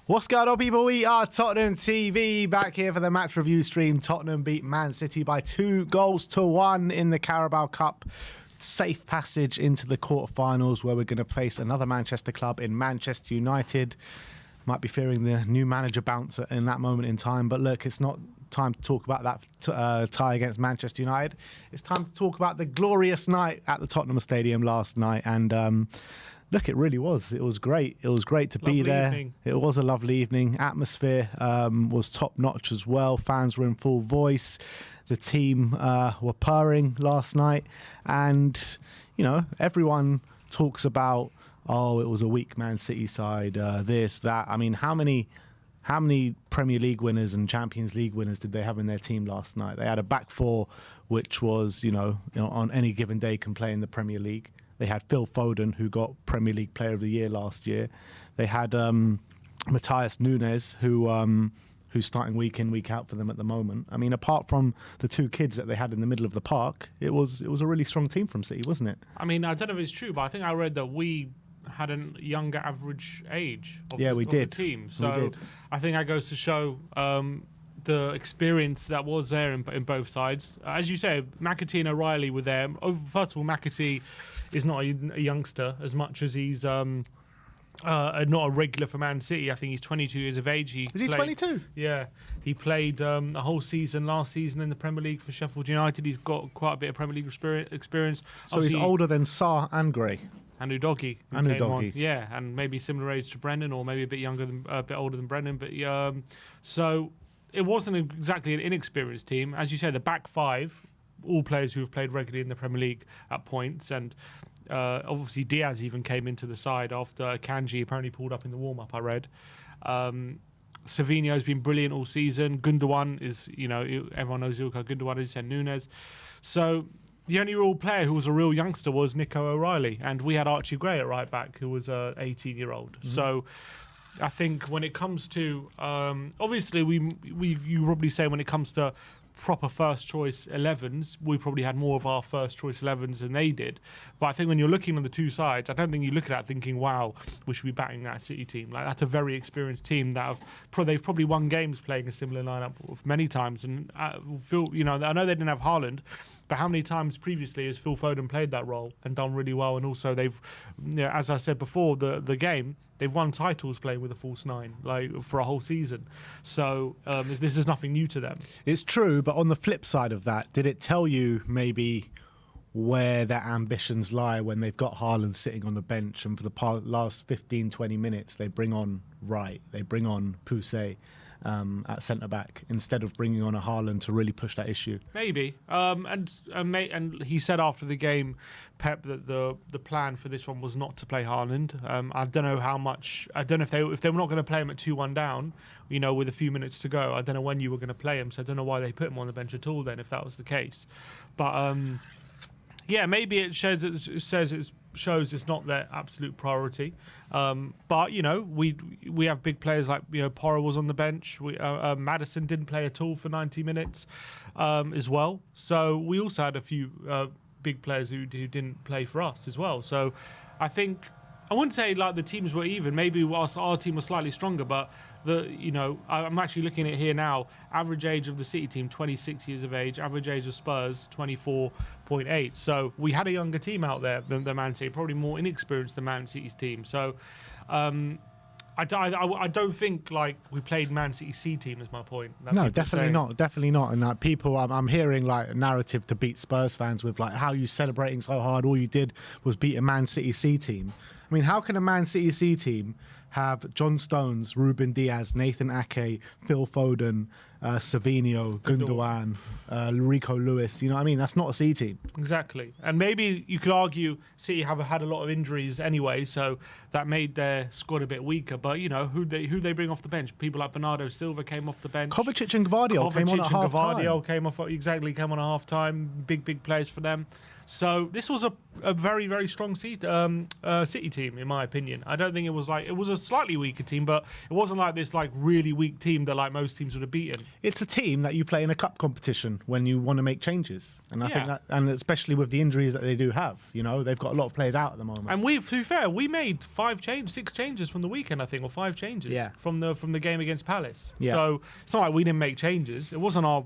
What's going on, people? We are Tottenham TV, back here for the match review stream. Tottenham beat Man City by 2-1 in the Carabao Cup. Safe passage into the quarterfinals, where we're going to face another Manchester club in Manchester United. Might be fearing the new manager bounce in that moment in time, but look, it's not time to talk about that tie against Manchester United. It's time to talk about the glorious night at the Tottenham Stadium last night, and look, it really was. It was great. It was great to be there. Evening. It was a lovely evening. Atmosphere was top notch as well. Fans were in full voice. The team were purring last night, and you know, everyone talks about, oh, it was a weak Man City side, this, that. I mean, how many Premier League winners and Champions League winners did they have in their team last night? They had a back four, which was, you know, on any given day can play in the Premier League. They had Phil Foden, who got Premier League Player of the Year last year. They had Matthias Nunes, who's starting week in, week out for them at the moment. I mean, apart from the two kids that they had in the middle of the park, it was a really strong team from City, wasn't it? I mean, I don't know if it's true, but I think I read that we had a younger average age of, we did. The team. So We did. I think that goes to show the experience that was there in both sides. As you say, McAtee and O'Reilly were there. First of all, McAtee is not a youngster as much as he's not a regular for Man City. I think he's 22 years of age. Is he 22? Yeah. He played a whole season last season in the Premier League for Sheffield United. He's got quite a bit of Premier League experience. So he's older than Sarr and Gray. And Udogie. And Udogie. Yeah, and maybe similar age to Brendan, or maybe a bit older than Brendan. But so it wasn't exactly an inexperienced team. As you said, the back five, all players who have played regularly in the Premier League at points, and obviously Diaz even came into the side after Kanji apparently pulled up in the warm-up, I read. Savinho's been brilliant all season. Gundogan is, everyone knows Ilkay Gundogan, as you said, Nunes. So the only real player who was a real youngster was Nico O'Reilly, and we had Archie Gray at right back, who was an 18-year-old. Mm-hmm. So I think when it comes to, obviously you probably say when it comes to proper first choice 11s, we probably had more of our first choice 11s than they did. But I think when you're looking on the two sides, I don't think you look at that thinking, wow, we should be batting that City team. Like, that's a very experienced team that they've probably won games playing a similar lineup many times. And I know they didn't have Haaland, but how many times previously has Phil Foden played that role and done really well? And also they've, as I said before, the game, they've won titles playing with a false nine, like for a whole season. So this is nothing new to them. It's true, but on the flip side of that, did it tell you maybe where their ambitions lie when they've got Haaland sitting on the bench, and for the last 15, 20 minutes, they bring on Wright, they bring on Poussey at centre-back, instead of bringing on a Haaland to really push that issue? Maybe. And he said after the game, Pep, that the plan for this one was not to play Haaland. I don't know how much. I don't know if they were not going to play him at 2-1 down, with a few minutes to go. I don't know when you were going to play him, so I don't know why they put him on the bench at all then, if that was the case. But yeah, maybe it shows it's not their absolute priority. But we have big players like Porro was on the bench. Maddison didn't play at all for 90 minutes as well. So we also had a few big players who didn't play for us as well. So I think I wouldn't say like the teams were even. Maybe our team was slightly stronger, but I'm actually looking at it here now. Average age of the City team, 26 years of age. Average age of Spurs, 24.8. So we had a younger team out there than Man City, probably more inexperienced than Man City's team. So I don't think like we played Man City C team is my point. No, definitely not. And people, I'm hearing like a narrative to beat Spurs fans with like, how you celebrating so hard? All you did was beat a Man City C team. I mean, how can a Man City C team have John Stones, Ruben Diaz, Nathan Ake, Phil Foden, Savinho, Gundogan, Rico Lewis? You know what I mean? That's not a C team. Exactly. And maybe you could argue City have had a lot of injuries anyway, so that made their squad a bit weaker. But who they bring off the bench? People like Bernardo Silva came off the bench. Kovacic and Gvardiol came on at half time. Came on at half time. Big players for them. So this was a very, very strong City team, in my opinion. I don't think it was a slightly weaker team, but it wasn't like this like really weak team that like most teams would have beaten. It's a team that you play in a cup competition when you want to make changes, and I think that, and especially with the injuries that they do have, they've got a lot of players out at the moment. And to be fair, we made 6 changes from the weekend, I think, or 5 changes from the game against Palace. Yeah. So it's not like we didn't make changes. It wasn't our.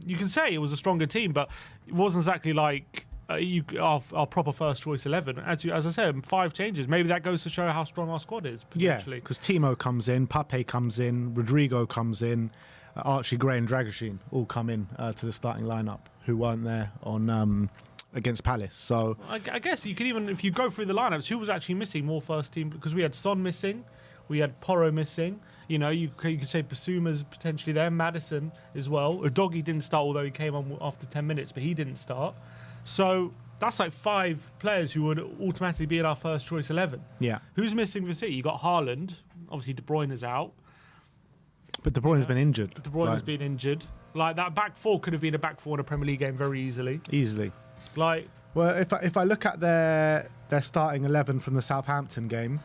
You can say it was a stronger team, but it wasn't exactly like our proper first choice 11. As I said, 5 changes. Maybe that goes to show how strong our squad is. Yeah, because Timo comes in, Pape comes in, Rodrigo comes in, Archie Gray and Dragoshin all come in to the starting lineup who weren't there on against Palace. So I guess you could even, if you go through the lineups, who was actually missing more first team, because we had Son missing, we had Porro missing. You could say Basuma's potentially there, Maddison as well. Udogie didn't start, although he came on after 10 minutes, but he didn't start. So that's like 5 players who would automatically be in our first choice 11. Yeah. Who's missing for City? You got Haaland. Obviously, De Bruyne is out. But De Bruyne's been injured. De Bruyne has been injured. Like that back 4 could have been a back 4 in a Premier League game very easily. Well, if I look at their starting 11 from the Southampton game,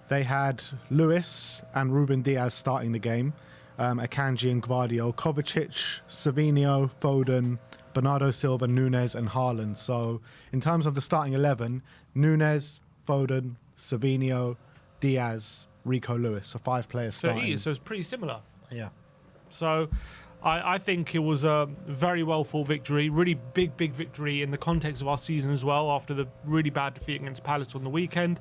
they had Lewis and Ruben Diaz starting the game, Akanji and Gvardiol, Kovacic, Savinho, Foden, Bernardo Silva, Nunes and Haaland. So in terms of the starting 11, Nunes, Foden, Savinho, Diaz, Rico Lewis. So 5 players starting. So it's pretty similar. Yeah. So I think it was a very well fought victory, really big victory in the context of our season as well, after the really bad defeat against Palace on the weekend.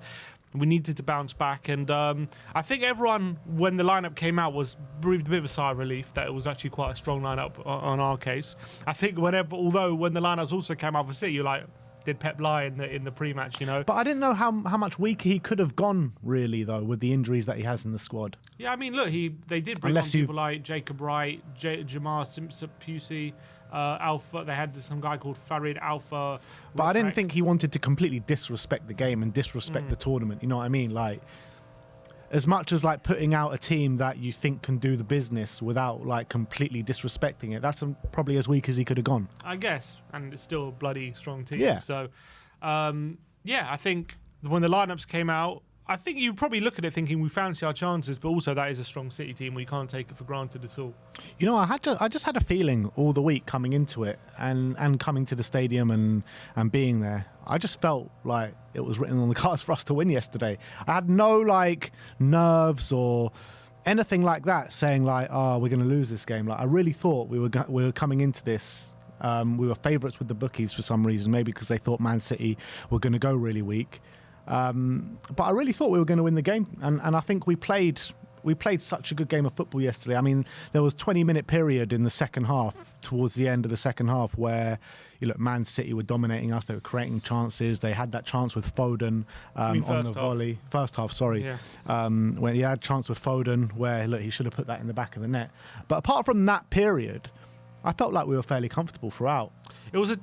We needed to bounce back, and I think everyone, when the lineup came out, was breathed a bit of a sigh of relief that it was actually quite a strong lineup on our case. I think although when the lineups also came out for City, you're like, did Pep lie in the pre-match, But I didn't know how much weaker he could have gone, really, though, with the injuries that he has in the squad. Yeah, I mean, look, they did bring on people like Jacob Wright, Jamar Simpson-Pusey, Alpha. They had some guy called Farid Alpha. But I didn't think he wanted to completely disrespect the game and disrespect the tournament. You know what I mean? Like, as much as like putting out a team that you think can do the business without like completely disrespecting it, that's probably as weak as he could have gone. I guess, and it's still a bloody strong team. Yeah. So, I think when the lineups came out, I think you probably look at it thinking we fancy our chances, but also that is a strong City team. We can't take it for granted at all. I just had a feeling all the week coming into it and coming to the stadium and being there. I just felt like it was written on the cards for us to win yesterday. I had no like nerves or anything like that saying like, oh, we're going to lose this game. Like I really thought we were coming into this. We were favourites with the bookies for some reason, maybe because they thought Man City were going to go really weak. But I really thought we were going to win the game, and I think we played such a good game of football yesterday. I mean, there was 20-minute period in the second half, towards the end of the second half, where Man City were dominating us. They were creating chances. They had that chance with Foden on the volley. First half, sorry. Yeah. When he had a chance with Foden, where he should have put that in the back of the net. But apart from that period, I felt like we were fairly comfortable throughout. It was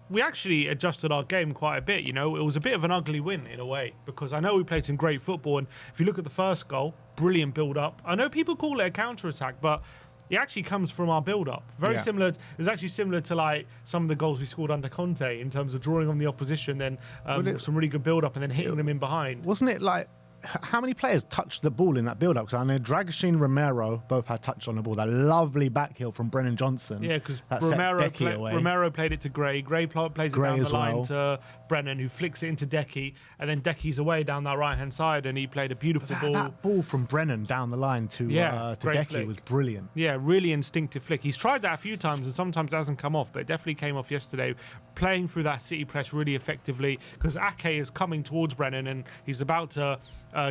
we actually adjusted our game quite a bit, It was a bit of an ugly win in a way, because I know we played some great football, and if you look at the first goal, brilliant build-up. I know people call it a counter-attack, but it actually comes from our build-up. Very similar. It was actually similar to like some of the goals we scored under Conte in terms of drawing on the opposition, then some really good build-up, and then hitting them in behind. Wasn't it like... How many players touched the ball in that build-up? Because I know Dragoshin and Romero both had touch on the ball. That lovely back heel from Brennan Johnson. Yeah, because Romero played it to Gray. Gray plays it down the line to Brennan, who flicks it into Decky, and then Decky's away down that right-hand side, and he played a beautiful ball. That ball from Brennan down the line to Decky was brilliant. Yeah, really instinctive flick. He's tried that a few times, and sometimes it hasn't come off, but it definitely came off yesterday, playing through that City press really effectively, because Ake is coming towards Brennan, and he's about to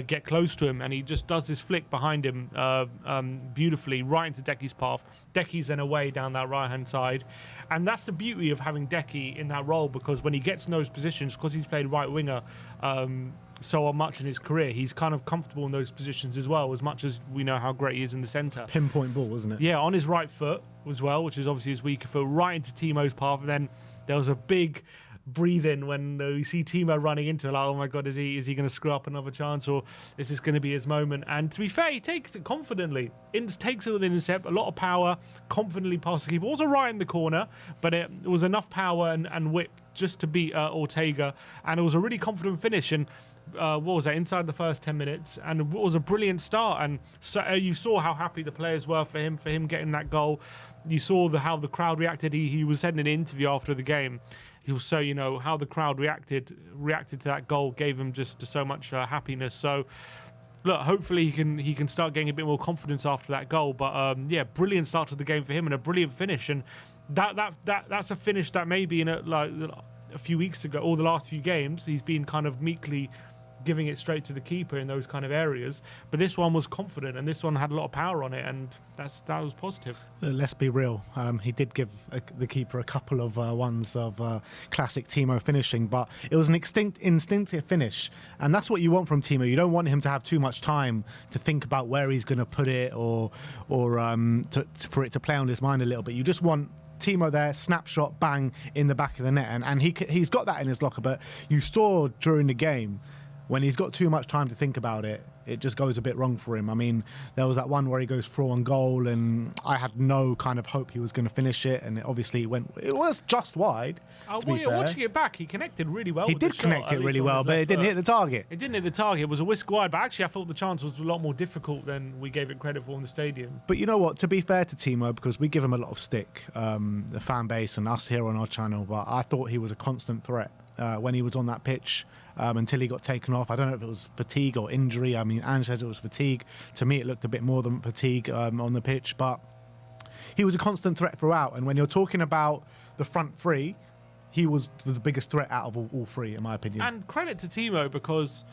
get close to him, and he just does this flick behind him beautifully right into Decky's path. Decky's then away down that right-hand side, and that's the beauty of having Decky in that role, because when he gets in those positions, because he's played right winger so much in his career, he's kind of comfortable in those positions as well, as much as we know how great he is in the centre. Pinpoint ball, wasn't it? Yeah, on his right foot as well, which is obviously his weaker foot, right into Timo's path, and then there was a big breathing when you see Timo running into it, like, oh my God, is he going to screw up another chance, or is this going to be his moment? And to be fair, he takes it confidently. Takes it with an intercept, a lot of power, confidently past the keeper. Also right in the corner, but it was enough power and wit just to beat Ortega, and it was a really confident finish. And what was that, inside the first 10 minutes, and it was a brilliant start. And so you saw how happy the players were for him getting that goal. You saw how the crowd reacted. He was said in an interview after the game, he was so, how the crowd reacted to that goal gave him just so much happiness. So look, hopefully he can start getting a bit more confidence after that goal. But yeah, brilliant start to the game for him and a brilliant finish. And that's a finish that maybe like a few weeks ago, or the last few games, he's been kind of meekly giving it straight to the keeper in those kind of areas. But this one was confident, and this one had a lot of power on it, and that was positive. Let's be real. He did give the keeper a couple of ones of classic Timo finishing, but it was an instinctive finish, and that's what you want from Timo. You don't want him to have too much time to think about where he's going to put it, or for it to play on his mind a little bit. You just want Timo there, snapshot, bang, in the back of the net, and he's got that in his locker. But you saw during the game, when he's got too much time to think about it, it just goes a bit wrong for him. I mean, there was that one where he goes through on goal, and I had no kind of hope he was going to finish it, and obviously it was just wide. Watching it back, he connected really well. He did connect it really well, but it didn't hit the target. It didn't hit the target. It was a whisk wide, but actually I thought the chance was a lot more difficult than we gave it credit for in the stadium. But you know what? To be fair to Timo, because we give him a lot of stick, the fan base and us here on our channel, but I thought he was a constant threat when he was on that pitch. Until he got taken off. I don't know if it was fatigue or injury. I mean, Ange says it was fatigue. To me, it looked a bit more than fatigue on the pitch, but he was a constant threat throughout. And when you're talking about the front three, he was the biggest threat out of all three, in my opinion. And credit to Timo, because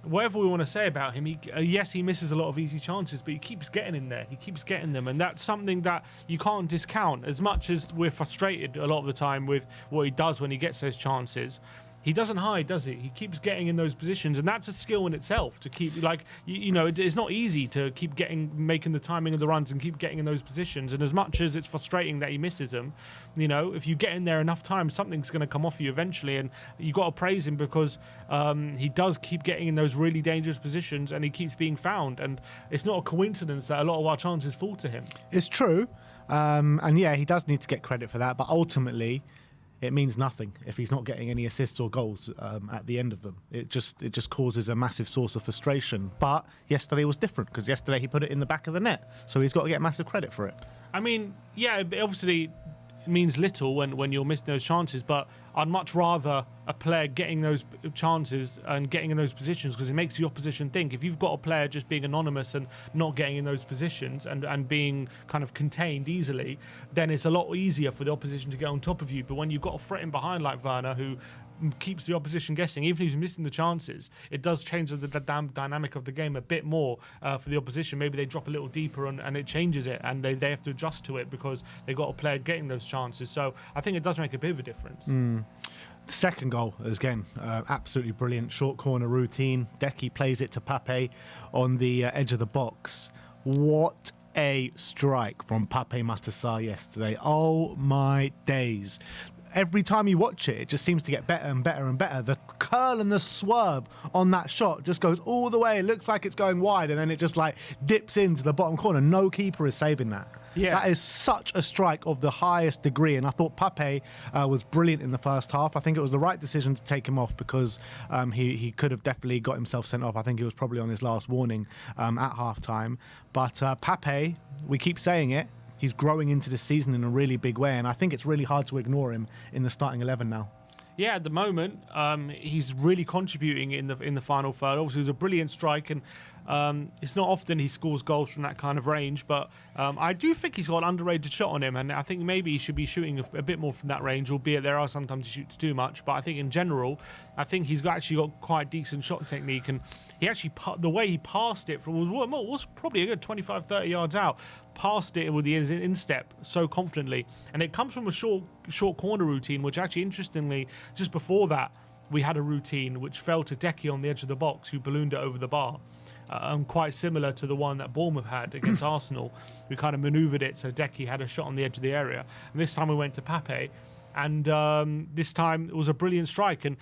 whatever we want to say about him, yes, he misses a lot of easy chances, but he keeps getting in there. He keeps getting them, and that's something that you can't discount. As much as we're frustrated a lot of the time with what he does when he gets those chances, he doesn't hide, does he? He keeps getting in those positions, and that's a skill in itself to keep, it's not easy to keep making the timing of the runs and keep getting in those positions. And as much as it's frustrating that he misses them, if you get in there enough times, something's going to come off you eventually, and you got to praise him because he does keep getting in those really dangerous positions, and he keeps being found. And it's not a coincidence that a lot of our chances fall to him. It's true, and yeah, he does need to get credit for that, but ultimately, it means nothing if he's not getting any assists or goals at the end of them. It just causes a massive source of frustration. But yesterday was different, because yesterday he put it in the back of the net, so he's got to get massive credit for it. I mean, yeah, obviously it means little when you're missing those chances, but I'd much rather a player getting those chances and getting in those positions, because it makes the opposition think. If you've got a player just being anonymous and not getting in those positions and being kind of contained easily, then it's a lot easier for the opposition to get on top of you. But when you've got a threat in behind like Werner, who keeps the opposition guessing, even if he's missing the chances, it does change the dynamic of the game a bit more for the opposition. Maybe they drop a little deeper and it changes it, and they have to adjust to it because they've got a player getting those chances. So I think it does make a bit of a difference. The second goal is, again, absolutely brilliant. Short corner routine. Decky plays it to Pape on the edge of the box. What a strike from Pape Matar yesterday. Oh my days. Every time you watch it, it just seems to get better and better and better. The curl and the swerve on that shot just goes all the way. It looks like it's going wide, and then it just like dips into the bottom corner. No keeper is saving that. Yeah. That is such a strike of the highest degree, and I thought Pape was brilliant in the first half. I think it was the right decision to take him off, because he could have definitely got himself sent off. I think he was probably on his last warning at half-time. But Pape, we keep saying it, he's growing into the season in a really big way, and I think it's really hard to ignore him in the starting 11 now. Yeah, at the moment, he's really contributing in the final third. Obviously, it was a brilliant strike, and it's not often he scores goals from that kind of range, but I do think he's got an underrated shot on him, and I think maybe he should be shooting a bit more from that range, albeit there are sometimes he shoots too much. But I think in general, I think he's actually got quite decent shot technique, and he actually, the way he passed it was probably a good 25, 30 yards out, passed it with the instep so confidently, and it comes from a short corner routine, which actually, interestingly, just before that, we had a routine which fell to Decky on the edge of the box, who ballooned it over the bar. Quite similar to the one that Bournemouth had against Arsenal. We kind of manoeuvred it so Decky had a shot on the edge of the area. And this time we went to Pape, And this time it was a brilliant strike, and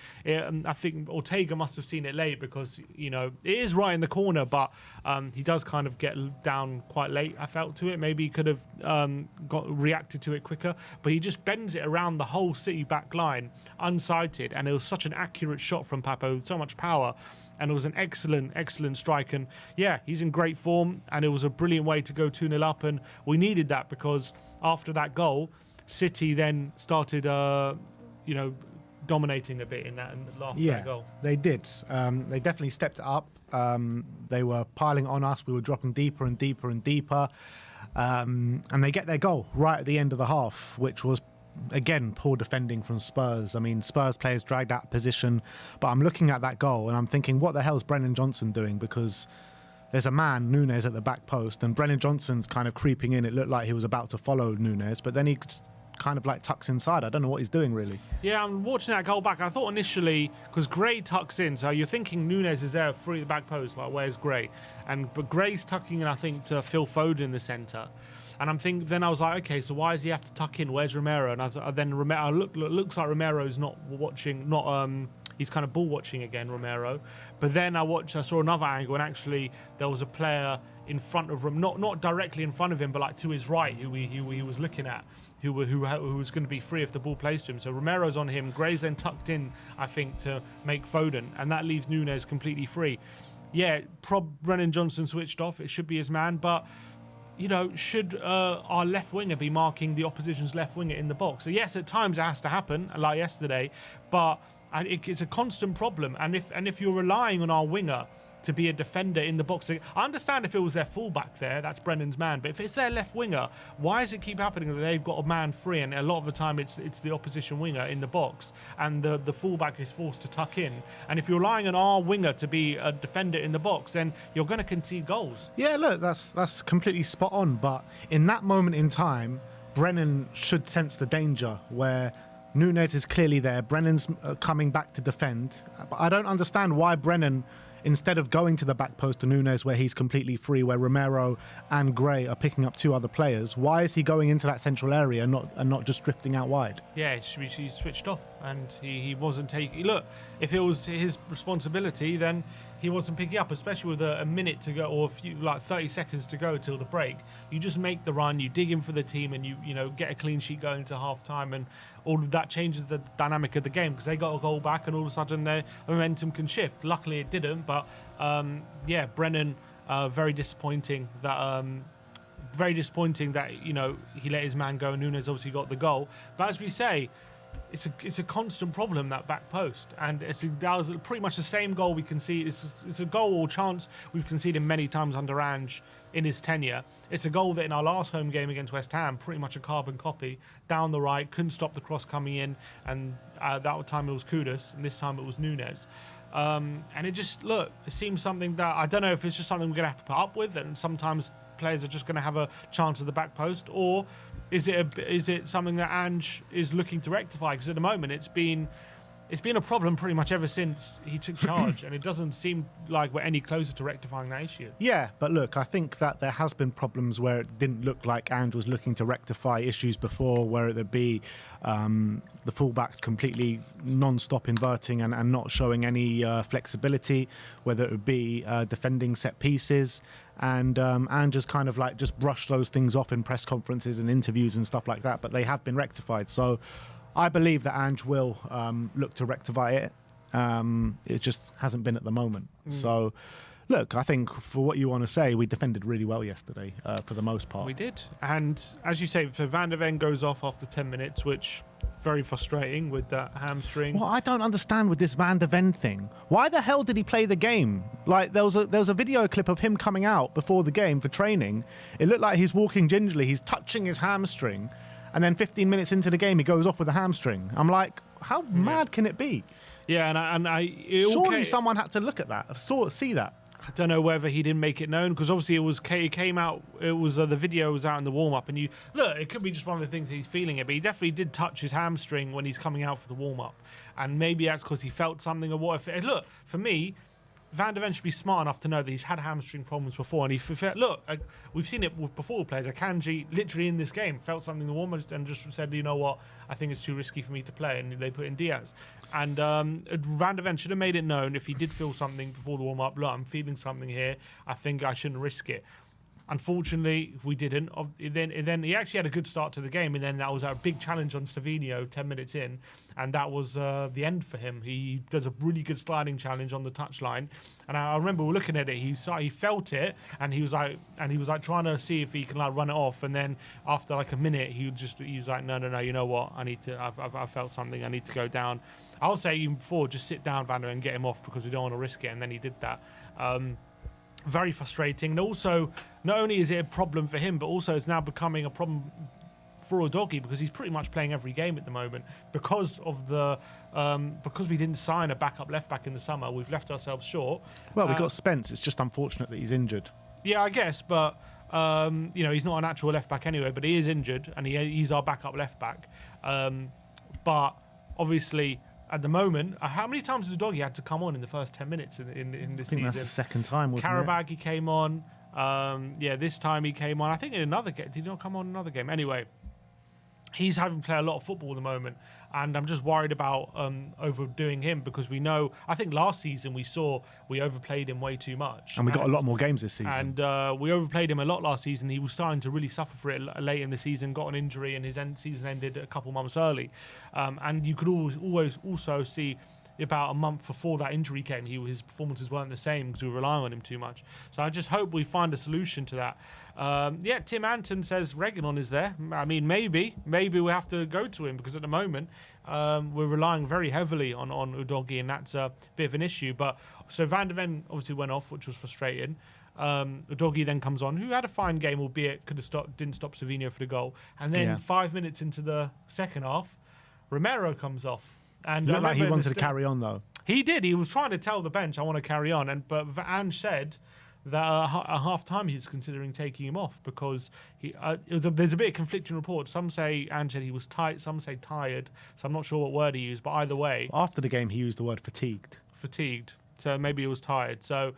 I think Ortega must have seen it late because it is right in the corner, but he does kind of get down quite late. I felt to it. Maybe he could have reacted to it quicker, but he just bends it around the whole City back line unsighted, and it was such an accurate shot from Papo with so much power. And it was an excellent strike. And yeah, he's in great form, and it was a brilliant way to go 2-0 up. And we needed that because after that goal, City then started, dominating a bit in that last goal. They did. They definitely stepped it up. They were piling on us. We were dropping deeper and deeper and deeper. And they get their goal right at the end of the half, which was, again, poor defending from Spurs. I mean, Spurs players dragged out position, but I'm looking at that goal and I'm thinking, what the hell is Brennan Johnson doing? Because there's a man, Nunes, at the back post, and Brennan Johnson's kind of creeping in. It looked like he was about to follow Nunes, but then he kind of like tucks inside. I don't know what he's doing, really. Yeah, I'm watching that goal back. I thought initially, because Gray tucks in, so you're thinking Nunes is there free at the back post, like, where's Gray? But Gray's tucking in, I think, to Phil Foden in the centre. And then I was like, okay, so why does he have to tuck in? Where's Romero? And then Romero looks like Romero's not watching, he's kind of ball watching again, Romero. But then I saw another angle, and actually there was a player in front of him, not directly in front of him, but like to his right, who he was looking at, who was going to be free if the ball placed to him. So Romero's on him. Gray's then tucked in, I think, to make Foden, and that leaves Nunes completely free. Yeah, Brennan Johnson switched off. It should be his man, but should our left winger be marking the opposition's left winger in the box? So yes, at times it has to happen, like yesterday, but it's a constant problem. And if you're relying on our winger to be a defender in the box, I understand if it was their fullback there, that's Brennan's man, but if it's their left winger, why does it keep happening that they've got a man free, and a lot of the time it's the opposition winger in the box, and the fullback is forced to tuck in? And if you're relying on our winger to be a defender in the box, then you're going to concede goals. Yeah, look, that's completely spot on, but in that moment in time, Brennan should sense the danger where Nunes is clearly there, Brennan's coming back to defend, but I don't understand why Brennan, instead of going to the back post to Nunes where he's completely free, where Romero and Gray are picking up two other players, why is he going into that central area and not just drifting out wide? Yeah, he switched off, and he wasn't taking... Look, if it was his responsibility, then he wasn't picking up, especially with a minute to go, or 30 seconds to go till the break. You just make the run, you dig in for the team, and you get a clean sheet going to half-time, and all of that changes the dynamic of the game, because they got a goal back, and all of a sudden their momentum can shift. Luckily it didn't, but Brennan, very disappointing that he let his man go, and Nunes obviously got the goal. But as we say, it's a constant problem, that back post, and that was pretty much the same goal we concede. It's a goal or chance we've conceded many times under Ange in his tenure. It's a goal that in our last home game against West Ham, pretty much a carbon copy, down the right, couldn't stop the cross coming in, and that time it was Kudus, and this time it was Nunes. And it seems something that, I don't know if it's just something we're going to have to put up with, and sometimes players are just going to have a chance at the back post, or is it something that Ange is looking to rectify? Because at the moment it's been a problem pretty much ever since he took charge, and it doesn't seem like we're any closer to rectifying that issue. Yeah, but look, I think that there has been problems where it didn't look like Ange was looking to rectify issues before, where there'd be the fullbacks completely non-stop inverting and not showing any flexibility, whether it would be defending set pieces. And Ange just kind of like just brushed those things off in press conferences and interviews and stuff like that, but they have been rectified. So I believe that Ange will look to rectify it. It just hasn't been at the moment. So, look, I think for what you want to say, we defended really well yesterday for the most part. We did. And as you say, so Van der Ven goes off after 10 minutes, which very frustrating with that hamstring. What I don't understand with this Van der Ven thing, why the hell did he play the game? Like, there was a video clip of him coming out before the game for training. It looked like he's walking gingerly. He's touching his hamstring. And then 15 minutes into the game, he goes off with a hamstring. I'm like, how mad can it be? Yeah, surely someone had to look at that, see that. I don't know whether he didn't make it known, because obviously it came out. It was the video was out in the warm up, and it could be just one of the things he's feeling it, but he definitely did touch his hamstring when he's coming out for the warm up, and maybe that's because he felt something or what. Look, for me, Van der Ven should be smart enough to know that he's had hamstring problems before, and we've seen it with before players. Akanji, literally in this game, felt something in the warm and just said, you know what, I think it's too risky for me to play, and they put in Diaz. And Van der Ven should have made it known if he did feel something before the warm up. Look, I'm feeling something here. I think I shouldn't risk it. Unfortunately, we didn't. Then he actually had a good start to the game, and then that was a big challenge on Savinho 10 minutes in, and that was the end for him. He does a really good sliding challenge on the touchline, and I remember we were looking at it. He felt it, and he was like trying to see if he can like run it off, and then after like a minute, he was like, no, you know what? I felt something. I need to go down. I'll say even before, just sit down, Van der Ven, and get him off because we don't want to risk it, and then he did that. Very frustrating. And also, not only is it a problem for him, but also it's now becoming a problem for Udogie because he's pretty much playing every game at the moment because we didn't sign a backup left back in the summer. We've left ourselves short. Well, we got Spence. It's just unfortunate that he's injured. Yeah, I guess, but he's not an actual left back anyway. But he is injured, and he's our backup left back. But obviously, at the moment, how many times has Udogie had to come on in the first 10 minutes in this season? I think that's the second time, wasn't Carabao, he came on. This time he came on. I think in another game. Did he not come on in another game? Anyway, he's having to play a lot of football at the moment, and I'm just worried about overdoing him because we know. I think last season we overplayed him way too much, and we got a lot more games this season. And we overplayed him a lot last season. He was starting to really suffer for it late in the season. Got an injury, and his season ended a couple months early. And you could always also see. About a month before that injury came, his performances weren't the same because we were relying on him too much. So I just hope we find a solution to that. Tim Anton says Reguilon is there. I mean, maybe we have to go to him because at the moment we're relying very heavily on Udogie, and that's a bit of an issue. But so Van der Ven obviously went off, which was frustrating. Udogie then comes on, who had a fine game, albeit didn't stop Savinho for the goal. And then 5 minutes into the second half, Romero comes off. And looked like he wanted to carry on, though. He did. He was trying to tell the bench, I want to carry on. But Ange said that at half-time he was considering taking him off because there's a bit of conflicting reports. Some say Ange said he was tight, some say tired. So I'm not sure what word he used, but either way. After the game, he used the word fatigued. So maybe he was tired. So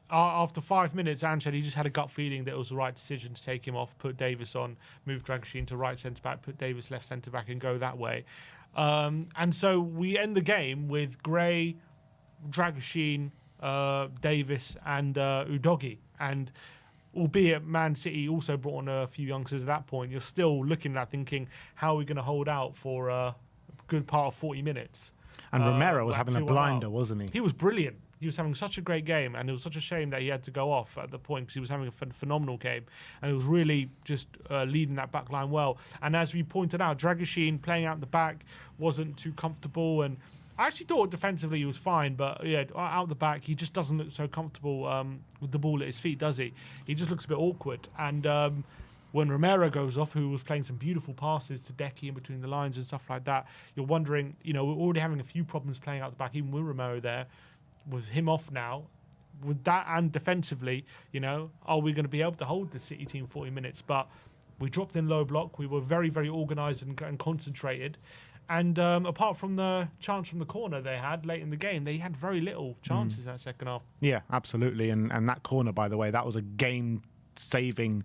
after 5 minutes, Ange said he just had a gut feeling that it was the right decision to take him off, put Davis on, move Dragoshin to right centre-back, put Davis left centre-back and go that way. And so we end the game with Gray, Dragoshin, Davis and Udogie. And albeit Man City also brought on a few youngsters at that point, you're still looking at that thinking, how are we going to hold out for a good part of 40 minutes? And Romero was having a blinder, wasn't he? He was brilliant. He was having such a great game, and it was such a shame that he had to go off at the point because he was having a phenomenal game, and it was really just leading that back line well. And as we pointed out, Dragoshin playing out the back wasn't too comfortable, and I actually thought defensively he was fine, but yeah, out the back he just doesn't look so comfortable with the ball at his feet, does he? He just looks a bit awkward. And when Romero goes off, who was playing some beautiful passes to Decky in between the lines and stuff like that, you're wondering, we're already having a few problems playing out the back, even with Romero there. With him off now, with that and defensively, are we going to be able to hold the City team 40 minutes? But we dropped in low block. We were very, very organised and concentrated. And apart from the chance from the corner they had late in the game, they had very little chances in that second half. Yeah, absolutely. And that corner, by the way, that was a game-saving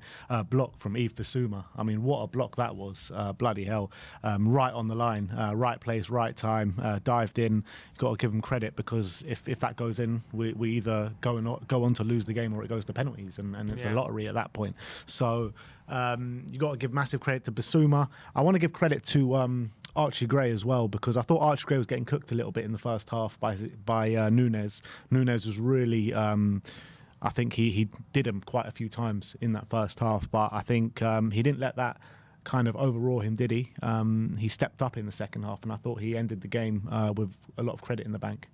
block from Yves Bissouma. I mean, what a block that was. Bloody hell. Right on the line, right place, right time, dived in. You've got to give him credit because if that goes in, we either go on to lose the game or it goes to penalties, and it's a lottery at that point. So you got to give massive credit to Bissouma. I want to give credit to Archie Gray as well, because I thought Archie Gray was getting cooked a little bit in the first half by Núñez. Núñez was really... I think he did him quite a few times in that first half, but I think he didn't let that kind of overawe him, did he? He stepped up in the second half, and I thought he ended the game with a lot of credit in the bank.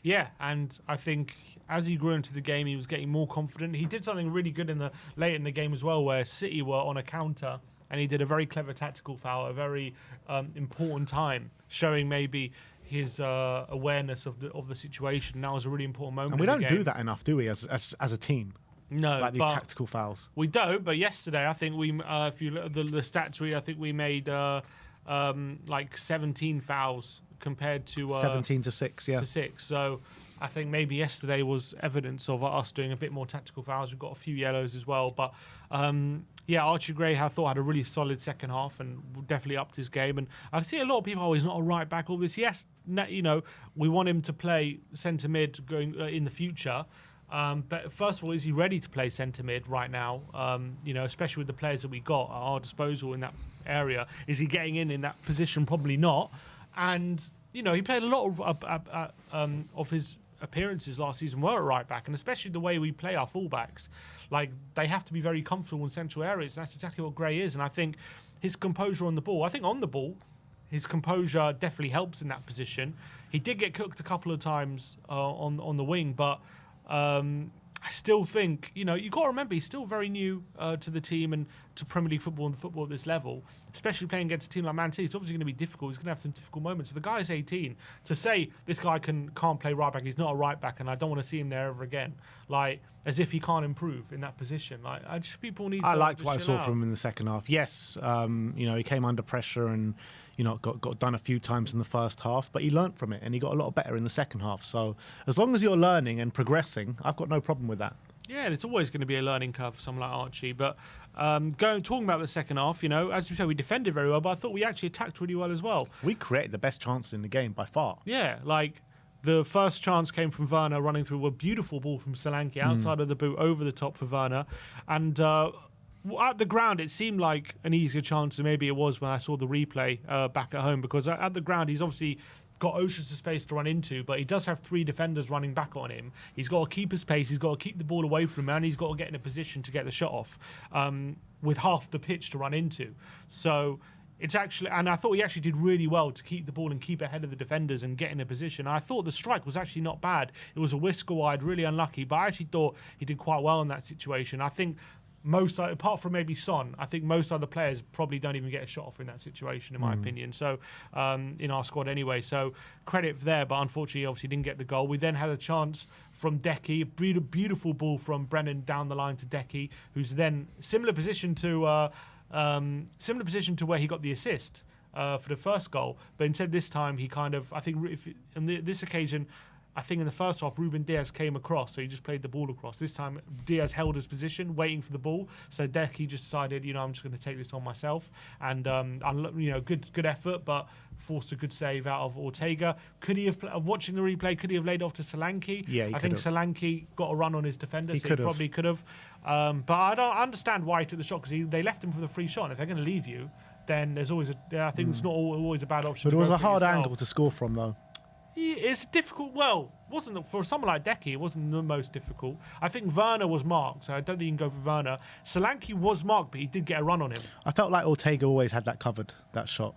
Yeah, and I think as he grew into the game, he was getting more confident. He did something really good late in the game as well, where City were on a counter, and he did a very clever tactical foul, a very important time, showing maybe his awareness of the situation. That was a really important moment. And we don't do that enough, do we, as a team? No, like these tactical fouls. We don't. But yesterday, I think we, if you look at the stats, I think we made like 17 fouls compared to 17 to 6. Yeah, to 6. So I think maybe yesterday was evidence of us doing a bit more tactical fouls. We've got a few yellows as well. But, Archie Gray, I thought, had a really solid second half and definitely upped his game. And I see a lot of people, he's not a right back, all this. Yes, we want him to play centre mid going in the future. But first of all, is he ready to play centre mid right now? Especially with the players that we got at our disposal in that area. Is he getting in that position? Probably not. And, he played a lot of his appearances last season were at right back, and especially the way we play our fullbacks. Like, they have to be very comfortable in central areas. That's exactly what Gray is. And I think his composure on the ball, his composure definitely helps in that position. He did get cooked a couple of times on the wing, but I still think, you got to remember, he's still very new to the team and to Premier League football and football at this level, especially playing against a team like Man City. It's obviously going to be difficult. He's going to have some difficult moments. So the guy's 18. To say this guy can't play right back, he's not a right back, and I don't want to see him there ever again, like, as if he can't improve in that position. Like, people need to. I liked what I saw from him in the second half. Yes, he came under pressure and got done a few times in the first half, but he learnt from it and he got a lot better in the second half. So as long as you're learning and progressing, I've got no problem with that. Yeah, and it's always going to be a learning curve for someone like Archie. But talking about the second half, as you said, we defended very well, but I thought we actually attacked really well as well. We created the best chance in the game by far. Yeah, like the first chance came from Werner running through a beautiful ball from Solanke outside of the boot over the top for Werner. And at the ground, it seemed like an easier chance than maybe it was when I saw the replay back at home, because at the ground, he's obviously got oceans of space to run into, but he does have three defenders running back on him. He's got to keep his pace, he's got to keep the ball away from him, and he's got to get in a position to get the shot off with half the pitch to run into. So it's actually, and I thought he actually did really well to keep the ball and keep ahead of the defenders and get in a position. I thought the strike was actually not bad. It was a whisker wide, really unlucky, but I actually thought he did quite well in that situation. I think most, apart from maybe Son, I think most other players probably don't even get a shot off in that situation, in my opinion. So, in our squad anyway. So, credit there, but unfortunately, obviously didn't get the goal. We then had a chance from Decky, beautiful ball from Brennan down the line to Decky, who's then similar position to where he got the assist for the first goal. But instead, this time he kind of, I think, this occasion, I think in the first half, Ruben Diaz came across, so he just played the ball across. This time, Diaz held his position, waiting for the ball. So Decky just decided, I'm just going to take this on myself. And, good effort, but forced a good save out of Ortega. Could he have, watching the replay, could he have laid off to Solanke? Yeah, I think Solanke got a run on his defender, so he probably could have. But I don't understand why he took the shot, because they left him for the free shot. And if they're going to leave you, then there's always I think it's not always a bad option. But it was a hard angle to score from, though. It's difficult. Well, wasn't for someone like Decky, it wasn't the most difficult. I think Werner was marked, so I don't think you can go for Werner. Solanke was marked, but he did get a run on him. I felt like Ortega always had that covered, that shot.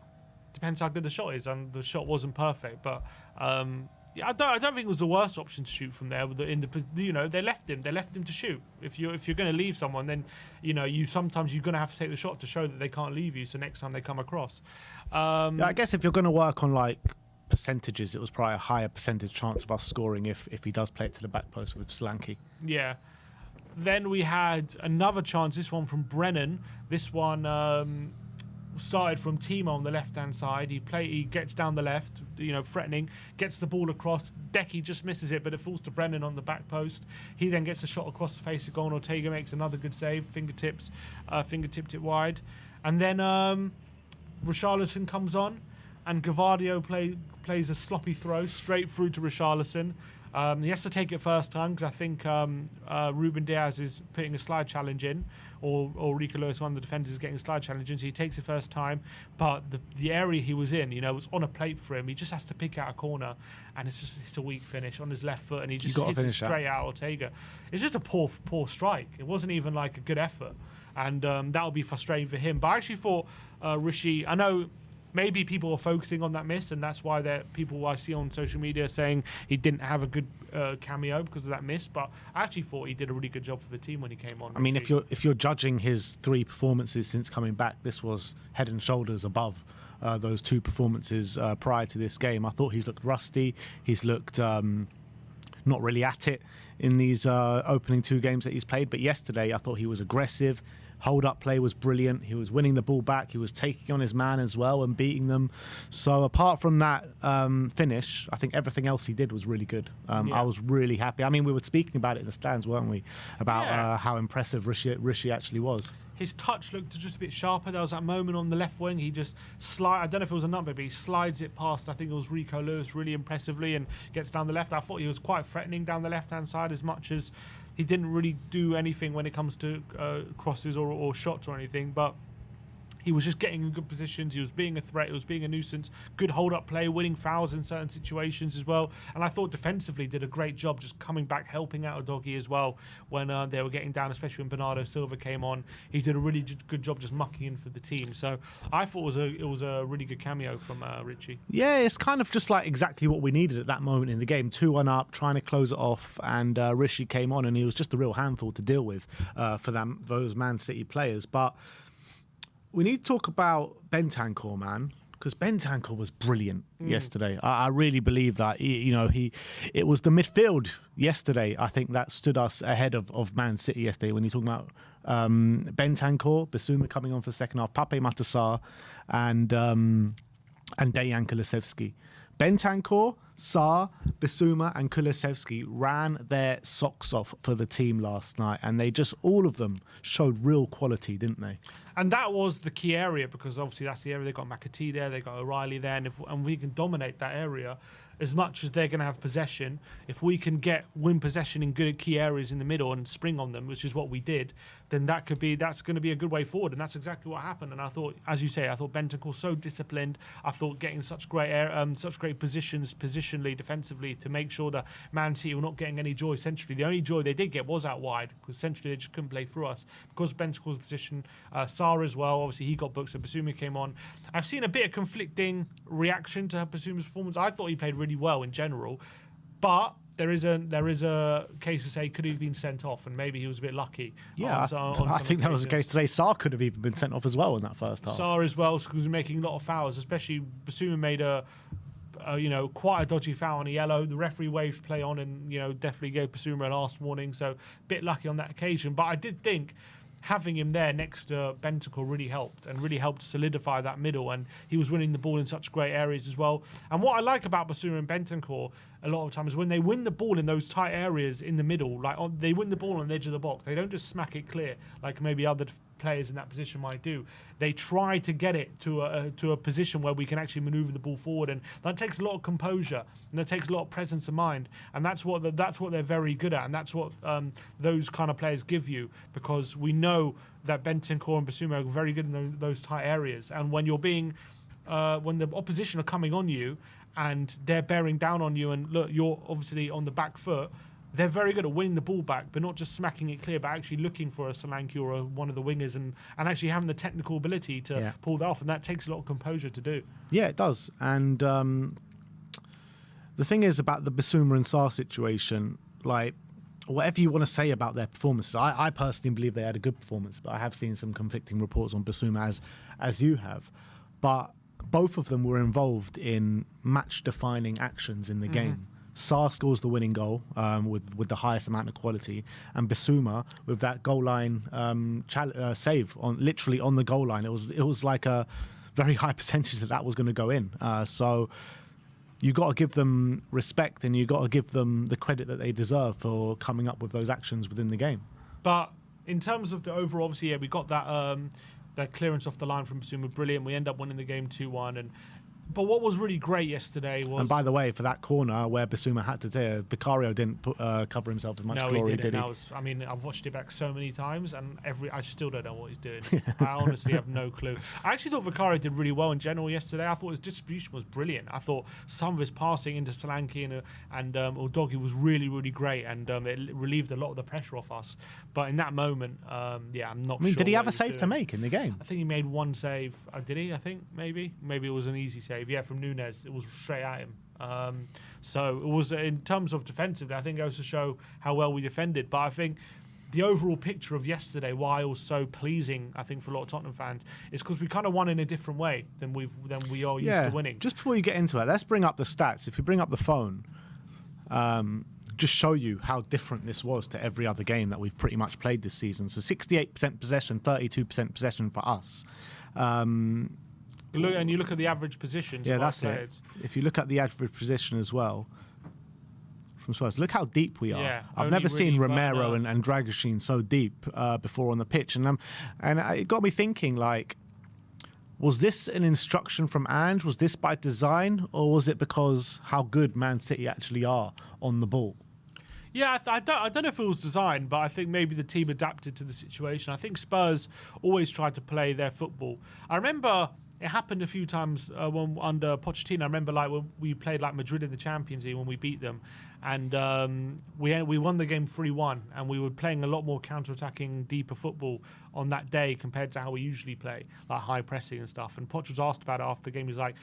Depends how good the shot is, and the shot wasn't perfect, but I don't think it was the worst option to shoot from there. They left him to shoot. If you're going to leave someone, then sometimes you're going to have to take the shot to show that they can't leave you. So next time they come across, I guess if you're going to work on like percentages, it was probably a higher percentage chance of us scoring if he does play it to the back post with Solanke. Yeah. Then we had another chance, this one from Brennan. This one started from Timo on the left-hand side. He gets down the left, threatening, gets the ball across. Decky just misses it, but it falls to Brennan on the back post. He then gets a shot across the face of goal, and Ortega makes another good save, fingertipped it wide. And then Richarlison comes on, and Gavardio plays a sloppy throw straight through to Richarlison. He has to take it first time, because I think Ruben Diaz is putting a slide challenge in, or Rico Lewis, one of the defenders, is getting a slide challenge in, so he takes it first time. But the area he was in, was on a plate for him. He just has to pick out a corner, and it's a weak finish on his left foot, and he just hits it straight out Ortega. It's just a poor strike. It wasn't even like a good effort, and that would be frustrating for him. But I actually thought Rishi, I know maybe people are focusing on that miss, and that's why people I see on social media saying he didn't have a good cameo because of that miss. But I actually thought he did a really good job for the team when he came on. I mean, if you're judging his 3 performances since coming back, this was head and shoulders above those 2 performances prior to this game. I thought he's looked rusty. He's looked not really at it in these opening 2 games that he's played. But yesterday, I thought he was aggressive. Hold-up play was brilliant. He was winning the ball back. He was taking on his man as well and beating them. So apart from that finish, I think everything else he did was really good. I was really happy. I mean, we were speaking about it in the stands, weren't we? About how impressive Rishi actually was. His touch looked just a bit sharper. There was that moment on the left wing. He just I don't know if it was a number, but he slides it past, I think it was Rico Lewis, really impressively, and gets down the left. I thought he was quite threatening down the left-hand side, as much as he didn't really do anything when it comes to crosses or shots or anything. But he was just getting in good positions. He was being a threat. He was being a nuisance. Good hold-up play, winning fouls in certain situations as well. And I thought defensively did a great job just coming back, helping out Udogie as well when they were getting down, especially when Bernardo Silva came on. He did a really good job just mucking in for the team. So I thought it was a really good cameo from Richie. Yeah, it's kind of just like exactly what we needed at that moment in the game. 2-1 up, trying to close it off, and Richie came on, and he was just a real handful to deal with for those Man City players. But we need to talk about Bentancur, man, because Bentancur was brilliant yesterday. I really believe that. It was the midfield yesterday, I think, that stood us ahead of Man City yesterday. When you're talking about Bentancur, Bissouma coming on for the second half, Pape Matar Sarr, and Dejan Kulusevski. Bentancur, Sarr, Bissouma and Kulusevski ran their socks off for the team last night, and they just, all of them, showed real quality, didn't they? And that was the key area, because obviously that's the area. They've got McAtee there, they've got O'Reilly there, and we can dominate that area as much as they're going to have possession. If we can win possession in good key areas in the middle and spring on them, which is what we did, then that's going to be a good way forward. And that's exactly what happened. And I thought, as you say, I thought Bentancur so disciplined. I thought getting such great positions positionally, defensively, to make sure that Man City were not getting any joy centrally. The only joy they did get was out wide, because centrally they just couldn't play through us. Because Bentancur's position, Sarr as well, obviously he got booked, so Bissouma came on. I've seen a bit of conflicting reaction to Bissouma's performance. I thought he played really well in general, but there is a case to say could he have been sent off, and maybe he was a bit lucky. Yeah, I think that was a case to say Sarr could have even been sent off as well in that first half. Sarr as well, because he was making a lot of fouls, especially Bissouma made quite a dodgy foul on a yellow. The referee waved play on and definitely gave Bissouma a last warning, so a bit lucky on that occasion. But I did think having him there next to Bentancur really helped solidify that middle, and he was winning the ball in such great areas as well. And what I like about Bissouma and Bentancur a lot of times, when they win the ball in those tight areas in the middle, they win the ball on the edge of the box, they don't just smack it clear like maybe other players in that position might do. They try to get it to a position where we can actually maneuver the ball forward, and that takes a lot of composure and that takes a lot of presence of mind, and that's what they're very good at, and that's what those kind of players give you, because we know that Bentancur and Bissouma are very good in those tight areas. And when you're being when the opposition are coming on you and they're bearing down on you, and look, you're obviously on the back foot, they're very good at winning the ball back, but not just smacking it clear, but actually looking for a Solanke or one of the wingers and actually having the technical ability to pull that off. And that takes a lot of composure to do. Yeah, it does. And the thing is about the Bissouma and Sarr situation, like, whatever you want to say about their performances, I personally believe they had a good performance, but I have seen some conflicting reports on Bissouma, as you have. But both of them were involved in match-defining actions in the game. Sarr scores the winning goal with the highest amount of quality, and Bissouma with that goal line save literally on the goal line. It was like a very high percentage that was going to go in. So you got to give them respect, and you got to give them the credit that they deserve for coming up with those actions within the game. But in terms of the overall, obviously, we got that clearance off the line from Bissouma, brilliant. We end up winning the game 2-1, but what was really great yesterday was... And by the way, for that corner where Bissouma had to do, Vicario didn't cover himself with much glory, did he? I mean, I've watched it back so many times, and I still don't know what he's doing. I honestly have no clue. I actually thought Vicario did really well in general yesterday. I thought his distribution was brilliant. I thought some of his passing into Solanke and Udogie was really, really great, and it relieved a lot of the pressure off us. But in that moment, I'm not sure. Did he have a save to make in the game? I think he made one save. Did he? I think maybe it was an easy save. Yeah, from Nunes, it was straight at him. So it was, in terms of defensively, I think it goes to show how well we defended. But I think the overall picture of yesterday, why it was so pleasing, I think, for a lot of Tottenham fans, is because we kind of won in a different way than we are used to winning. Just before you get into it, let's bring up the stats. If you bring up the phone, just show you how different this was to every other game that we've pretty much played this season. So 68% possession, 32% possession for us. And you look at the average positions. Yeah, that's it. If you look at the average position as well from Spurs, look how deep we are. Yeah, I've never seen Romero and Dragusin so deep before on the pitch, and it got me thinking, like, was this an instruction from Ange? Was this by design, or was it because how good Man City actually are on the ball? Yeah, I don't know if it was designed, but I think maybe the team adapted to the situation. I think Spurs always tried to play their football. I remember it happened a few times when under Pochettino. I remember like when we played like Madrid in the Champions League when we beat them, and we won the game 3-1, and we were playing a lot more counter-attacking, deeper football on that day compared to how we usually play, like high pressing and stuff. And Poch was asked about it after the game. He was like,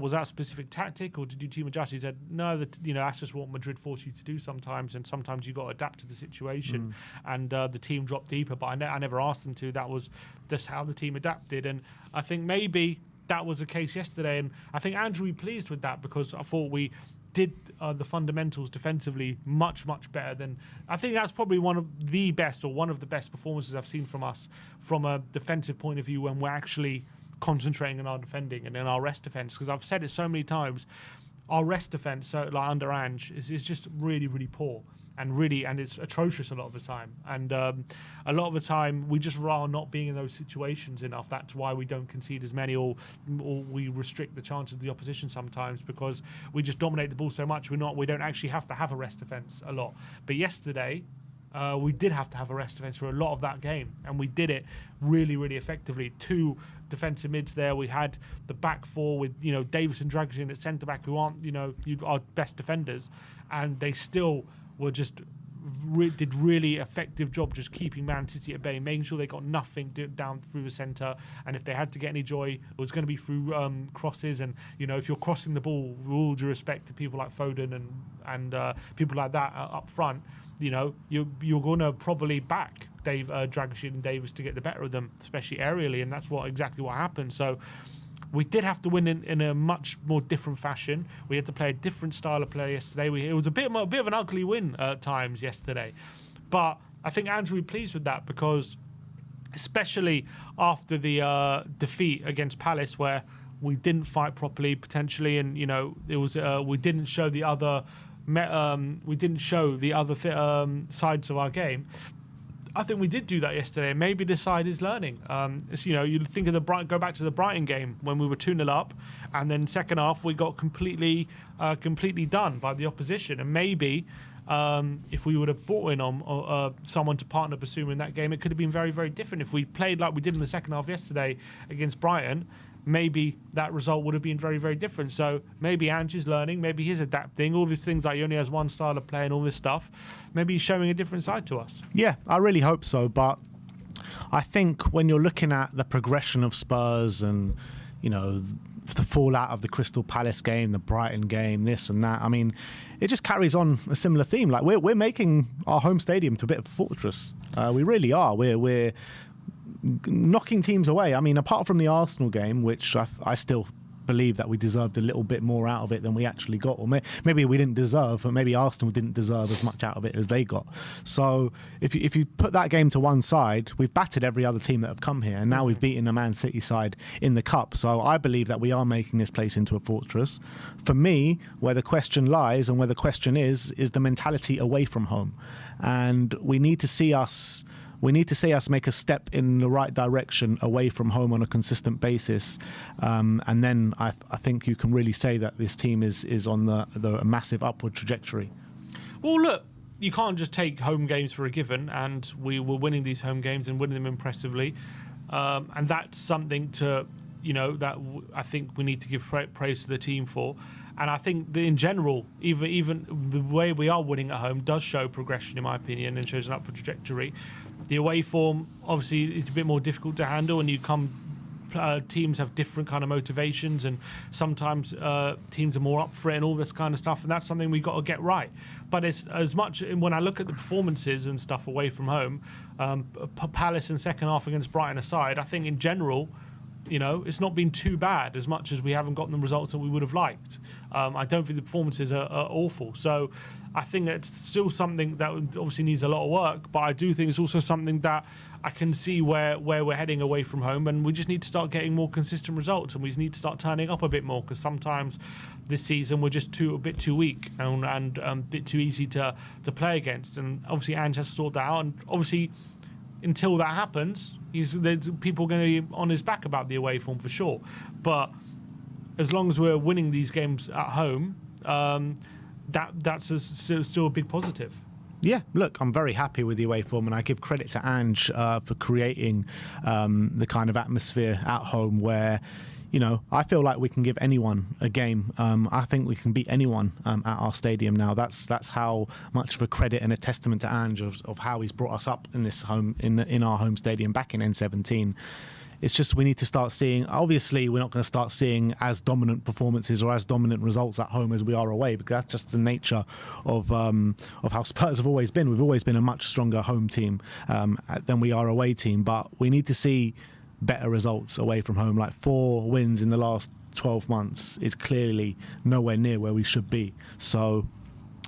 was that a specific tactic, or did you team adjust? He said, no, that's just what Madrid force you to do sometimes, and sometimes you got to adapt to the situation. And the team dropped deeper, but I never asked them to. That was just how the team adapted, and I think maybe that was the case yesterday, and I think Andrew will be pleased with that, because I thought we did the fundamentals defensively much better than. I think that's probably one of the best performances I've seen from us from a defensive point of view, when we're actually concentrating on our defending and in our rest defense, because I've said it so many times, our rest defense, so like under Ange, is just really poor. And it's atrocious a lot of the time. And a lot of the time, we just rather not being in those situations enough. That's why we don't concede as many, or we restrict the chance of the opposition sometimes, because we just dominate the ball so much. We don't actually have to have a rest defense a lot. But yesterday, we did have to have a rest defense for a lot of that game, and we did it really effectively. 2 defensive mids there. We had the back 4 with Davis and Dragusin at centre back, who aren't our best defenders, and they still were just did really effective job just keeping Man City at bay, making sure they got nothing down through the centre, and if they had to get any joy, it was going to be through crosses. And if you're crossing the ball, with all due respect to people like Foden and people like that up front, you're going to probably back Dragusin and Davis to get the better of them, especially aerially, and that's exactly what happened. So we did have to win in a much more different fashion. We had to play a different style of play yesterday. It was a bit of an ugly win at times yesterday. But I think Andrew will be pleased with that, because especially after the defeat against Palace, where we didn't fight properly potentially, and it was we didn't show the other sides of our game. I think we did do that yesterday. Maybe this side is learning. You think of go back to the Brighton game when we were 2-0 up, and then second half we got completely done by the opposition. And maybe if we would have brought in on someone to partner Basuma in that game, it could have been very different. If we played like we did in the second half yesterday against Brighton, maybe that result would have been very different. So maybe Ange is learning, maybe he's adapting. All these things, like he only has one style of play and all this stuff, maybe he's showing a different side to us. Yeah, I really hope so. But I think when you're looking at the progression of Spurs and, the fallout of the Crystal Palace game, the Brighton game, this and that, I mean, it just carries on a similar theme. Like we're making our home stadium to a bit of a fortress. We really are. We're knocking teams away. I mean, apart from the Arsenal game, which I still believe that we deserved a little bit more out of it than we actually got, or maybe we didn't deserve, but maybe Arsenal didn't deserve as much out of it as they got. So if you put that game to one side, we've battered every other team that have come here, and now we've beaten a Man City side in the Cup. So I believe that we are making this place into a fortress. For me, where the question lies and where the question is the mentality away from home, and we need to see us make a step in the right direction away from home on a consistent basis. And then I think you can really say that this team is on the massive upward trajectory. Well, look, you can't just take home games for a given, and we were winning these home games and winning them impressively. And that's something to, that I think we need to give praise to the team for. And I think that in general, even the way we are winning at home does show progression, in my opinion, and shows an upward trajectory. The away form, obviously, it's a bit more difficult to handle, and teams have different kind of motivations, and sometimes teams are more up for it and all this kind of stuff, and that's something we've got to get right. But it's as much, when I look at the performances and stuff away from home, Palace in second half against Brighton aside, I think in general, it's not been too bad as much as we haven't gotten the results that we would have liked. I don't think the performances are awful. So I think it's still something that obviously needs a lot of work, but I do think it's also something that I can see where we're heading away from home, and we just need to start getting more consistent results, and we need to start turning up a bit more, because sometimes this season we're just a bit too weak and a bit too easy to play against. And obviously Ange has to sort that out, and obviously until that happens, there's people going to be on his back about the away form for sure. But as long as we're winning these games at home, that's still a big positive. Yeah, look, I'm very happy with the away form, and I give credit to Ange for creating the kind of atmosphere at home where, I feel like we can give anyone a game. I think we can beat anyone at our stadium now. That's how much of a credit and a testament to Ange of how he's brought us up in this home in our home stadium back in N17. It's just we need to start seeing, obviously we're not going to start seeing as dominant performances or as dominant results at home as we are away, because that's just the nature of how Spurs have always been. We've always been a much stronger home team than we are away team, but we need to see better results away from home. Like 4 wins in the last 12 months is clearly nowhere near where we should be. So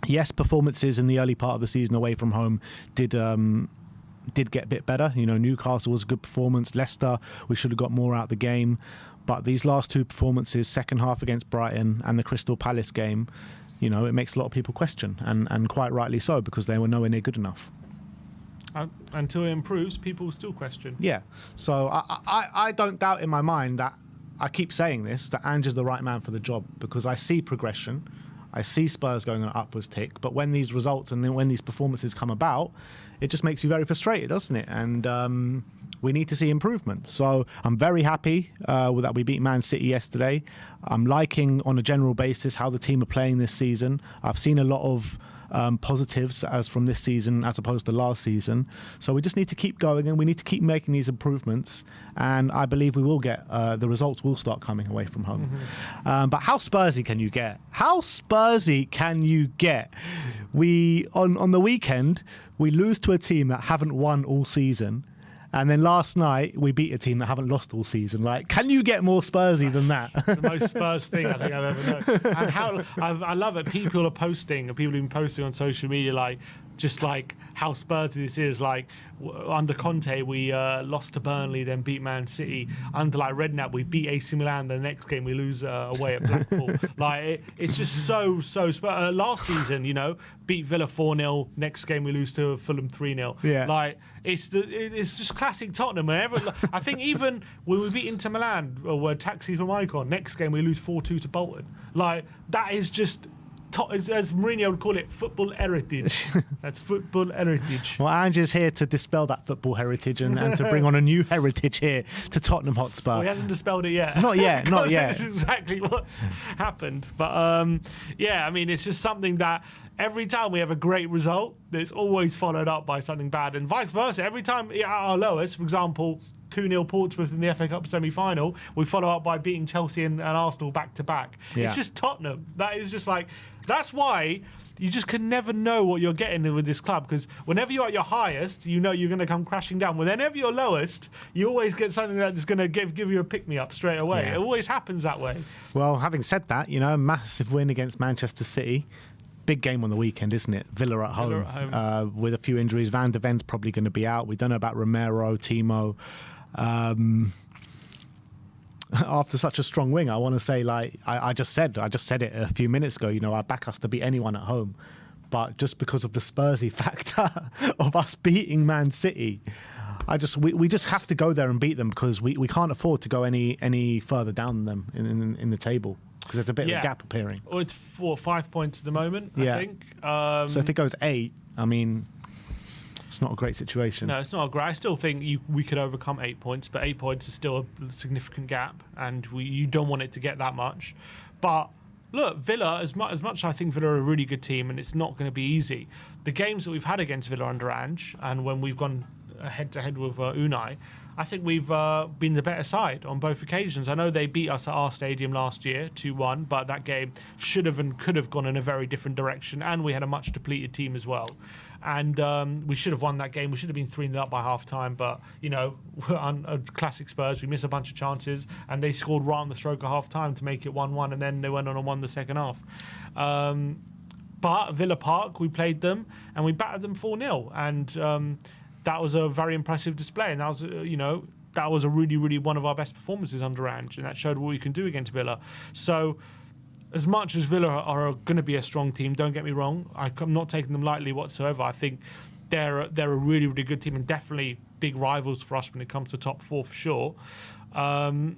yes, performances in the early part of the season away from home did get a bit better. Newcastle was a good performance. Leicester, we should have got more out the game. But these last 2 performances, second half against Brighton and the Crystal Palace game, it makes a lot of people question, and quite rightly so, because they were nowhere near good enough. Until it improves, people will still question. Yeah. So I don't doubt in my mind that, I keep saying this, that Ange is the right man for the job, because I see progression. I see Spurs going on an upwards tick, but when these results and then when these performances come about, it just makes you very frustrated, doesn't it? And we need to see improvement. So I'm very happy that we beat Man City yesterday. I'm liking, on a general basis, how the team are playing this season. I've seen a lot of positives as from this season as opposed to last season. So we just need to keep going, and we need to keep making these improvements, and I believe we will get the results will start coming away from home. But how Spursy can you get? How Spursy can you get? We on the weekend we lose to a team that haven't won all season, and then last night we beat a team that haven't lost all season. Like, can you get more Spursy than that? The most Spurs thing I think I've ever known. And I love it. People have been posting on social media just like how Spursy this is. Like under Conte, we lost to Burnley, then beat Man City. Under Redknapp, we beat AC Milan. The next game we lose away at Blackpool. It's just so Spurs. Last season, beat Villa 4-0. Next game we lose to Fulham 3-0. Yeah. It's just classic Tottenham. I think even when we beat Inter Milan, or taxi from Icon, next game we lose 4-2 to Bolton. That is just, as Mourinho would call it, football heritage. That's football heritage. Well, Ange is here to dispel that football heritage and to bring on a new heritage here to Tottenham Hotspur. Well, he hasn't dispelled it yet. Not yet, not yet. That's exactly what's happened. But it's just something that every time we have a great result, it's always followed up by something bad, and vice versa. Every time at our lowest, for example, 2-0 Portsmouth in the FA Cup semi-final, we follow up by beating Chelsea and Arsenal back-to-back. Yeah. It's just Tottenham. That is just that's why you just can never know what you're getting with this club, because whenever you're at your highest, you're going to come crashing down. Whenever you're lowest, you always get something that's going to give you a pick-me-up straight away. Yeah. It always happens that way. Well, having said that, massive win against Manchester City. Big game on the weekend, isn't it? Villa at home. With a few injuries. Van de Ven's probably going to be out. We don't know about Romero, Timo. After such a strong wing, I want to say, I just said it a few minutes ago, I back us to beat anyone at home. But just because of the Spursy factor of us beating Man City, we just have to go there and beat them, because we can't afford to go any further down than them in the table, because there's a bit of a gap appearing. Well, it's 4 or 5 points at the moment, I think. So if it goes 8, it's not a great situation. No, it's not great. I still think we could overcome 8 points, but 8 points is still a significant gap, and you don't want it to get that much. But look, Villa, as much as I think Villa are a really good team, and it's not going to be easy, the games that we've had against Villa under Ange, and when we've gone head-to-head with Unai, I think we've been the better side on both occasions. I know they beat us at our stadium last year, 2-1, but that game should have and could have gone in a very different direction, and we had a much depleted team as well. And we should have won that game. We should have been 3-0 up by half time. But, on classic Spurs, we missed a bunch of chances. And they scored right on the stroke of half time to make it 1-1. And then they went on and won the second half. But Villa Park, we played them and we battered them 4-0. And that was a very impressive display. And that was, that was a really, really one of our best performances under Ange. And that showed what we can do against Villa. So, as much as Villa are going to be a strong team, don't get me wrong, I'm not taking them lightly whatsoever. I think they're a really, really good team and definitely big rivals for us when it comes to top four for sure. I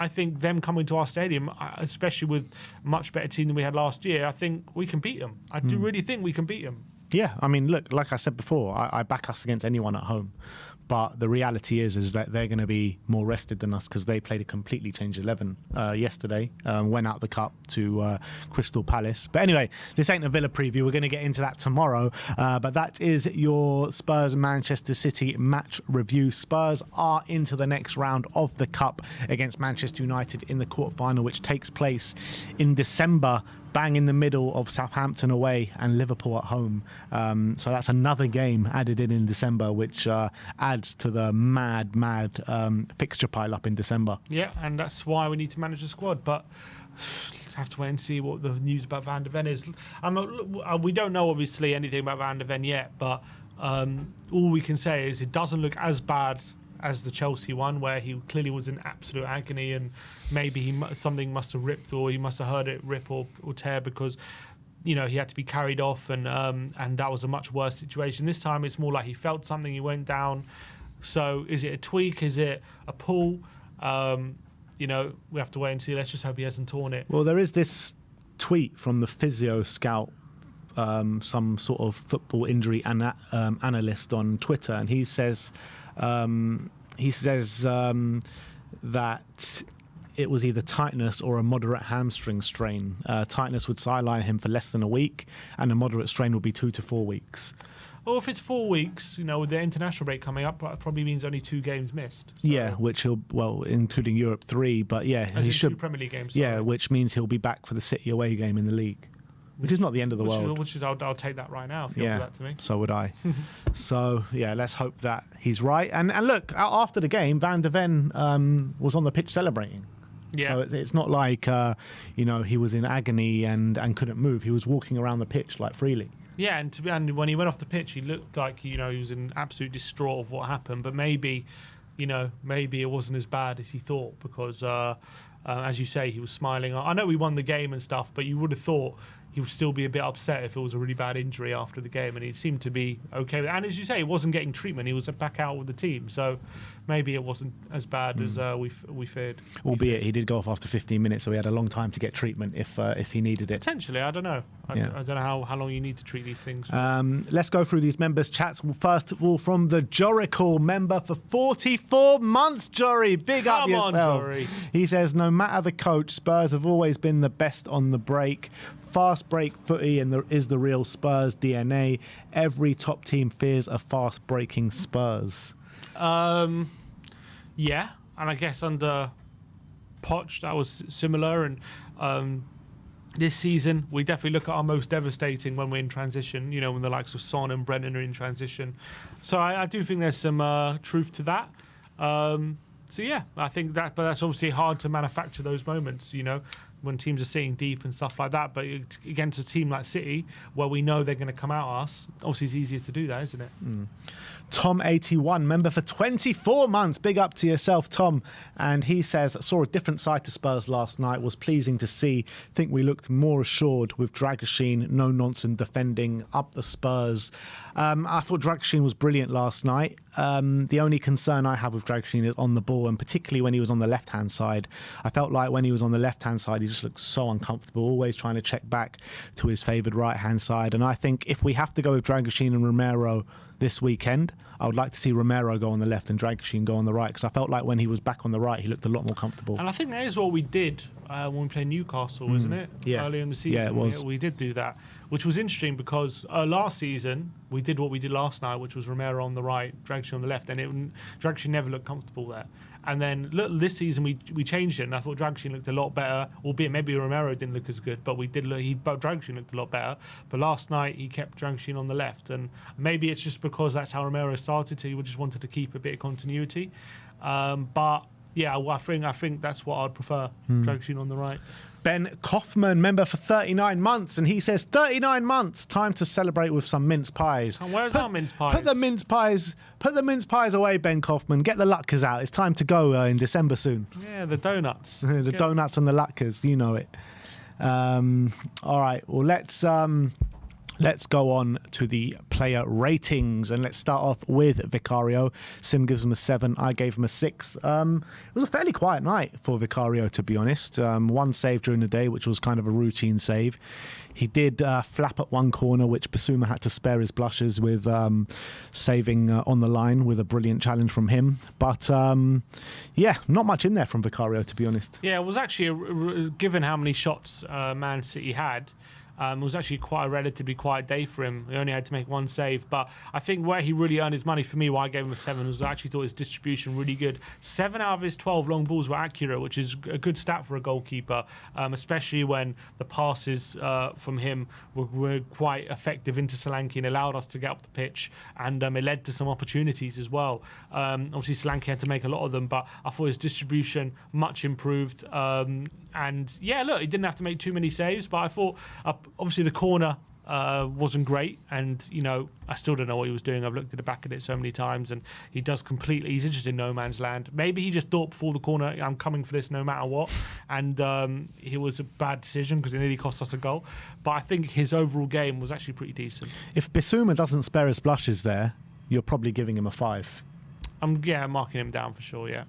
think them coming to our stadium, especially with a much better team than we had last year, I think we can beat them. I do really think we can beat them. Yeah, I mean, look, like I said before, I back us against anyone at home. But the reality is that they're going to be more rested than us because they played a completely changed 11 yesterday, went out the cup to Crystal Palace. But anyway, this ain't a Villa preview. We're going to get into that tomorrow. But that is your Spurs-Manchester City match review. Spurs are into the next round of the cup against Manchester United in the quarterfinal, which takes place in December, bang in the middle of Southampton away and Liverpool at home. So that's another game added in December, which adds to the mad fixture pile up in December. Yeah, and that's why we need to manage the squad. But let's have to wait and see what the news about Van der Ven is. We don't know, obviously, anything about Van der Ven yet, but all we can say is it doesn't look as bad as the Chelsea one, where he clearly was in absolute agony and maybe something must have ripped or he must have heard it rip or tear because he had to be carried off and that was a much worse situation. This time it's more like he felt something, he went down. So is it a tweak? Is it a pull? We have to wait and see. Let's just hope he hasn't torn it. Well, there is this tweet from the physio scout, some sort of football injury analyst on Twitter, and he says that it was either tightness or a moderate hamstring strain. Tightness would sideline him for less than a week, and a moderate strain would be 2 to 4 weeks. Well, if it's 4 weeks, with the international break coming up, that probably means only 2 games missed. So. Yeah, which including Europe 3, but yeah, he should 2 Premier League games. Yeah, which means he'll be back for the City away game in the league. Which is not the end of the world. I'll take that right now if you offer that to me. So would I. So, yeah, let's hope that he's right. And look, after the game, Van der Ven was on the pitch celebrating. Yeah. So it's not like, he was in agony and couldn't move. He was walking around the pitch like freely. Yeah, and when he went off the pitch, he looked like, he was in absolute distraught of what happened. But maybe it wasn't as bad as he thought because, as you say, he was smiling. I know we won the game and stuff, but you would have thought he would still be a bit upset if it was a really bad injury after the game, and he seemed to be okay with it. And as you say, he wasn't getting treatment. He was back out with the team, so maybe it wasn't as bad as we feared. Albeit he did go off after 15 minutes, so he had a long time to get treatment if he needed it. Potentially, I don't know. I don't know how long you need to treat these things. Let's go through these members' chats. First of all, from the Jorical member for 44 months, Jory. Big up yourself. Come on, Jory. He says, no matter the coach, Spurs have always been the best on the break. Fast break footy is the real Spurs DNA. Every top team fears a fast breaking Spurs. Yeah, and I guess under Poch that was similar. And this season we definitely look at our most devastating when we're in transition. When the likes of Son and Brennan are in transition. So I do think there's some truth to that. So yeah, I think that, but that's obviously hard to manufacture those moments. When teams are sitting deep and stuff like that. But against a team like City, where we know they're going to come at us, obviously it's easier to do that, isn't it? Tom81, member for 24 months. Big up to yourself, Tom. And he says, saw a different side to Spurs last night. Was pleasing to see. Think we looked more assured with Dragoshin, no nonsense defending up the Spurs. I thought Dragoshin was brilliant last night. The only concern I have with Dragoshin is on the ball, and particularly when he was on the left-hand side. I felt like when he was on the left-hand side, he just looked so uncomfortable, always trying to check back to his favoured right-hand side. And I think if we have to go with Dragoshin and Romero, this weekend. I would like to see Romero go on the left and Dragusin go on the right, because I felt like when he was back on the right, he looked a lot more comfortable. And I think that is what we did when we played Newcastle, isn't it? Yeah. Earlier in the season. Yeah, it was. We did do that, which was interesting because last season we did what we did last night, which was Romero on the right, Dragusin on the left, and Dragusin never looked comfortable there. And then this season we changed it, and I thought Dragusin looked a lot better, albeit maybe Romero didn't look as good, but Dragusin looked a lot better. But last night he kept Dragusin on the left, and maybe it's just because that's how Romero started, so he just wanted to keep a bit of continuity. But yeah, I think that's what I'd prefer, Dragusin on the right. Ben Kaufman, member for 39 months, and he says 39 months, time to celebrate with some mince pies. And where's our mince pies? Put the mince pies away, Ben Kaufman. Get the latkes out. It's time to go in December soon. Yeah, the donuts. Donuts and the latkes, you know it. All right, well let's go on to the player ratings, and let's start off with Vicario. Sim gives him a 7. I gave him a 6. It was a fairly quiet night for Vicario, to be honest. One save during the day, which was kind of a routine save. He did flap at one corner, which Basuma had to spare his blushes with saving on the line with a brilliant challenge from him. But yeah, not much in there from Vicario, to be honest. Yeah, it was actually, given how many shots Man City had, it was actually quite a relatively quiet day for him. He only had to make one save. But I think where he really earned his money for me, why I gave him a 7, was I actually thought his distribution really good. 7 out of his 12 long balls were accurate, which is a good stat for a goalkeeper, especially when the passes from him were quite effective into Solanke and allowed us to get up the pitch. And it led to some opportunities as well. Obviously, Solanke had to make a lot of them, but I thought his distribution much improved. And yeah, look, he didn't have to make too many saves, but I thought obviously the corner wasn't great, and I still don't know what he was doing. I've looked at the back of it so many times, and he's just in no man's land. Maybe he just thought before the corner, I'm coming for this no matter what, and it was a bad decision because it nearly cost us a goal. But I think his overall game was actually pretty decent. If Bissouma doesn't spare his blushes there, you're probably giving him a 5. I'm marking him down for sure, yeah.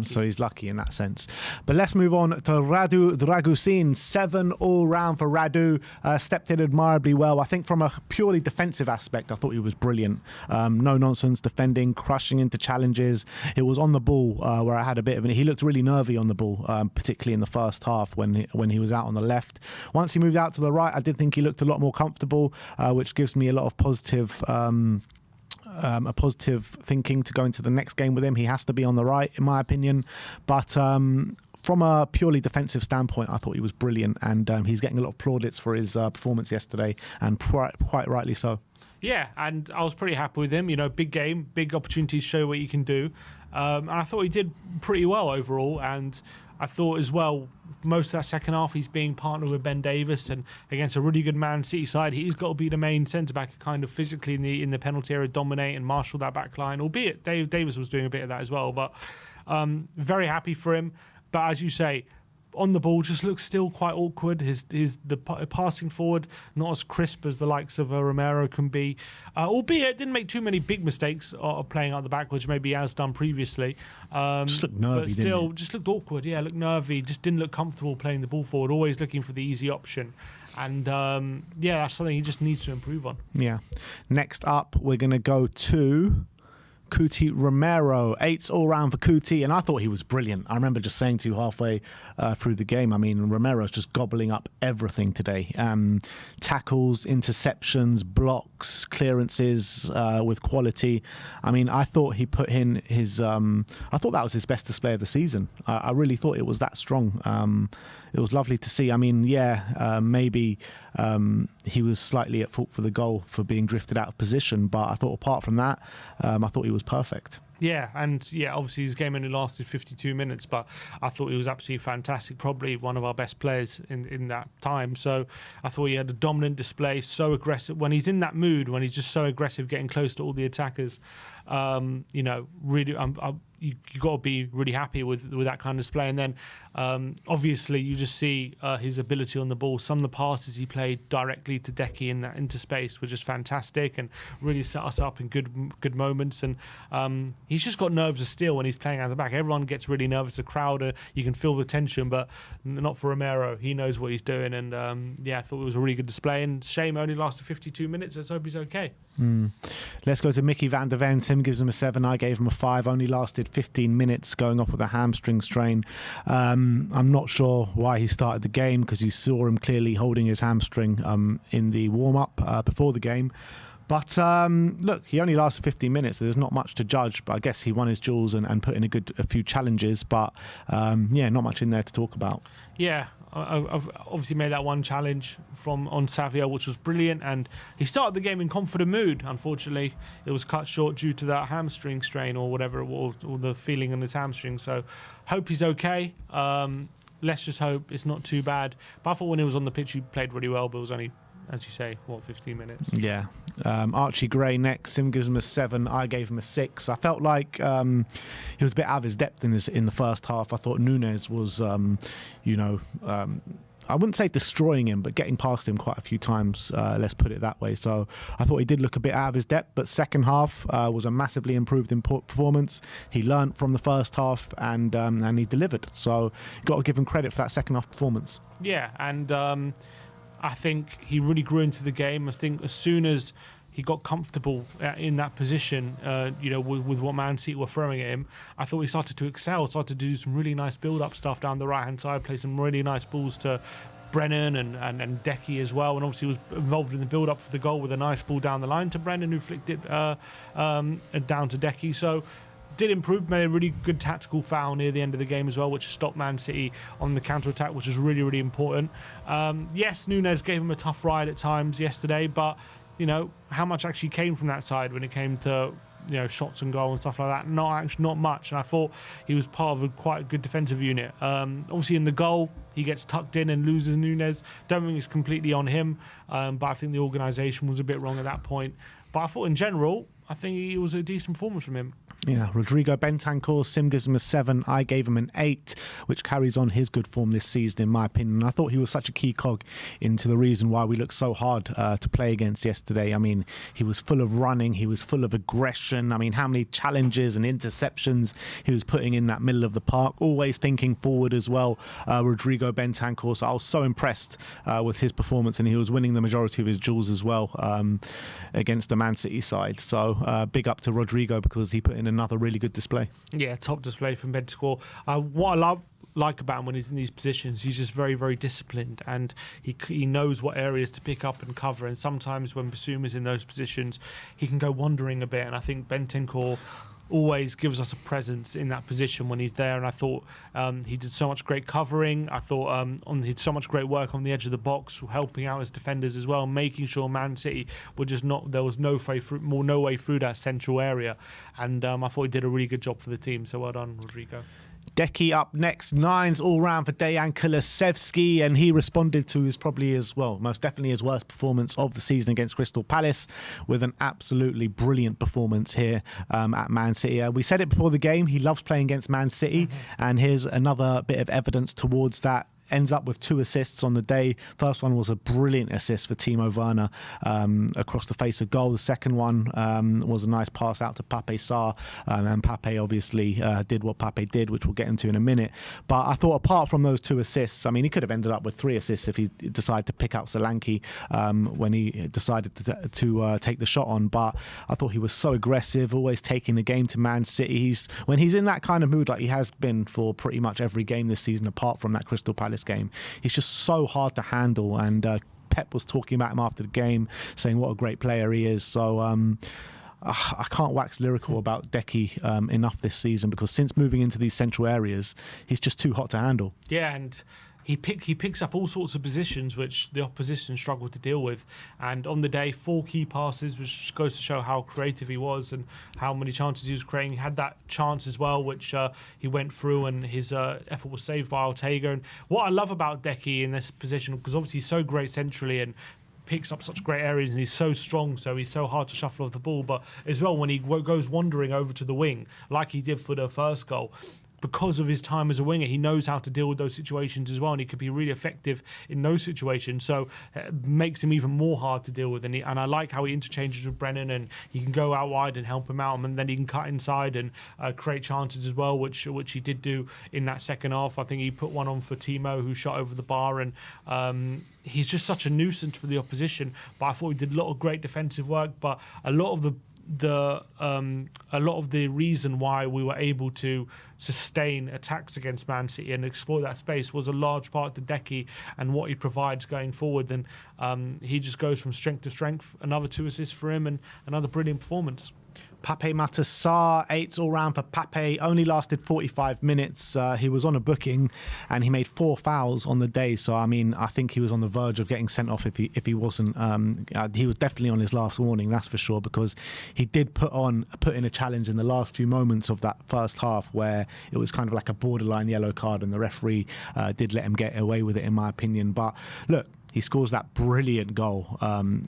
So he's lucky in that sense. But let's move on to Radu Dragusin. 7 all round for Radu. Stepped in admirably well. I think from a purely defensive aspect, I thought he was brilliant. No nonsense defending, crushing into challenges. It was on the ball where I had a bit of it. He looked really nervy on the ball, particularly in the first half when he was out on the left. Once he moved out to the right, I did think he looked a lot more comfortable, which gives me a lot of positive thinking to go into the next game with him. He has to be on the right, in my opinion. But from a purely defensive standpoint, I thought he was brilliant, and he's getting a lot of plaudits for his performance yesterday, and quite rightly so. Yeah, and I was pretty happy with him. Big game, big opportunities, show what you can do. And I thought he did pretty well overall, and I thought as well, most of that second half, he's being partnered with Ben Davies, and against a really good Man City side, he's got to be the main centre-back, kind of physically in the penalty area, dominate and marshal that back line, albeit Davies was doing a bit of that as well. But very happy for him. But as you say, on the ball just looks still quite awkward. The passing forward not as crisp as the likes of Romero can be, albeit didn't make too many big mistakes playing out the back, which maybe he has done previously. Just looked nervy, but still just looked awkward. Yeah, looked nervy. Just didn't look comfortable playing the ball forward. Always looking for the easy option. And yeah, that's something he just needs to improve on. Yeah. Next up, we're going to go to Cuti Romero. 8s all round for Cuti, and I thought he was brilliant. I remember just saying to you halfway through the game, I mean, Romero's just gobbling up everything today. Tackles, interceptions, blocks, clearances with quality. I mean, I thought he put in his... I thought that was his best display of the season. I really thought it was that strong. It was lovely to see. I mean, yeah, maybe he was slightly at fault for the goal for being drifted out of position, but I thought apart from that, I thought he was perfect. Yeah, and yeah, obviously his game only lasted 52 minutes, but I thought he was absolutely fantastic, probably one of our best players in that time. So I thought he had a dominant display, so aggressive. When he's in that mood, when he's just so aggressive, getting close to all the attackers, really, you got to be really happy with that kind of display. And then obviously you just see his ability on the ball. Some of the passes he played directly to Decky in that into space were just fantastic and really set us up in good moments. And he's just got nerves of steel when he's playing out the back. Everyone gets really nervous. The crowd, you can feel the tension, but not for Romero. He knows what he's doing. And yeah, I thought it was a really good display. And shame only lasted 52 minutes. Let's hope he's okay. Let's go to Mickey van der Ven. Tim gives him a 7. I gave him a 5. Only lasted 15 minutes, going off with a hamstring strain. I'm not sure why he started the game, because you saw him clearly holding his hamstring in the warm-up before the game. But look, he only lasted 15 minutes, so there's not much to judge. But I guess he won his duels and put in a few challenges. But yeah, not much in there to talk about. Yeah, I've obviously made that one challenge on Savio, which was brilliant, and he started the game in confident mood. Unfortunately, it was cut short due to that hamstring strain or whatever it was, or the feeling in his hamstring. So, hope he's okay. Let's just hope it's not too bad. But I thought when he was on the pitch, he played really well, but it was only, as you say, 15 minutes? Yeah. Archie Gray next. Sim gives him a 7. I gave him a 6. I felt like he was a bit out of his depth in the first half. I thought Nunes was, I wouldn't say destroying him, but getting past him quite a few times, let's put it that way. So I thought he did look a bit out of his depth, but second half was a massively improved performance. He learnt from the first half and he delivered. So got to give him credit for that second half performance. Yeah, and I think he really grew into the game. I think as soon as he got comfortable in that position, with what Man City were throwing at him, I thought he started to excel, started to do some really nice build-up stuff down the right-hand side, play some really nice balls to Brennan and Decky as well, and obviously was involved in the build-up for the goal with a nice ball down the line to Brennan, who flicked it down to Decky. So did improve, made a really good tactical foul near the end of the game as well, which stopped Man City on the counter-attack, which is really, really important. Yes, Nunes gave him a tough ride at times yesterday, but how much actually came from that side when it came to shots and goal and stuff like that? Not much. And I thought he was part of quite a good defensive unit. Obviously in the goal he gets tucked in and loses Nunes. Don't think it's completely on him, but I think the organisation was a bit wrong at that point. But I thought in general, I think it was a decent performance from him. Yeah, Rodrigo Bentancur, Sim gives him a 7. I gave him an 8, which carries on his good form this season, in my opinion. I thought he was such a key cog into the reason why we looked so hard to play against yesterday. I mean, he was full of running, he was full of aggression. I mean, how many challenges and interceptions he was putting in that middle of the park, always thinking forward as well, Rodrigo Bentancur. So I was so impressed with his performance, and he was winning the majority of his duels as well against the Man City side. So big up to Rodrigo, because he put in another really good display. Yeah, top display from Bentancur. What I like about him when he's in these positions, he's just very, very disciplined, and he knows what areas to pick up and cover. And sometimes when Basuma's in those positions, he can go wandering a bit. And I think Bentancur always gives us a presence in that position when he's there, and I thought he did so much great covering. I thought he did so much great work on the edge of the box, helping out his defenders as well, making sure Man City were just there was no way through that central area, and I thought he did a really good job for the team. So well done, Rodrigo. Decky up next. 9s all round for Dejan Kulusevski, and he responded to most definitely his worst performance of the season against Crystal Palace, with an absolutely brilliant performance here at Man City. We said it before the game, he loves playing against Man City, and here's another bit of evidence towards that. Ends up with 2 assists on the day. First one was a brilliant assist for Timo Werner across the face of goal. The second one was a nice pass out to Pape Sarr, and Pape obviously did what Pape did, which we'll get into in a minute. But I thought apart from those 2 assists, I mean, he could have ended up with 3 assists if he decided to pick out Solanke when he decided to take the shot on. But I thought he was so aggressive, always taking the game to Man City. When he's in that kind of mood, like he has been for pretty much every game this season apart from that Crystal Palace game, he's just so hard to handle, and Pep was talking about him after the game, saying what a great player he is. So I can't wax lyrical about Decky enough this season, because since moving into these central areas, he's just too hot to handle. Yeah, and he picks up all sorts of positions which the opposition struggled to deal with. And on the day, 4 key passes, which goes to show how creative he was and how many chances he was creating. He had that chance as well, which he went through, and his effort was saved by Ortega. And what I love about Decky in this position, because obviously he's so great centrally and picks up such great areas, and he's so strong, so he's so hard to shuffle off the ball, but as well when he goes wandering over to the wing, like he did for the first goal, because of his time as a winger, he knows how to deal with those situations as well, and he could be really effective in those situations. So it makes him even more hard to deal with. And I like how he interchanges with Brennan, and he can go out wide and help him out, and then he can cut inside and create chances as well, which he did do in that second half. I think he put one on for Timo, who shot over the bar, and he's just such a nuisance for the opposition. But I thought he did a lot of great defensive work. But a lot of the reason why we were able to sustain attacks against Man City and explore that space was a large part to Decky and what he provides going forward. And he just goes from strength to strength. Another 2 assists for him and another brilliant performance. Pape Matar Sarr, 8s all round for Pape, only lasted 45 minutes. He was on a booking and he made 4 fouls on the day. So, I mean, I think he was on the verge of getting sent off if he wasn't. He was definitely on his last warning, that's for sure, because he did put in a challenge in the last few moments of that first half where it was kind of like a borderline yellow card, and the referee did let him get away with it, in my opinion. But look, he scores that brilliant goal,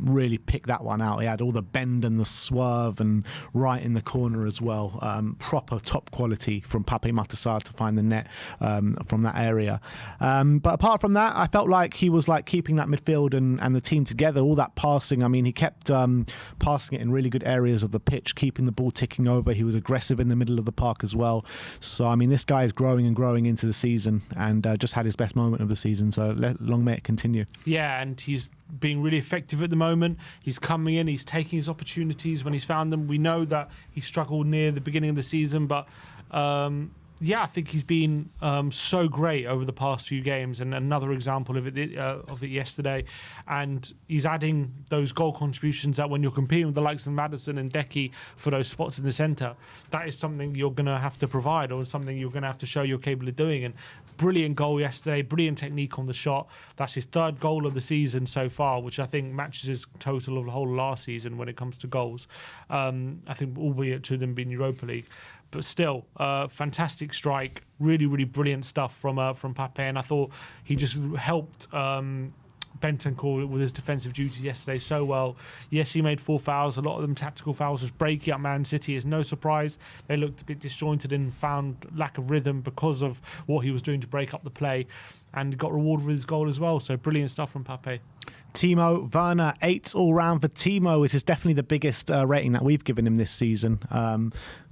really picked that one out. He had all the bend and the swerve and right in the corner as well. Proper top quality from Pape Matar Sarr to find the net from that area. But apart from that, I felt like he was like keeping that midfield and the team together, all that passing. I mean, he kept passing it in really good areas of the pitch, keeping the ball ticking over. He was aggressive in the middle of the park as well. So, I mean, this guy is growing and growing into the season and just had his best moment of the season. So long may it continue. Yeah, and he's being really effective at the moment. He's coming in, he's taking his opportunities when he's found them. We know that he struggled near the beginning of the season, but I think he's been so great over the past few games, and another example of it yesterday. And he's adding those goal contributions that when you're competing with the likes of Maddison and Decky for those spots in the centre, that is something you're going to have to provide, or something you're going to have to show you're capable of doing. And brilliant goal yesterday, brilliant technique on the shot. That's his 3rd goal of the season so far, which I think matches his total of the whole last season when it comes to goals. I think albeit 2 of them being Europa League. But still, fantastic strike, really, really brilliant stuff from Pape, and I thought he just helped Bentancur with his defensive duties yesterday so well. Yes, he made 4 fouls, a lot of them tactical fouls, just breaking up Man City. It's no surprise they looked a bit disjointed and found lack of rhythm because of what he was doing to break up the play, and got rewarded with his goal as well. So brilliant stuff from Pape. Timo Werner, 8s all round for Timo, which is definitely the biggest rating that we've given him this season.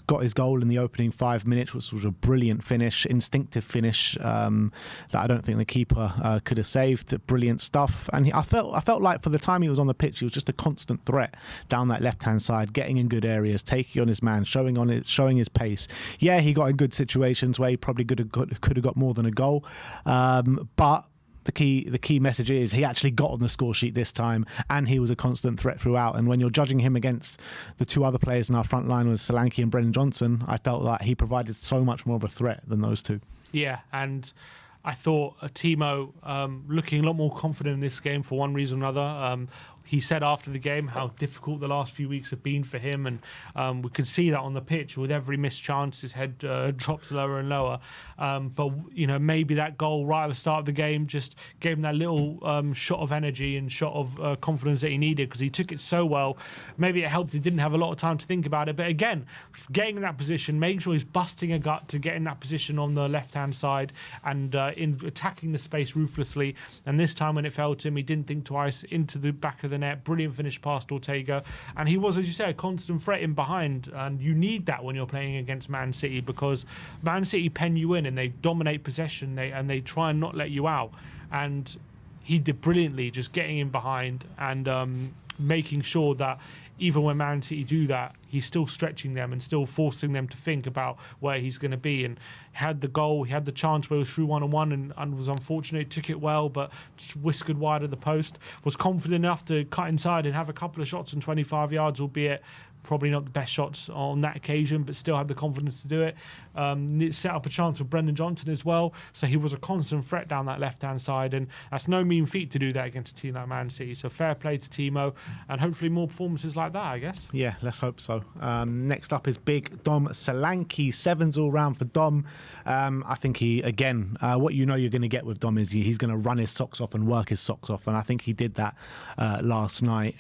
Got his goal in the opening 5 minutes, which was a brilliant finish, instinctive finish that I don't think the keeper could have saved. Brilliant stuff. And I felt like for the time he was on the pitch, he was just a constant threat down that left-hand side, getting in good areas, taking on his man, showing his pace. Yeah, he got in good situations where he probably could have got more than a goal, but the key message is he actually got on the score sheet this time, and he was a constant threat throughout. And when you're judging him against the 2 other players in our front line with Solanke and Brennan Johnson, I felt that he provided so much more of a threat than those 2. Yeah, and I thought Timo looking a lot more confident in this game for one reason or another. He said after the game how difficult the last few weeks have been for him, and we could see that on the pitch. With every missed chance, his head drops lower and lower. But maybe that goal right at the start of the game just gave him that little shot of energy and shot of confidence that he needed, because he took it so well. Maybe it helped he didn't have a lot of time to think about it. But again, getting in that position, making sure he's busting a gut to get in that position on the left-hand side and in attacking the space ruthlessly. And this time when it fell to him, he didn't think twice, into the back of the net. Brilliant finish past Ortega, and he was, as you say, a constant threat in behind, and you need that when you're playing against Man City, because Man City pen you in and they dominate possession, and they try and not let you out. And he did brilliantly, just getting in behind and making sure that even when Man City do that, he's still stretching them and still forcing them to think about where he's going to be. And had the goal, he had the chance where he was through 1-on-1 and was unfortunate, took it well, but just whiskered wide of the post. Was confident enough to cut inside and have a couple of shots on 25 yards, albeit probably not the best shots on that occasion, but still had the confidence to do it. Set up a chance for Brendan Johnson as well, so he was a constant threat down that left-hand side, and that's no mean feat to do that against a team like Man City. So fair play to Timo, and hopefully more performances like that, I guess. Yeah, let's hope so. Next up is big Dom Solanke, 7s all round for Dom. I think he, again, what you're going to get with Dom is he's going to run his socks off and work his socks off, and I think he did that last night.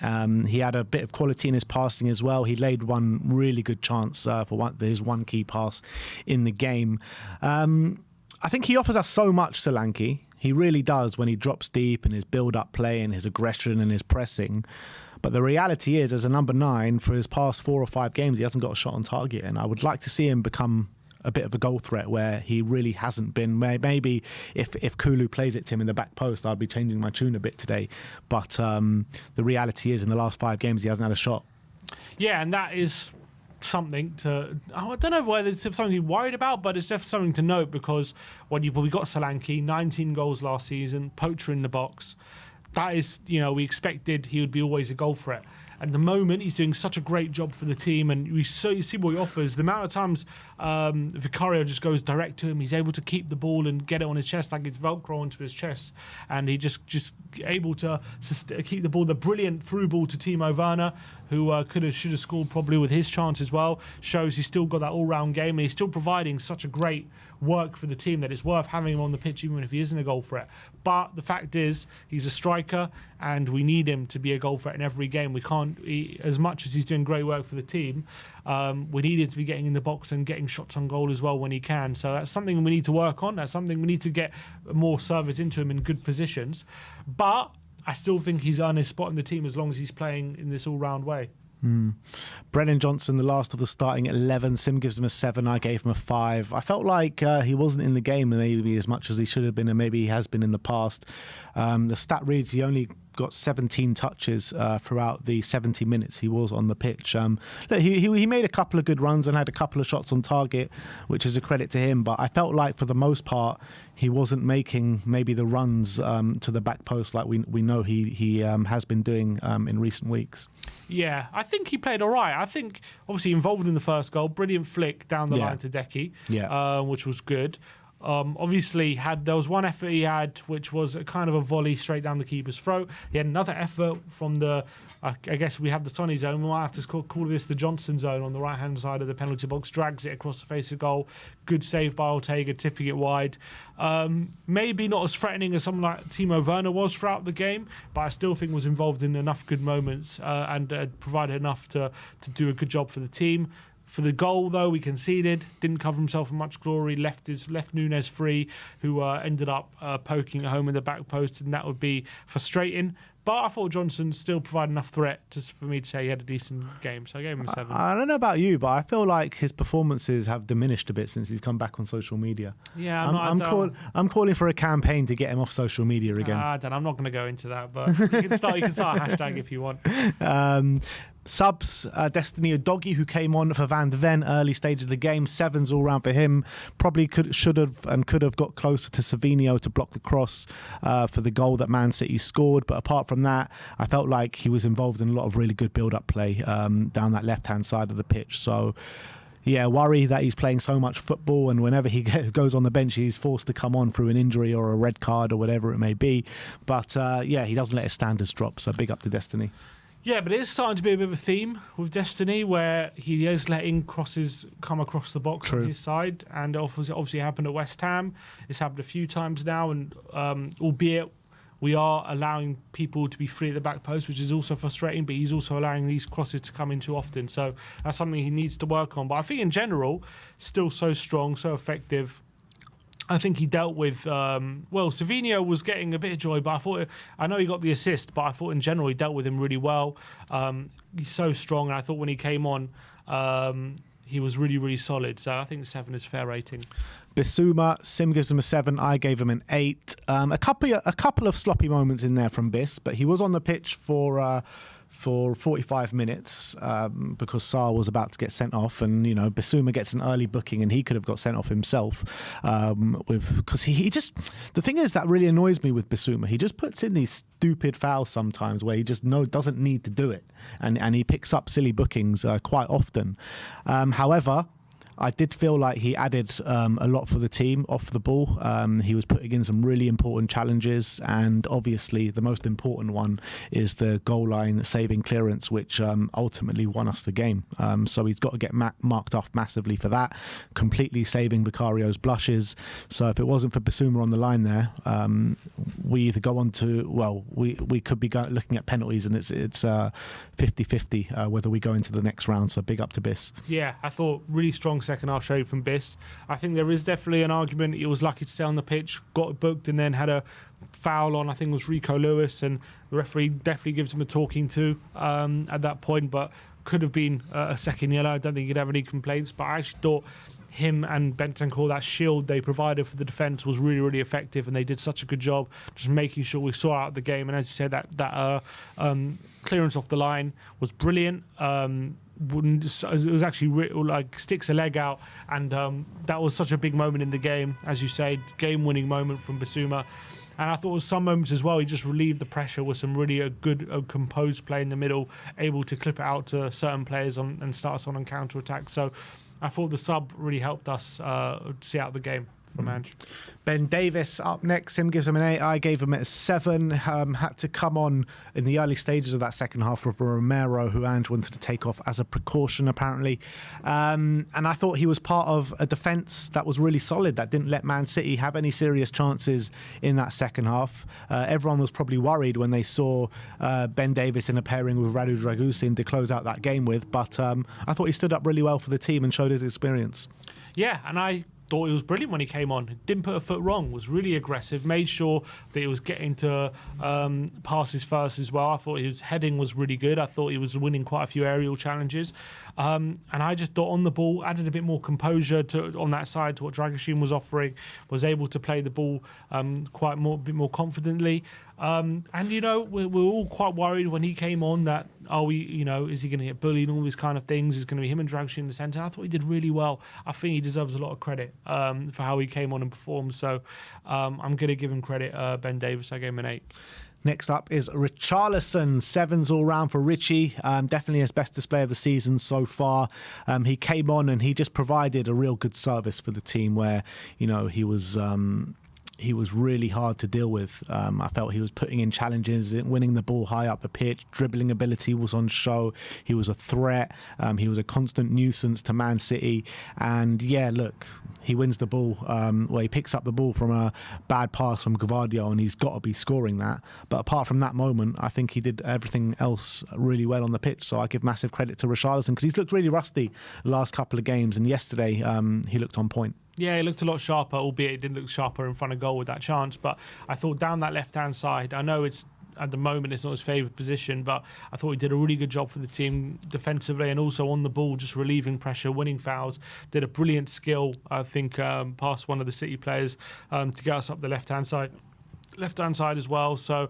He had a bit of quality in his passing as well. He he laid one really good chance for his one key pass in the game. I think he offers us so much, Solanke. He really does when he drops deep and his build-up play and his aggression and his pressing. But the reality is, as a number 9, for his past 4 or 5 games, he hasn't got a shot on target. And I would like to see him become a bit of a goal threat where he really hasn't been. Maybe if Kulu plays it to him in the back post, I'll be changing my tune a bit today. But the reality is, in the last 5 games, he hasn't had a shot. Yeah, and that is something to, I don't know whether it's something you're worried about, but it's definitely something to note, because we got Solanke, 19 goals last season, poacher in the box. That is, we expected he would be always a goal threat. At the moment, he's doing such a great job for the team, and you see what he offers. The amount of times Vicario just goes direct to him, he's able to keep the ball and get it on his chest like it's Velcro onto his chest, and he just able to keep the ball. The brilliant through ball to Timo Werner, who should have scored probably with his chance as well, shows he's still got that all-round game, and he's still providing such a great work for the team that it's worth having him on the pitch even if he isn't a goal threat. But the fact is, he's a striker, and we need him to be a goal threat in every game. We can't, as much as he's doing great work for the team, we need him to be getting in the box and getting shots on goal as well when he can. So that's something we need to work on. That's something we need to get more service into him in good positions. But I still think he's earned his spot in the team as long as he's playing in this all-round way. Brennan Johnson, the last of the starting 11. Sim gives him a 7. I gave him a 5. I felt like he wasn't in the game maybe as much as he should have been, and maybe he has been in the past. The stat reads he only got 17 touches throughout the 70 minutes he was on the pitch. Look, he made a couple of good runs and had a couple of shots on target, which is a credit to him. But I felt like for the most part, he wasn't making maybe the runs to the back post like we know he has been doing in recent weeks. Yeah, I think he played all right. I think obviously involved in the first goal, brilliant flick down the line to Decky, which was good. Obviously, there was one effort he had, which was a kind of a volley straight down the keeper's throat. He had another effort from I guess we have the Sonny zone. We might have to call this the Johnson zone on the right-hand side of the penalty box. Drags it across the face of goal. Good save by Ortega, tipping it wide. Maybe not as threatening as someone like Timo Werner was throughout the game, but I still think was involved in enough good moments and provided enough to do a good job for the team. For the goal, though, we conceded, didn't cover himself in much glory, left Nunes free, who ended up poking at home in the back post, and that would be frustrating. But I thought Johnson still provided enough threat for me to say he had a decent game, so I gave him a 7. I don't know about you, but I feel like his performances have diminished a bit since he's come back on social media. Yeah, I'm calling for a campaign to get him off social media again. I'm not going to go into that, but you can start a hashtag if you want. Subs, Destiny Udogie, who came on for Van de Ven early stages of the game. 7s all round for him. Probably could have got closer to Savinio to block the cross for the goal that Man City scored. But apart from that, I felt like he was involved in a lot of really good build-up play down that left-hand side of the pitch. So yeah, worry that he's playing so much football, and whenever he goes on the bench, he's forced to come on through an injury or a red card or whatever it may be. But he doesn't let his standards drop, so big up to Destiny. Yeah, but it is starting to be a bit of a theme with Destiny, where he is letting crosses come across the box on his side, and obviously happened at West Ham. It's happened a few times now, and albeit we are allowing people to be free at the back post, which is also frustrating, but he's also allowing these crosses to come in too often. So that's something he needs to work on. But I think in general, still so strong, so effective. I think he dealt with, Savinio was getting a bit of joy, but I know he got the assist, but I thought in general he dealt with him really well. He's so strong, and I thought when he came on, he was really, really solid. So I think 7 is fair rating. Bissouma, Sim gives him a 7. I gave him an 8. A couple of sloppy moments in there from Bis, but he was on the pitch for 45 minutes because Sarr was about to get sent off, and Bissouma gets an early booking and he could have got sent off himself because he just, the thing is that really annoys me with Bissouma, he just puts in these stupid fouls sometimes where he just doesn't need to do it, and he picks up silly bookings quite often. However, I did feel like he added a lot for the team off the ball. He was putting in some really important challenges, and obviously the most important one is the goal line saving clearance, which ultimately won us the game. So he's got to get marked off massively for that, completely saving Vicario's blushes. So if it wasn't for Bissouma on the line there, we either go on to, well, we could be looking at penalties, and it's 50-50 whether we go into the next round. So big up to Biss. Yeah, I thought really strong second half show from Biss. I think there is definitely an argument he was lucky to stay on the pitch, got booked, and then had a foul on, I think it was Rico Lewis, and the referee definitely gives him a talking to at that point, but could have been a second yellow. I don't think he'd have any complaints, but I actually thought him and Bentancur, that shield they provided for the defence was really, really effective, and they did such a good job just making sure we saw out the game. And as you said, that clearance off the line was brilliant. It was actually like sticks a leg out, and that was such a big moment in the game, as you said, game-winning moment from Bissouma. And I thought with some moments as well, he just relieved the pressure with some really good composed play in the middle, able to clip it out to certain players and start us on counter-attack. So I thought the sub really helped us see out the game from Ange. Ben Davies up next. Him gives him an 8. I gave him a 7. Had to come on in the early stages of that second half with Romero, who Ange wanted to take off as a precaution, apparently. And I thought he was part of a defence that was really solid, that didn't let Man City have any serious chances in that second half. Everyone was probably worried when they saw Ben Davies in a pairing with Radu Dragusin to close out that game with. But I thought he stood up really well for the team and showed his experience. Yeah, and I thought he was brilliant when he came on. Didn't put a foot wrong, was really aggressive, made sure that he was getting to passes first as well. I thought his heading was really good. I thought he was winning quite a few aerial challenges. And I just thought on the ball, added a bit more composure on that side to what Dragusin was offering, was able to play the ball a bit more confidently. And, you know, we're all quite worried when he came on that, is he going to get bullied and all these kind of things? It's going to be him and Dragusin in the centre. I thought he did really well. I think he deserves a lot of credit for how he came on and performed. So I'm going to give him credit, Ben Davies. I gave him an 8. Next up is Richarlison. 7s all round for Richie. Definitely his best display of the season so far. He came on and he just provided a real good service for the team where, you know, he was really hard to deal with. I felt he was putting in challenges, winning the ball high up the pitch. Dribbling ability was on show. He was a threat. He was a constant nuisance to Man City. And yeah, look, he wins the ball. He picks up the ball from a bad pass from Gvardiol, and he's got to be scoring that. But apart from that moment, I think he did everything else really well on the pitch. So I give massive credit to Richarlison because he's looked really rusty the last couple of games. And yesterday, he looked on point. Yeah, he looked a lot sharper, albeit he didn't look sharper in front of goal with that chance. But I thought down that left-hand side, I know it's at the moment it's not his favourite position, but I thought he did a really good job for the team defensively and also on the ball, just relieving pressure, winning fouls. Did a brilliant skill, I think, past one of the City players to get us up the left-hand side as well. So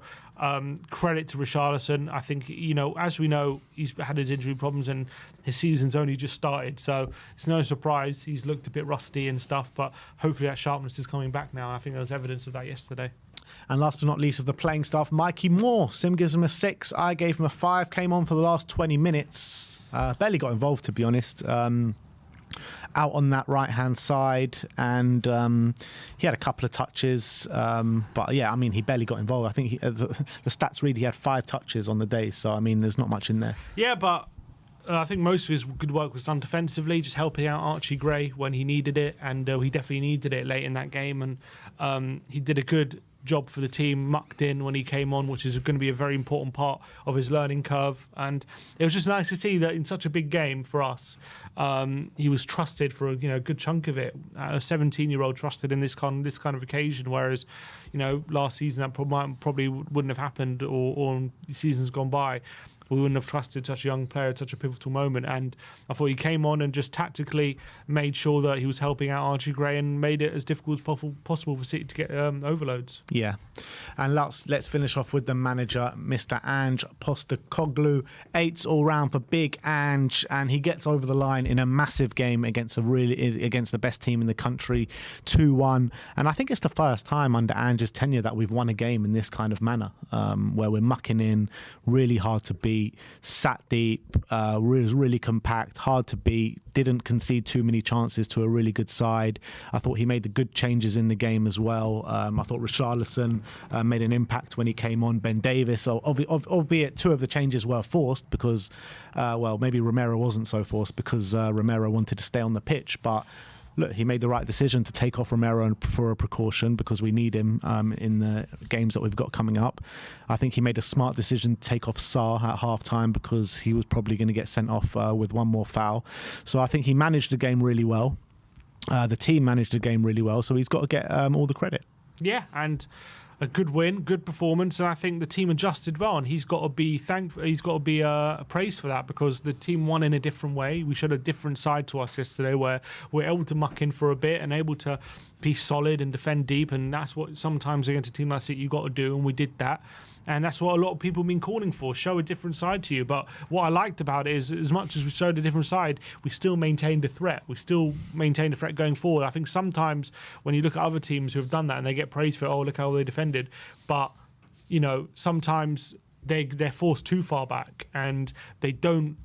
credit to Richarlison. I think, you know, as we know, he's had his injury problems and his season's only just started, so it's no surprise he's looked a bit rusty and stuff, but hopefully that sharpness is coming back now. I think there was evidence of that yesterday. And last but not least of the playing staff, Mikey Moore. Sim gives him a 6. I gave him a 5. Came on for the last 20 minutes. Barely got involved, to be honest. Out on that right-hand side, and he had a couple of touches. But yeah, I mean, he barely got involved. I think the stats read he had 5 touches on the day. So, I mean, there's not much in there. Yeah, but I think most of his good work was done defensively, just helping out Archie Gray when he needed it, and he definitely needed it late in that game. And he did a good job for the team, mucked in when he came on, which is going to be a very important part of his learning curve. And it was just nice to see that in such a big game for us, he was trusted for a good chunk of it. A 17-year-old trusted in this kind of occasion, whereas last season that probably wouldn't have happened, or seasons gone by. We wouldn't have trusted such a young player at such a pivotal moment. And I thought he came on and just tactically made sure that he was helping out Archie Gray and made it as difficult as possible for City to get overloads. Yeah. And let's finish off with the manager, Mr. Ange Postecoglou. 8s all round for Big Ange, and he gets over the line in a massive game against the best team in the country, 2-1. And I think it's the first time under Ange's tenure that we've won a game in this kind of manner, where we're mucking in, really hard to beat. feet, sat deep, was really compact, hard to beat, didn't concede too many chances to a really good side. I thought he made the good changes in the game as well. I thought Richarlison made an impact when he came on. Ben Davies, albeit two of the changes were forced because, maybe Romero wasn't so forced because Romero wanted to stay on the pitch, but look, he made the right decision to take off Romero for a precaution because we need him in the games that we've got coming up. I think he made a smart decision to take off Sarr at half-time because he was probably going to get sent off with one more foul. So I think he managed the game really well. The team managed the game really well, so he's got to get all the credit. Yeah, and a good win, good performance, and I think the team adjusted well, and he's got to be thankful. He's got to be praised for that because the team won in a different way. We showed a different side to us yesterday, where we're able to muck in for a bit and able to be solid and defend deep, and that's what sometimes against a team like City you got to do, and we did that. And that's what a lot of people have been calling for, show a different side to you. But what I liked about it is, as much as we showed a different side, we still maintained a threat. We still maintained a threat going forward. I think sometimes when you look at other teams who have done that and they get praised for, oh, look how they defended. But, you know, sometimes they're forced too far back and they don't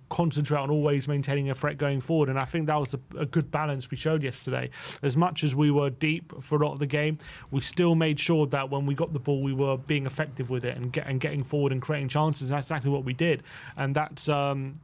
concentrate on always maintaining a threat going forward. And I think that was a good balance we showed yesterday. As much as we were deep for a lot of the game, we still made sure that when we got the ball, we were being effective with it and getting forward and creating chances. And that's exactly what we did. And that's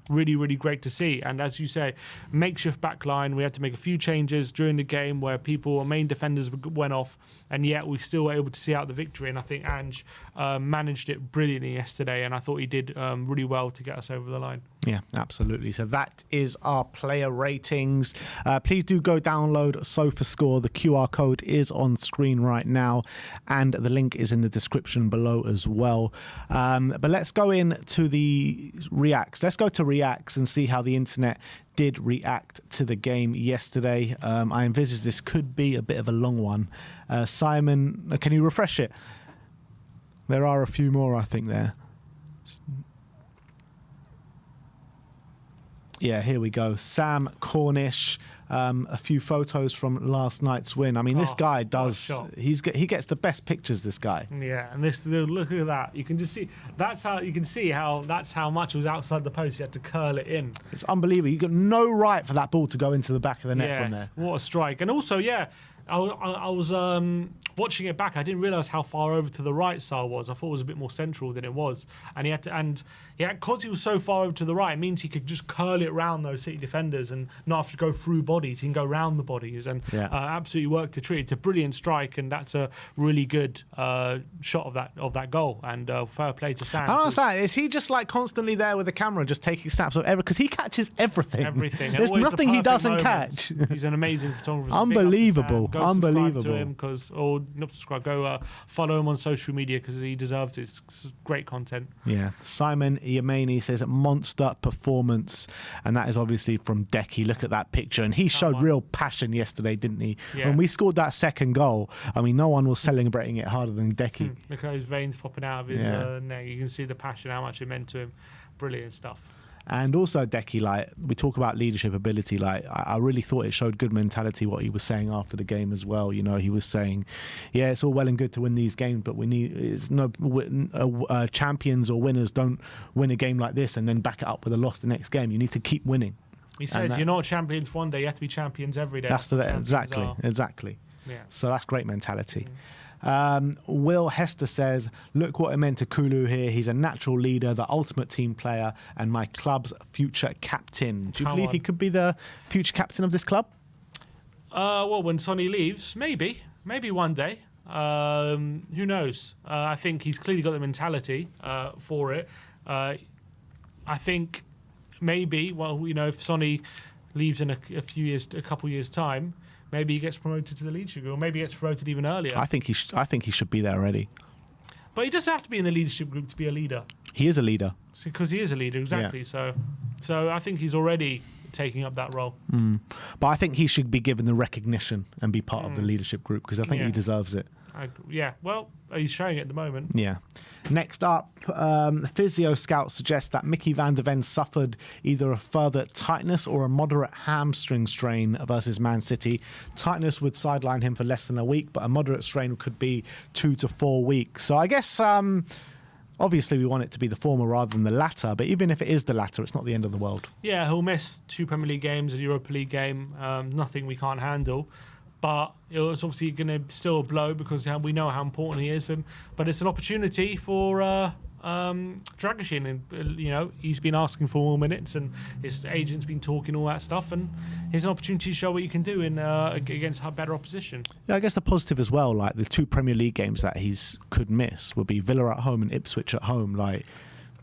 really, really great to see. And as you say, makeshift back line, we had to make a few changes during the game where our main defenders went off, and yet we still were able to see out the victory. And I think Ange managed it brilliantly yesterday, and I thought he did really well to get us over the line. Yeah, absolutely. So that is our player ratings. Please do go download SofaScore. The QR code is on screen right now, and the link is in the description below as well. But let's go into the reacts. Let's go to reacts and see how the internet did react to the game yesterday. I envisage this could be a bit of a long one. Simon, can you refresh it? There are a few more, I think, there. Yeah, here we go. Sam Cornish, a few photos from last night's win. I mean, this guy does. He gets the best pictures. This guy. Yeah, and look at that. You can just see. That's how much was outside the post. You had to curl it in. It's unbelievable. You got no right for that ball to go into the back of the net from there. What a strike! And also, yeah. I was watching it back. I didn't realise how far over to the right Sarr was. I thought it was a bit more central than it was. And because he was so far over to the right, it means he could just curl it around those City defenders and not have to go through bodies. He can go round the bodies and absolutely work to treat. It's a brilliant strike, and that's a really good shot of that goal. And fair play to Sam. How is that? Is he just like constantly there with the camera, just taking snaps of everything? Because he catches everything. Everything. There's nothing he doesn't catch. He's an amazing photographer. Unbelievable. Go Unbelievable. subscribe to him or not subscribe. Go follow him on social media because he deserves it. It's great content. Yeah. Simon Yemeni says monster performance, and that is obviously from Decky. Look at that picture, and he showed real passion yesterday, didn't he? Yeah. When we scored that second goal, I mean, no one was celebrating it harder than Decky. Look at those veins popping out of his neck. You can see the passion, how much it meant to him. Brilliant stuff. And also, Decky, like, we talk about leadership ability. Like, I really thought it showed good mentality, what he was saying after the game as well. You know, he was saying, yeah, it's all well and good to win these games, but champions or winners don't win a game like this and then back it up with a loss the next game. You need to keep winning. He says, you're not champions one day, you have to be champions every day. Exactly. Yeah. So that's great mentality. Will Hester says, look what it meant to Kulu here. He's a natural leader, the ultimate team player, and my club's future captain. Do you believe he could be the future captain of this club? Well, when Sonny leaves, maybe one day. Who knows? I think he's clearly got the mentality for it. I think maybe, if Sonny leaves in a couple years time, maybe he gets promoted to the leadership group, or maybe he gets promoted even earlier. I think he should be there already. But he doesn't have to be in the leadership group to be a leader. He is a leader. Because he is a leader, exactly. Yeah. So I think he's already taking up that role. But I think he should be given the recognition and be part of the leadership group because I think he deserves it. Well, he's showing it at the moment. Yeah. Next up, Physio Scout suggests that Mickey van der Ven suffered either a further tightness or a moderate hamstring strain versus Man City. Tightness would sideline him for less than a week, but a moderate strain could be 2 to 4 weeks. So I guess Obviously, we want it to be the former rather than the latter, but even if it is the latter, it's not the end of the world. Yeah, he'll miss 2 Premier League games, a Europa League game, nothing we can't handle. But it's obviously going to still blow because we know how important he is. But it's an opportunity for Dragusin, and he's been asking for more minutes, and his agent's been talking all that stuff, and it's an opportunity to show what you can do against better opposition. Yeah, I guess the positive as well, like the 2 Premier League games that could miss would be Villa at home and Ipswich at home. Like,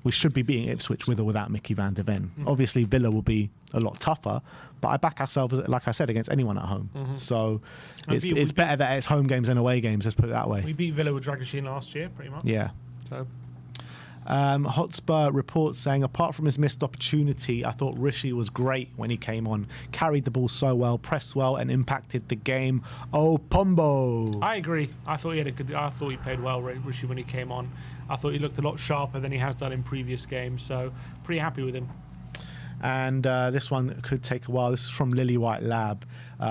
we should be beating Ipswich with or without Mickey van der Ven. Obviously, Villa will be a lot tougher, but I back ourselves, like I said, against anyone at home. So it's better that it's home games than away games, let's put it that way. We beat Villa with Dragusin last year, pretty much. Yeah. So... Hotspur reports saying, apart from his missed opportunity, I thought Rishi was great when he came on. Carried the ball so well, pressed well, and impacted the game. Oh, Pombo! I agree. I thought he played well, Rishi, when he came on. I thought he looked a lot sharper than he has done in previous games. So pretty happy with him. And this one could take a while. This is from Lily White Lab.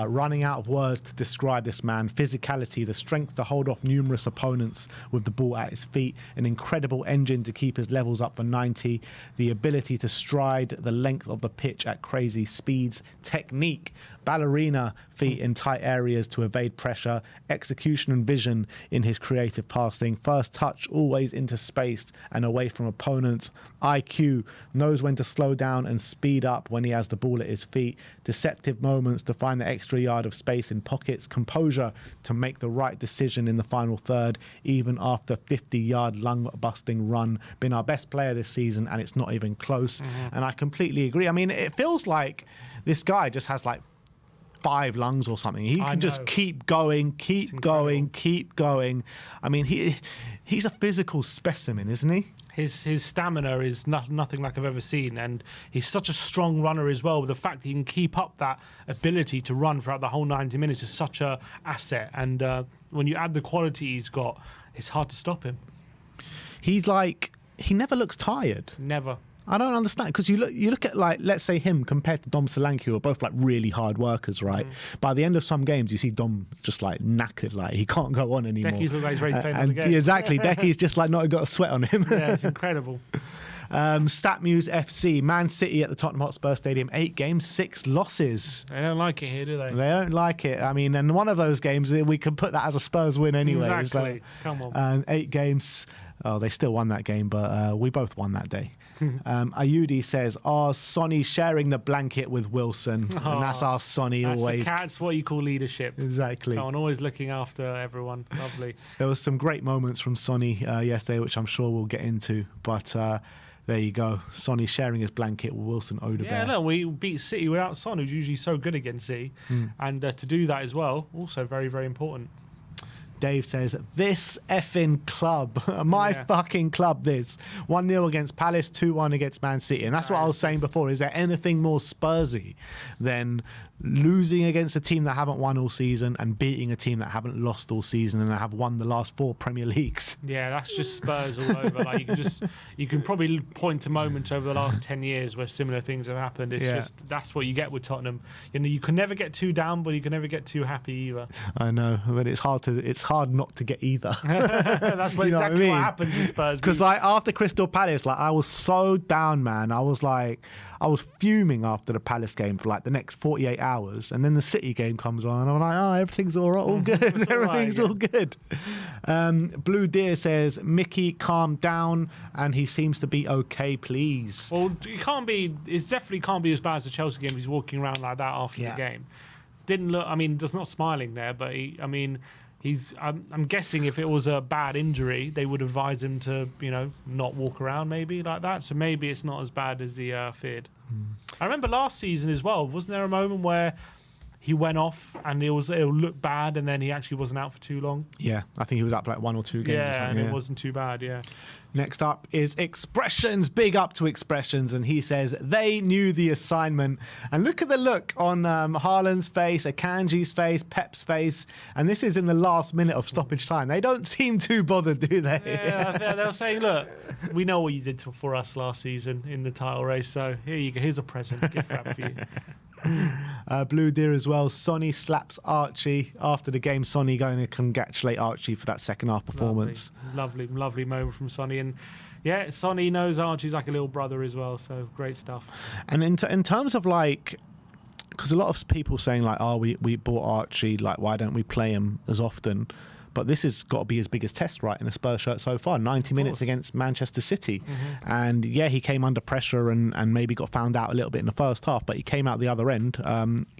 Running out of words to describe this man. Physicality, the strength to hold off numerous opponents with the ball at his feet, an incredible engine to keep his levels up for 90, the ability to stride the length of the pitch at crazy speeds, technique, ballerina feet in tight areas to evade pressure, execution and vision in his creative passing, first touch always into space and away from opponents, IQ, knows when to slow down and speed up when he has the ball at his feet, deceptive moments to find the extra yard of space in pockets, composure to make the right decision in the final third, even after 50-yard lung-busting run. Been our best player this season, and it's not even close. And I completely agree. I mean, it feels like this guy just has like 5 lungs or something. He can just keep going, keep going, keep going. I mean, he's a physical specimen, isn't he? His stamina is nothing like I've ever seen, and he's such a strong runner as well. The fact that he can keep up that ability to run throughout the whole 90 minutes is such a asset. And when you add the quality he's got, it's hard to stop him. He's like, he never looks tired. Never. I don't understand, because you look at, like, let's say him compared to Dom Solanke, who are both like really hard workers, right? By the end of some games, you see Dom just like knackered, like he can't go on anymore. Decky's looks like he's ready to play another game. Exactly, Decky's just like not got a sweat on him. Yeah, it's incredible. Statmuse FC, Man City at the Tottenham Hotspur Stadium, 8 games, 6 losses. They don't like it here, do they? They don't like it. I mean, and one of those games, we could put that as a Spurs win anyway. Exactly. So, come on. 8 games. Oh, they still won that game, but we both won that day. Ayudi says, Sonny sharing the blanket with Wilson. And that's our Sonny always. That's what you call leadership. Exactly. Come on, always looking after everyone. Lovely. There was some great moments from Sonny yesterday, which I'm sure we'll get into. But there you go. Sonny sharing his blanket with Wilson Odebear. Yeah, no, we beat City without Son, who's usually so good against City. And to do that as well, also very, very important. Dave says, this effing club, my fucking club, this. 1-0 against Palace, 2-1 against Man City. And that's what I was saying before. Is there anything more Spursy than losing against a team that haven't won all season and beating a team that haven't lost all season and have won the last 4 Premier Leagues? Yeah, that's just Spurs all over. Like you can probably point to moments over the last 10 years where similar things have happened. It's just that's what you get with Tottenham. You know, you can never get too down, but you can never get too happy either. I know, but it's hard not to get either. That's what exactly what happens with Spurs. Because like after Crystal Palace, like I was so down, man. I was fuming after the Palace game for like the next 48 hours, and then the City game comes on, and I'm like, everything's all right, all good. Everything's all good. Blue Deer says, Mickey, calm down, and he seems to be okay, please. Well, it definitely can't be as bad as the Chelsea game. He's walking around like that after the game. Didn't look, I mean, just not smiling there, but I'm guessing if it was a bad injury, they would advise him to, not walk around maybe like that. So maybe it's not as bad as he feared. I remember last season as well. Wasn't there a moment where he went off and it'll look bad, and then he actually wasn't out for too long? Yeah, I think he was out for like 1 or 2 games. Yeah, and it wasn't too bad. Yeah. Next up is Expressions. Big up to Expressions. And he says, they knew the assignment. And look at the look on Haaland's face, Akanji's face, Pep's face. And this is in the last minute of stoppage time. They don't seem too bothered, do they? Yeah, they were saying, look, we know what you did for us last season in the title race. So here you go. Here's a present. Gift wrap for you. Blue Deer as well. Sonny slaps Archie after the game. Sonny going to congratulate Archie for that second half performance. Lovely moment from Sonny. And yeah, Sonny knows Archie's like a little brother as well. So great stuff. And in terms of like, because a lot of people saying like, oh, we bought Archie, like why don't we play him as often? But this has got to be his biggest test, right, in a Spurs shirt so far. 90 minutes against Manchester City. Mm-hmm. And yeah, he came under pressure and maybe got found out a little bit in the first half, but he came out the other end,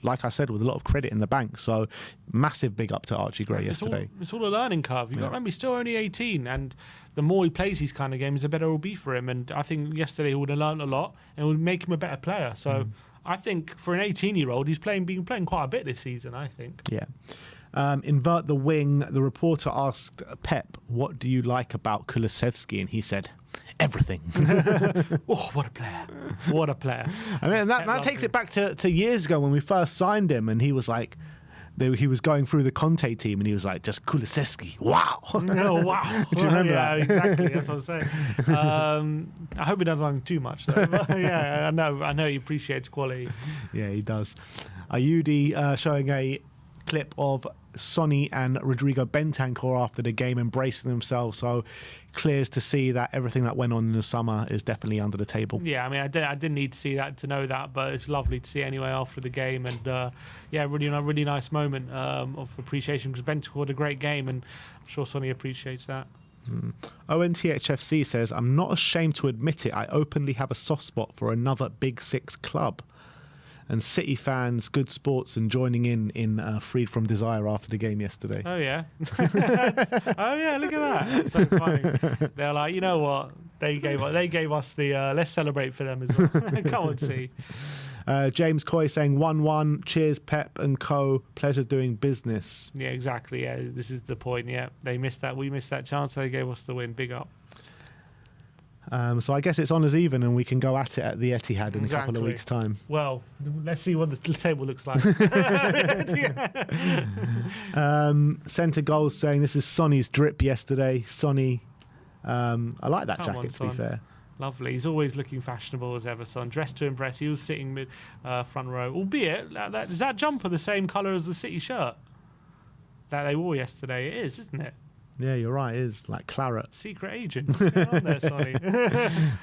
like I said, with a lot of credit in the bank. So massive big up to Archie Gray yesterday. It's all a learning curve. You've got to remember, he's still only 18, and the more he plays these kind of games, the better it will be for him. And I think yesterday he would have learned a lot and it would make him a better player. So I think for an 18-year-old, he's been playing quite a bit this season, I think. Yeah. Invert the wing. The reporter asked Pep, what do you like about Kulusevski? And he said, everything. Oh, what a player. What a player. I mean, that takes it back to years ago when we first signed him, and he was like, he was going through the Conte team and he was like, just Kulusevski. Wow. Oh, wow. Do you remember that? Exactly. That's what I'm saying. I hope he doesn't run too much, though. But, yeah, I know he appreciates quality. Yeah, he does. Ayudi showing a clip of Sonny and Rodrigo Bentancur after the game embracing themselves. So clears to see that everything that went on in the summer is definitely under the table. Yeah, I mean, I didn't need to see that to know that, but it's lovely to see anyway after the game. And yeah, really nice moment of appreciation, because Bentancur had a great game, and I'm sure Sonny appreciates that. ONTHFC says, I'm not ashamed to admit it. I openly have a soft spot for another Big Six club. And City fans, good sports, and joining in Freed from Desire after the game yesterday. Oh, yeah. Oh, yeah, look at that. That's so funny. They're like, you know what? They gave us the, let's celebrate for them as well. Come on, see. James Coy saying 1-1. Cheers, Pep and co. Pleasure doing business. Yeah, exactly. Yeah, this is the point. Yeah, they missed that. We missed that chance. They gave us the win. Big up. So I guess it's on as even, and we can go at it at the Etihad in a couple of weeks' time. Well, let's see what the table looks like. Centre goals saying this is Sonny's drip yesterday. Sonny, I like that jacket, to be fair. Lovely. He's always looking fashionable as ever, Son. Dressed to impress. He was sitting mid front row. Albeit, is that jumper the same colour as the City shirt that they wore yesterday? It is, isn't it? Yeah, you're right. It is like claret. Secret agent. What's going on there, Sonny?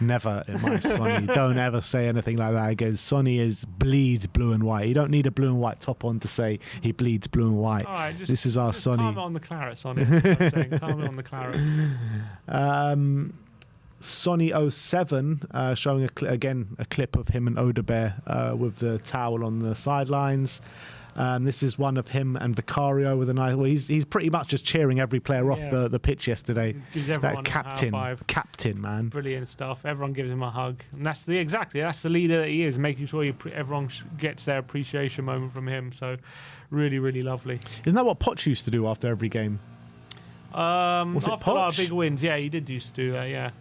Never in my Sonny. Don't ever say anything like that again. Sonny bleeds blue and white. You don't need a blue and white top on to say he bleeds blue and white. All right, this is our Sonny. Calm it on the claret, Sonny. Calm it on the claret. Sonny07 showing again a clip of him and Odebear with the towel on the sidelines. This is one of him and Vicario with a nice. Well, he's pretty much just cheering every player off the pitch yesterday. That captain, man. Brilliant stuff. Everyone gives him a hug, and that's the leader that he is, making sure everyone gets their appreciation moment from him. So, really lovely. Isn't that what Poch used to do after every game? After our big wins, yeah, he did used to do that. Yeah.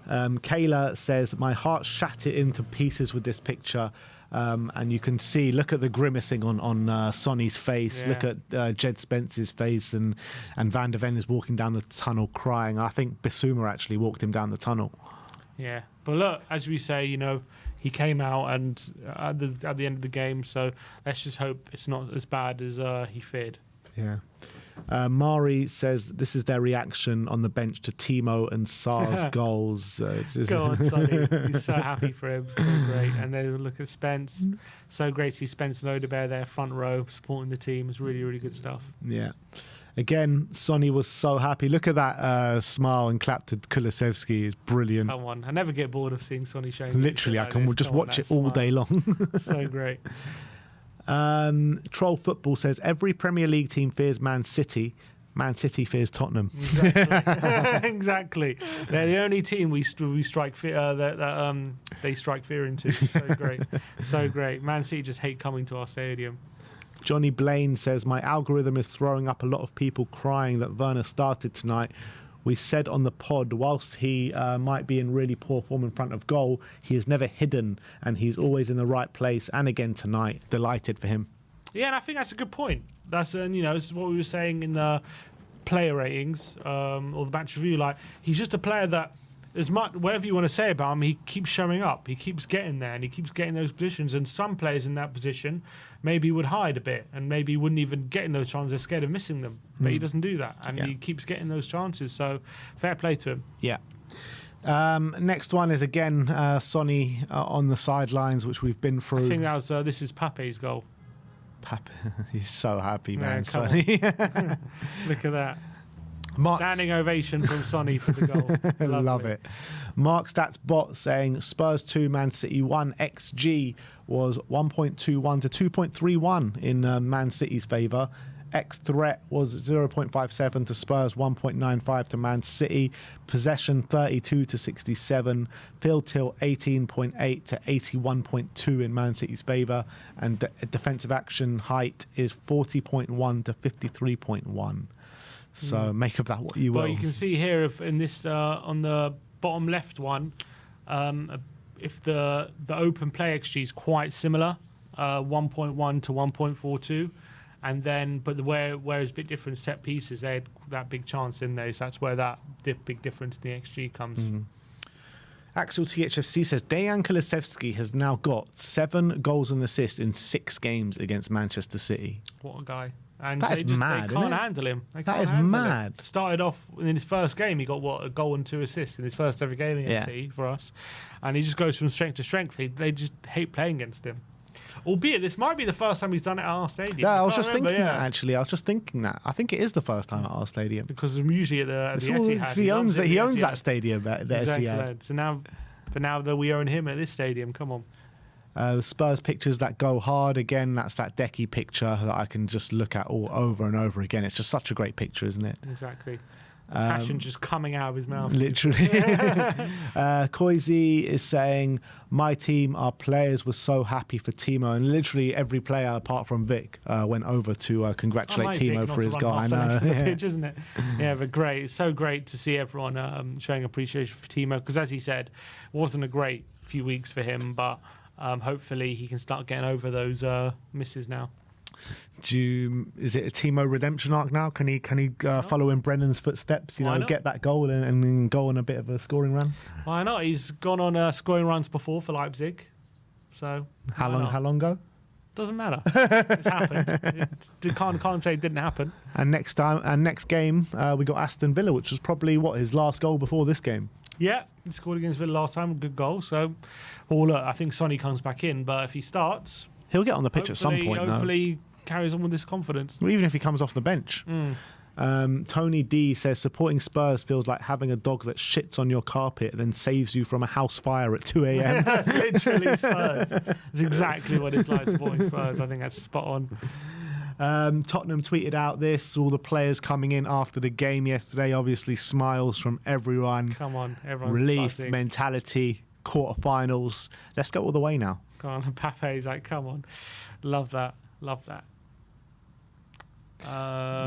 Kayla says, my heart shattered into pieces with this picture. And you can see, look at the grimacing on Sonny's face. Yeah. Look at Jed Spence's face, and Van der Ven is walking down the tunnel crying. I think Bissouma actually walked him down the tunnel. Yeah, but look, as we say, he came out and at the end of the game. So let's just hope it's not as bad as he feared. Yeah. Mari says this is their reaction on the bench to Timo and Sarr's goals. Go on, Sonny. He's so happy for him. So great. And then look at Spence. So great to see Spence and Odebear there, front row, supporting the team. It's really good stuff. Yeah. Again, Sonny was so happy. Look at that smile and clap to Kulusevski. It's brilliant. Come on. I never get bored of seeing Sonny showing. Literally, I can just watch it all day long. So great. Troll Football says every Premier League team fears Man City. Man City fears Tottenham. Exactly. Exactly. They're the only team we strike fear they strike fear into. So great, so great. Man City just hate coming to our stadium. Johnny Blaine says my algorithm is throwing up a lot of people crying that Werner started tonight. We said on the pod, whilst he might be in really poor form in front of goal, he is never hidden and he's always in the right place. And again tonight, delighted for him. Yeah, and I think that's a good point. That's this is what we were saying in the player ratings or the match review. Like, he's just a player that as much, whatever you want to say about him, he keeps showing up. He keeps getting there, and he keeps getting those positions. And some players in that position maybe would hide a bit, and maybe wouldn't even get in those chances. They're scared of missing them, but he doesn't do that, and he keeps getting those chances. So fair play to him. Yeah. Next one is again Sonny on the sidelines, which we've been through. I think that was this is Pape's goal. Pape, he's so happy, man. Come Sonny. Look at that. Mark's, Standing ovation from Sonny for the goal. love it. Mark Stats Bot saying Spurs 2, Man City 1. XG was 1.21 to 2.31 in Man City's favour. X threat was 0.57 to Spurs, 1.95 to Man City. Possession 32 to 67. Field tilt 18.8 to 81.2 in Man City's favour. And defensive action height is 40.1 to 53.1. So make of that what you will. Well, you can see here in this on the bottom left one, if the open play XG is quite similar, 1.1 to 1.42. And then, but where it's a bit different set pieces, they had that big chance in there. So that's where that big difference in the XG comes. Axel THFC says Dejan Kulusevski has now got 7 goals and assists in 6 games against Manchester City. What a guy. And that is mad, they can't handle him. That is mad. Started off in his first game, he got a goal and 2 assists in his first ever game against City for us. And he just goes from strength to strength. They just hate playing against him. Albeit this might be the first time he's done it at our stadium. Yeah, I was just thinking that actually. I was just thinking that. I think it is the first time at our stadium. Because usually at the Etihad. He owns that stadium at the Etihad. So now that we own him at this stadium, come on. Spurs pictures that go hard again. That's that Decky picture that I can just look at all over and over again. It's just such a great picture, isn't it? Exactly. Passion just coming out of his mouth. Literally. Koizi is saying, my team, our players were so happy for Timo. And literally every player apart from Vic went over to congratulate Timo for his goal. I know. Pitch, isn't it? Yeah, but great. It's so great to see everyone showing appreciation for Timo. Because as he said, it wasn't a great few weeks for him. But hopefully he can start getting over those misses now. Is it a Timo redemption arc now? Can he follow in Brennan's footsteps? Get that goal and go on a bit of a scoring run. Why not? He's gone on scoring runs before for Leipzig. So how long ago? Doesn't matter. It's happened. Can't say it didn't happen. And next game we got Aston Villa, which was probably his last goal before this game. Yeah, he scored against Villa last time. Good goal. So, look, I think Sonny comes back in, but if he starts, he'll get on the pitch at some point. Hopefully, carries on with this confidence. Well, even if he comes off the bench. Tony D says supporting Spurs feels like having a dog that shits on your carpet and then saves you from a house fire at 2 a.m. Literally Spurs. That's exactly what it's like supporting Spurs. I think that's spot on. Tottenham tweeted out this, all the players coming in after the game yesterday, obviously smiles from everyone. Come on, everyone's relief, buzzing. Mentality, quarterfinals. Let's go all the way now. Come on, Pape's like, come on. Love that.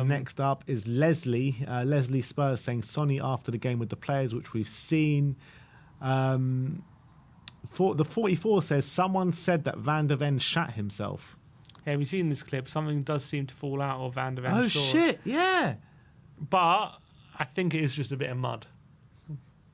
Next up is Leslie. Leslie Spurs saying Sonny after the game with the players, which we've seen. The 44 says someone said that Van der Ven shat himself. Yeah, we've seen this clip. Something does seem to fall out of Van der Ven. Oh, shit, yeah. But I think it is just a bit of mud.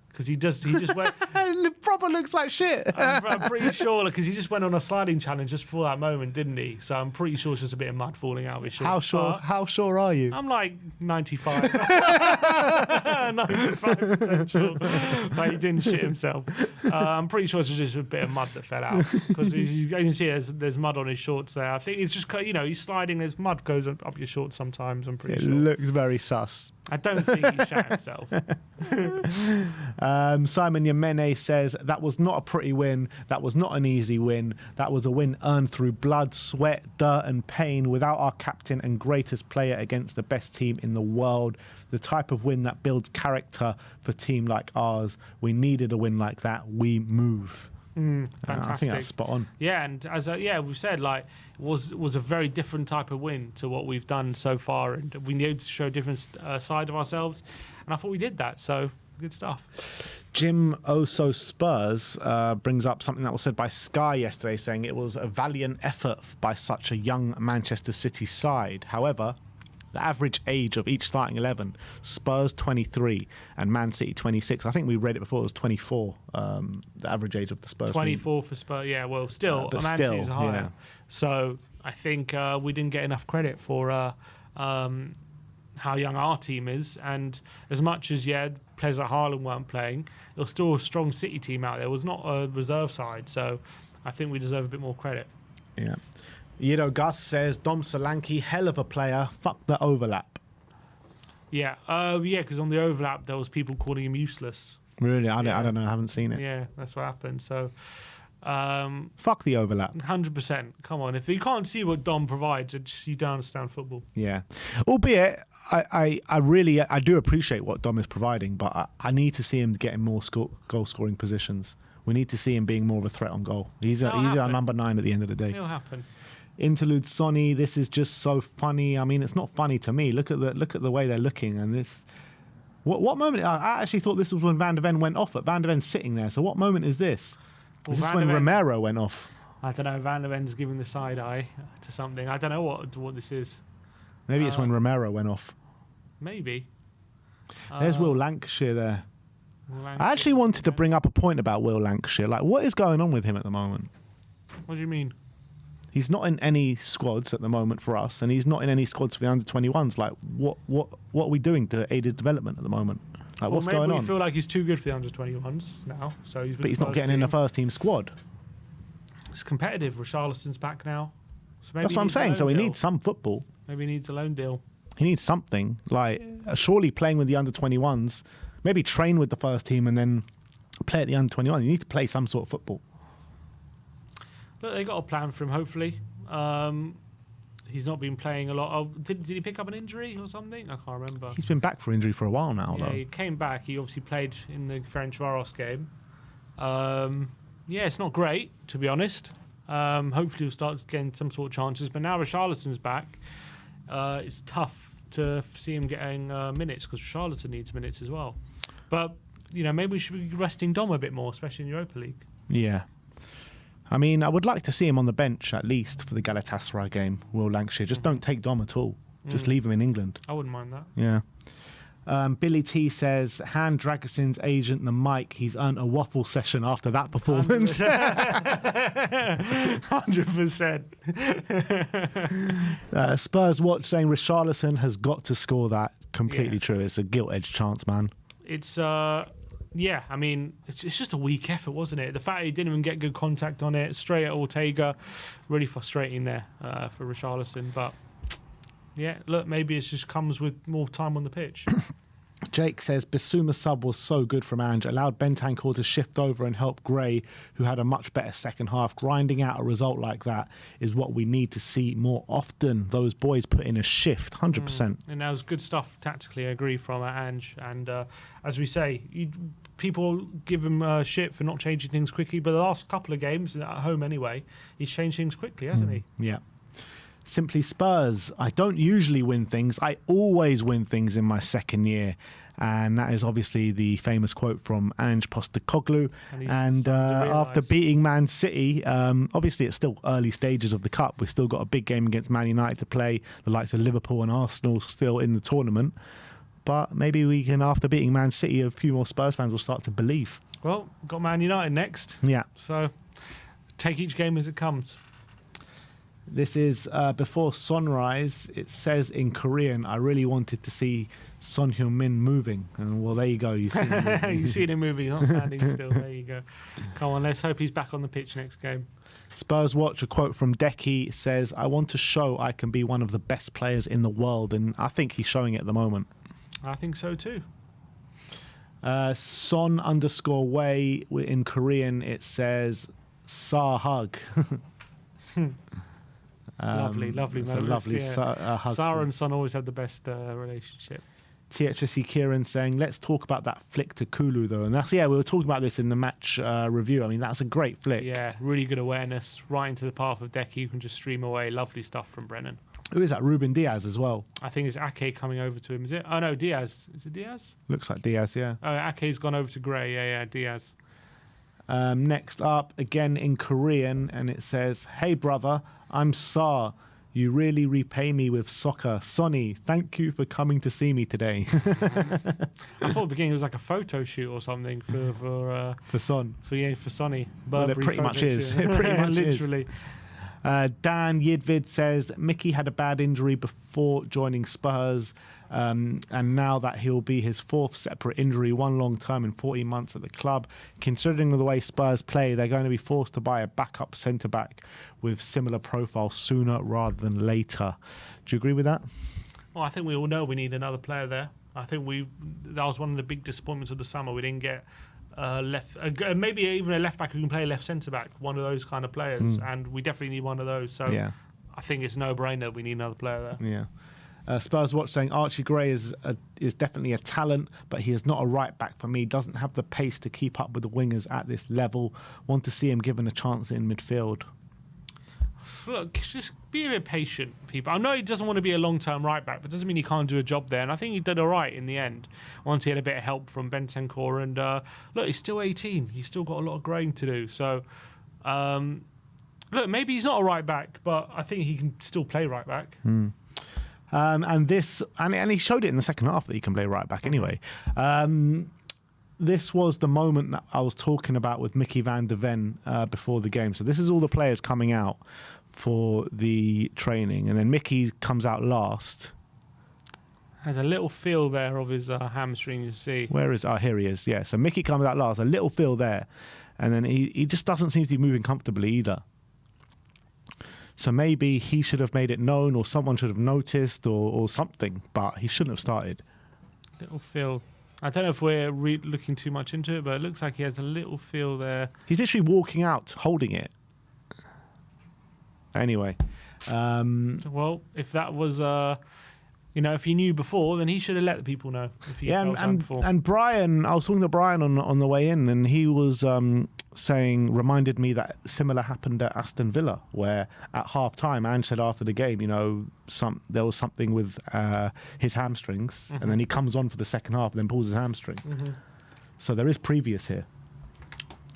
Because he just went... It proper looks like shit. I'm pretty sure, because he just went on a sliding challenge just before that moment, didn't he? So I'm pretty sure it's just a bit of mud falling out of his shorts. How sure are you? I'm like 95. 95% sure that he didn't shit himself. I'm pretty sure it's just a bit of mud that fell out. Because you can see there's mud on his shorts there. I think it's just, he's sliding, there's mud goes up your shorts sometimes, I'm pretty sure. It looks very sus. I don't think he shat himself. Simon Yemene says, that was not a pretty win. That was not an easy win. That was a win earned through blood, sweat, dirt and pain without our captain and greatest player against the best team in the world. The type of win that builds character for a team like ours. We needed a win like that. We move. Fantastic. I think that's spot on. Yeah, and as we've said, like it was a very different type of win to what we've done so far, and we needed to show a different side of ourselves, and I thought we did that. So good stuff. Jim Oso Spurs brings up something that was said by Sky yesterday, saying it was a valiant effort by such a young Manchester City side. However, the average age of each starting 11. Spurs 23 and Man City 26. I think we read it before. It was 24. The average age of the Spurs. 24 for Spurs. Yeah, well, still, but Man still, City's higher. yeah. So I think we didn't get enough credit for how young our team is. And as much as, players like Haaland weren't playing, there was still a strong City team out there. It was not a reserve side. So I think we deserve a bit more credit. Yeah. Gus says, Dom Solanke, hell of a player. Fuck the overlap. Yeah. Because on the overlap, there was people calling him useless. Really? I don't know. I haven't seen it. Yeah, that's what happened. So... fuck the overlap. 100%. Come on. If you can't see what Dom provides, you don't understand football. Yeah. Albeit, I really do appreciate what Dom is providing, but I need to see him getting more goal-scoring positions. We need to see him being more of a threat on goal. He's our number 9 at the end of the day. It'll happen. Interlude Sonny, this is just so funny. I mean, it's not funny to me. Look at the way they're looking, and this. What moment? I actually thought this was when Van der Ven went off, but Van der Ven's sitting there. So what moment is this? Is this when Romero went off? I don't know. Van der Ven's giving the side eye to something. I don't know what this is. Maybe it's when Romero went off. Maybe. There's Will Lancashire there. I actually wanted to bring up a point about Will Lancashire. Like, what is going on with him at the moment? What do you mean? He's not in any squads at the moment for us, and he's not in any squads for the under-21s. Like, what are we doing to aid his development at the moment? Like, what's going on? We feel like he's too good for the under-21s now. So but he's not getting in the first team squad. It's competitive. Richarlison's back now. So that's what I'm saying. So he needs some football. Maybe he needs a loan deal. He needs something. Like, surely playing with the under-21s, maybe train with the first team and then play at the under-21. You need to play some sort of football. Look, they got a plan for him, hopefully. He's not been playing a lot. Oh, did he pick up an injury or something? I can't remember. He's been back for injury for a while now, though. He came back. He obviously played in the Ferencváros game. It's not great, to be honest. Hopefully he'll start getting some sort of chances. But now Richarlison's back. It's tough to see him getting minutes because Richarlison needs minutes as well. But, maybe we should be resting Dom a bit more, especially in Europa League. Yeah. I mean, I would like to see him on the bench at least for the Galatasaray game, Will Lancashire. Just don't take Dom at all. Just leave him in England. I wouldn't mind that. Yeah. Billy T says, hand Dragoson's agent the mic. He's earned a waffle session after that performance. 100%. Spurs Watch saying Richarlison has got to score that. Completely true. It's a gilt-edged chance, man. It's... I mean, it's just a weak effort, wasn't it? The fact he didn't even get good contact on it, straight at Ortega, really frustrating there for Richarlison. But, look, maybe it just comes with more time on the pitch. Jake says, Bissouma sub was so good from Ange, allowed Bentancur to shift over and help Gray, who had a much better second half. Grinding out a result like that is what we need to see more often. Those boys put in a shift, 100%. And that was good stuff tactically, I agree, from Ange. And as we say, people give him shit for not changing things quickly, but the last couple of games, at home anyway, he's changed things quickly, hasn't he? Yeah. Simply Spurs. I don't usually win things. I always win things in my second year. And that is obviously the famous quote from Ange Postecoglou. And after beating Man City, obviously it's still early stages of the Cup. We've still got a big game against Man United to play. The likes of Liverpool and Arsenal still in the tournament. But maybe we can, after beating Man City, a few more Spurs fans will start to believe. Well, got Man United next. Yeah. So take each game as it comes. This is before sunrise. It says in Korean, I really wanted to see Son Heung-min moving. And well, there you go. You see you see him moving, not standing still. There you go. Come on, let's hope he's back on the pitch next game. Spurs Watch, a quote from Decky says, I want to show I can be one of the best players in the world. And I think he's showing it at the moment. I think so too. Son_way in Korean, it says Sa hug. Lovely it's moments. a lovely hug. Sarah and Son always had the best relationship. THSC Kieran saying, let's talk about that flick to Kulu though. And we were talking about this in the match review. I mean, that's a great flick. Yeah, really good awareness, right into the path of Decky. You can just stream away. Lovely stuff from Brennan. Who is that? Ruben Diaz as well. I think it's Ake coming over to him, is it? Oh no, Diaz. Is it Diaz? Looks like Diaz, yeah. Oh, Ake's gone over to Gray. Yeah, Diaz. Next up, again in Korean, and it says, hey brother, I'm Sa. You really repay me with soccer. Sonny, thank you for coming to see me today. I thought at the beginning it was like a photo shoot or something for Son. For Sonny. Well, it pretty much is. It pretty much literally. Dan Yidvid says Mickey had a bad injury before joining Spurs, and now that he'll be his fourth separate injury, one long term in 14 months at the club. Considering the way Spurs play, they're going to be forced to buy a backup centre-back with similar profile sooner rather than later. Do you agree with that? Well, I think we all know we need another player there. I think that was one of the big disappointments of the summer. We didn't get maybe even a left back who can play left centre back, one of those kind of players, and we definitely need one of those. So yeah. I think it's no brainer we need another player there. Yeah. Spurs Watch saying Archie Gray is definitely a talent, but he is not a right back for me. Doesn't have the pace to keep up with the wingers at this level. Want to see him given a chance in midfield. Look, just be a bit patient, people. I know he doesn't want to be a long-term right back, but doesn't mean he can't do a job there. And I think he did all right in the end once he had a bit of help from Bentancur. And look, he's still 18. He's still got a lot of growing to do. So, look, maybe he's not a right back, but I think he can still play right back. And he showed it in the second half that he can play right back anyway. This was the moment that I was talking about with Mickey van der Ven before the game. So this is all the players coming out for the training, and then Mickey comes out last. Has a little feel there of his hamstring, you see. Where is... Oh, here he is. Yeah, so Mickey comes out last, a little feel there, and then he just doesn't seem to be moving comfortably either. So maybe he should have made it known, or someone should have noticed, or something, but he shouldn't have started. Little feel. I don't know if we're looking too much into it, but it looks like he has a little feel there. He's literally walking out, holding it. Anyway. Well, if that was... if he knew before, then he should have let the people know. If he and Brian, I was talking to Brian on the way in, and he was reminded me that similar happened at Aston Villa, where at half time, Ange said after the game, there was something with his hamstrings, and then he comes on for the second half and then pulls his hamstring. So there is previous here.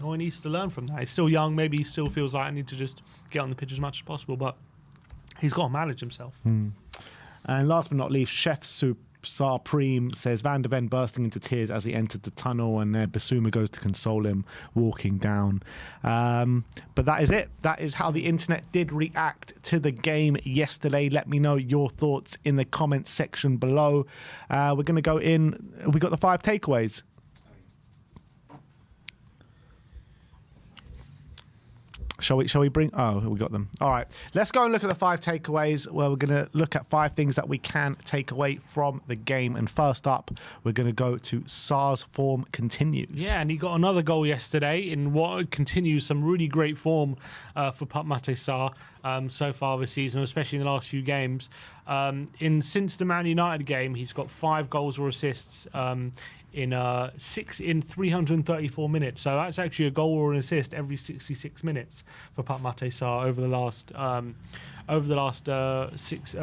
Oh, he needs to learn from that. He's still young. Maybe he still feels like I need to just get on the pitch as much as possible, but he's got to manage himself. And last but not least, Chef Supreme says Van der Ven bursting into tears as he entered the tunnel, and Basuma goes to console him walking down. But that is it. That is how the internet did react to the game yesterday. Let me know your thoughts in the comments section below. We're going to go in. We got the 5 takeaways. Shall we bring... Oh, we got them. All right. Let's go and look at the 5 takeaways, where we're going to look at 5 things that we can take away from the game. And first up, we're going to go to Sarr's form continues. Yeah, and he got another goal yesterday in what continues some really great form for Pape Matar Sarr so far this season, especially in the last few games. Since the Man United game, he's got 5 goals or assists in 334 minutes. So that's actually a goal or an assist every 66 minutes for Pape Matar Sarr over the last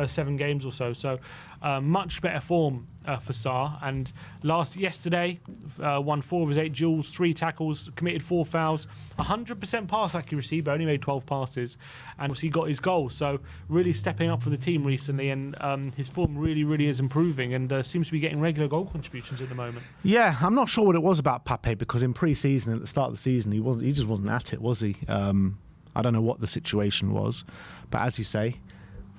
7 games or so. So much better form for Sarr. And yesterday, won 4 of his 8 duels, 3 tackles, committed 4 fouls, 100% pass accuracy, but only made 12 passes, and obviously got his goal. So really stepping up for the team recently, and his form really is improving, and seems to be getting regular goal contributions at the moment. Yeah, I'm not sure what it was about Pape, because in pre-season, at the start of the season, he just wasn't at it, was he? I don't know what the situation was, but as you say,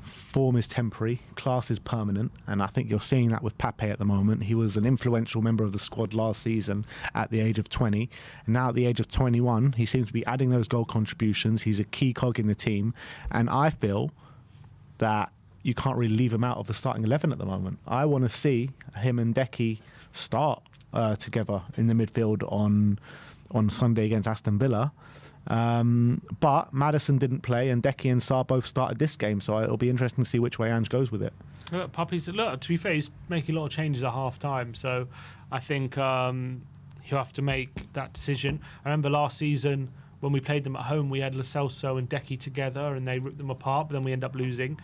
form is temporary, class is permanent, and I think you're seeing that with Pape at the moment. He was an influential member of the squad last season at the age of 20, and now at the age of 21, he seems to be adding those goal contributions. He's a key cog in the team, and I feel that you can't really leave him out of the starting 11 at the moment. I want to see him and Decky start together in the midfield on Sunday against Aston Villa. But Maddison didn't play, and Decky and Sarr both started this game, so it'll be interesting to see which way Ange goes with it. Look, to be fair, he's making a lot of changes at half time, so I think he'll have to make that decision. I remember last season when we played them at home, we had Lo Celso and Decky together, and they ripped them apart, but then we ended up losing.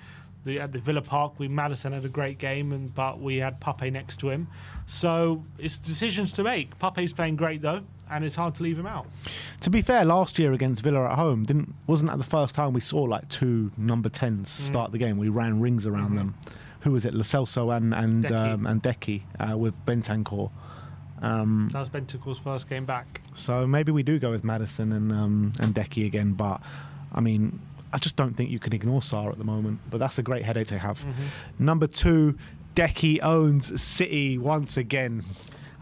At the Villa Park, Maddison had a great game, but we had Pape next to him. So it's decisions to make. Pape's playing great though, and it's hard to leave him out. To be fair, last year against Villa at home, wasn't that the first time we saw like two number 10s start the game? We ran rings around them. Who was it? Lo Celso and Decky with Bentancur. That was Bentancur's first game back. So maybe we do go with Maddison and Decky again, but I mean, I just don't think you can ignore Sarr at the moment. But that's a great headache to have. Number 2, Decky owns City once again.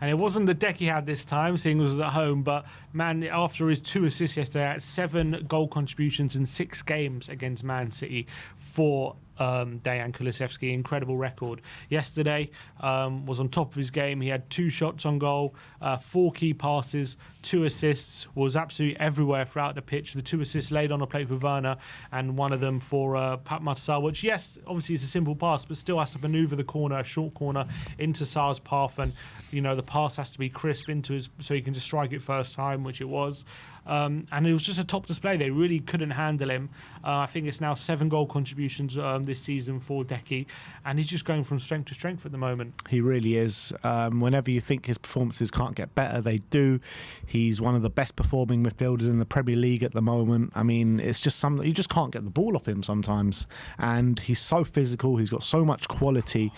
And it wasn't the deck he had this time, seeing as it was at home, but man, after his 2 assists yesterday, had 7 goal contributions in 6 games against Man City for Dejan Kulusevski. Incredible record. Yesterday was on top of his game. He had 2 shots on goal, 4 key passes, 2 assists, was absolutely everywhere throughout the pitch. The 2 assists laid on a plate for Werner and one of them for Pat Matar, which, yes, obviously is a simple pass, but still has to manoeuvre the corner, a short corner, into Sarr's path, and, you know, the pass has to be crisp into his, so he can just strike it first time, which it was. And it was just a top display. They really couldn't handle him. I think it's now 7 goal contributions this season for Decky, and he's just going from strength to strength at the moment. He really is. Whenever you think his performances can't get better, they do. He's one of the best performing midfielders in the Premier League at the moment. I mean, it's just something, you just can't get the ball off him sometimes. And he's so physical. He's got so much quality.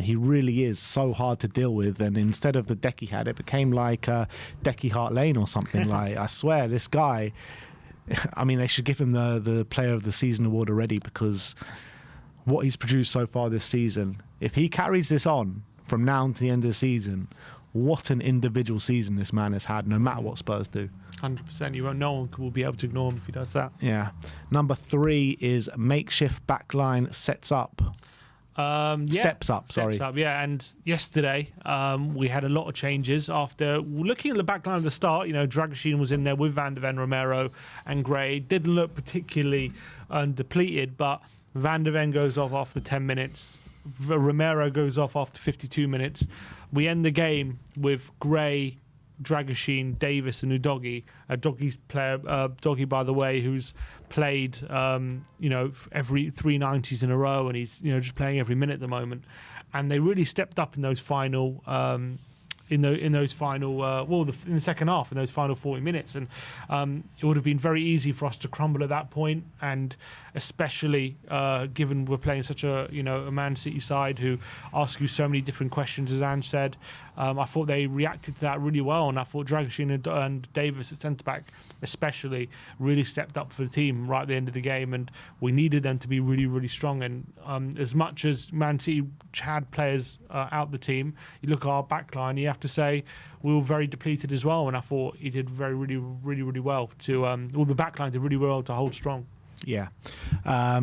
He really is so hard to deal with. And instead of the deck he had, it became like Decky Hart Lane or something. Like, I swear, this guy, I mean, they should give him the Player of the Season award already, because what he's produced so far this season, if he carries this on from now to the end of the season, what an individual season this man has had, no matter what Spurs do. 100%. No one will be able to ignore him if he does that. Yeah. Number 3 is makeshift backline sets up. Steps up, sorry. Steps up, yeah. And yesterday, we had a lot of changes after looking at the backline at the start. You know, Dragoshin was in there with Van de Ven, Romero, and Gray. Didn't look particularly depleted, but Van de Ven goes off after 10 minutes. Romero goes off after 52 minutes. We end the game with Gray, Dragoshin, Davis, and Udogie. Doggie's player, Dogie, by the way, who's played, every 390s in a row, and he's, just playing every minute at the moment. And they really stepped up in those final, in the second half, in those final 40 minutes, and it would have been very easy for us to crumble at that point, and especially given we're playing such a Man City side who ask you so many different questions, as Ange said. I thought they reacted to that really well, and I thought Dragoshin and Davis at centre back especially really stepped up for the team right at the end of the game, and we needed them to be really, really strong. And as much as Man City had players out the team, you look at our back line, you have to say we were very depleted as well, and I thought he did really, really, really well to all the back line did really well to hold strong. Yeah. I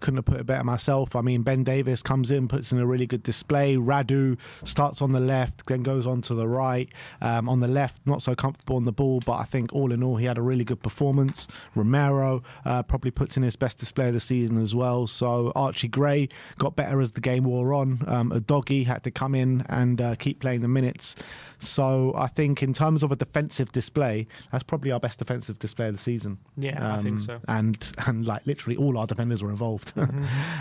couldn't have put it better myself. I mean, Ben Davis comes in, puts in a really good display. Radu starts on the left, then goes on to the right. On the left, not so comfortable on the ball, but I think all in all, he had a really good performance. Romero probably puts in his best display of the season as well. So Archie Gray got better as the game wore on. Udogie had to come in and keep playing the minutes. So I think in terms of a defensive display, that's probably our best defensive display of the season. Yeah, I think so. And like literally all our defenders were involved.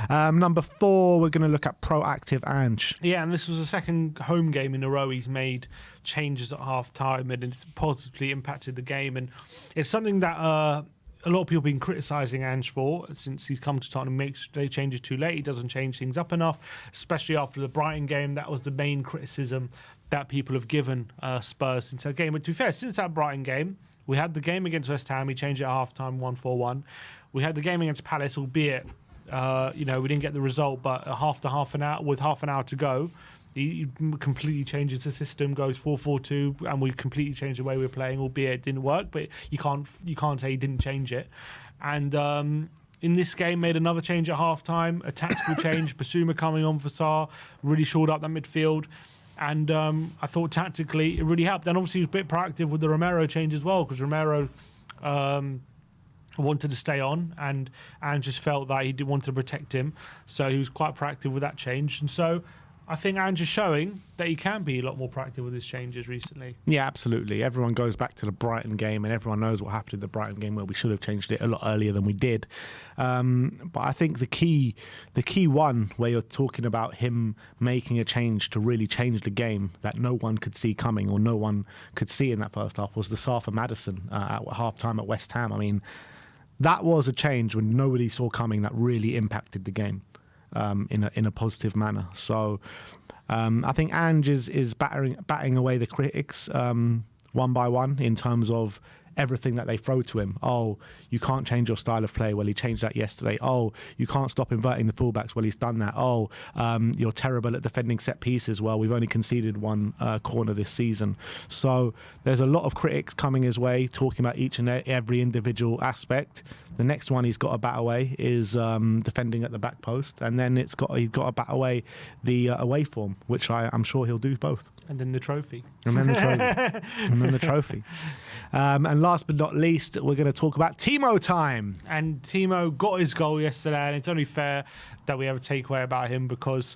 Number 4, we're going to look at proactive Ange. Yeah, and this was the second home game in a row he's made changes at half time, and it's positively impacted the game. And it's something that a lot of people have been criticising Ange for since he's come to Tottenham. Makes they changes too late. He doesn't change things up enough, especially after the Brighton game. That was the main criticism that people have given Spurs since that game. But to be fair, since that Brighton game, we had the game against West Ham. He changed it at half-time, 1-4-1. We had the game against Palace, albeit, we didn't get the result, but half an hour to go, he completely changes the system, goes 4-4-2, and we completely changed the way we were playing, albeit it didn't work, but you can't say he didn't change it. And in this game, made another change at half-time, a tactical change, Basuma coming on for Sarr, really shored up that midfield. And I thought tactically it really helped. And obviously he was a bit proactive with the Romero change as well, because Romero wanted to stay on and just felt that he wanted to protect him. So he was quite proactive with that change. And so I think Ange is showing that he can be a lot more proactive with his changes recently. Yeah, absolutely. Everyone goes back to the Brighton game, and everyone knows what happened in the Brighton game where we should have changed it a lot earlier than we did. But I think the key one where you're talking about him making a change to really change the game that no one could see coming or no one could see in that first half was the Safa Maddison at half-time at West Ham. I mean, that was a change when nobody saw coming that really impacted the game. In a positive manner. So I think Ange is batting away the critics one by one in terms of everything that they throw to him. Oh, you can't change your style of play. Well, he changed that yesterday. Oh, you can't stop inverting the fullbacks. Well, he's done that. Oh, you're terrible at defending set pieces. Well, we've only conceded one corner this season. So there's a lot of critics coming his way talking about each and every individual aspect. The next one he's got to bat away is defending at the back post, and then he's got to bat away the away form, which I'm sure he'll do both. And then the trophy. And then the trophy. And then the trophy. And last but not least, we're going to talk about Timo time. And Timo got his goal yesterday, and it's only fair that we have a takeaway about him because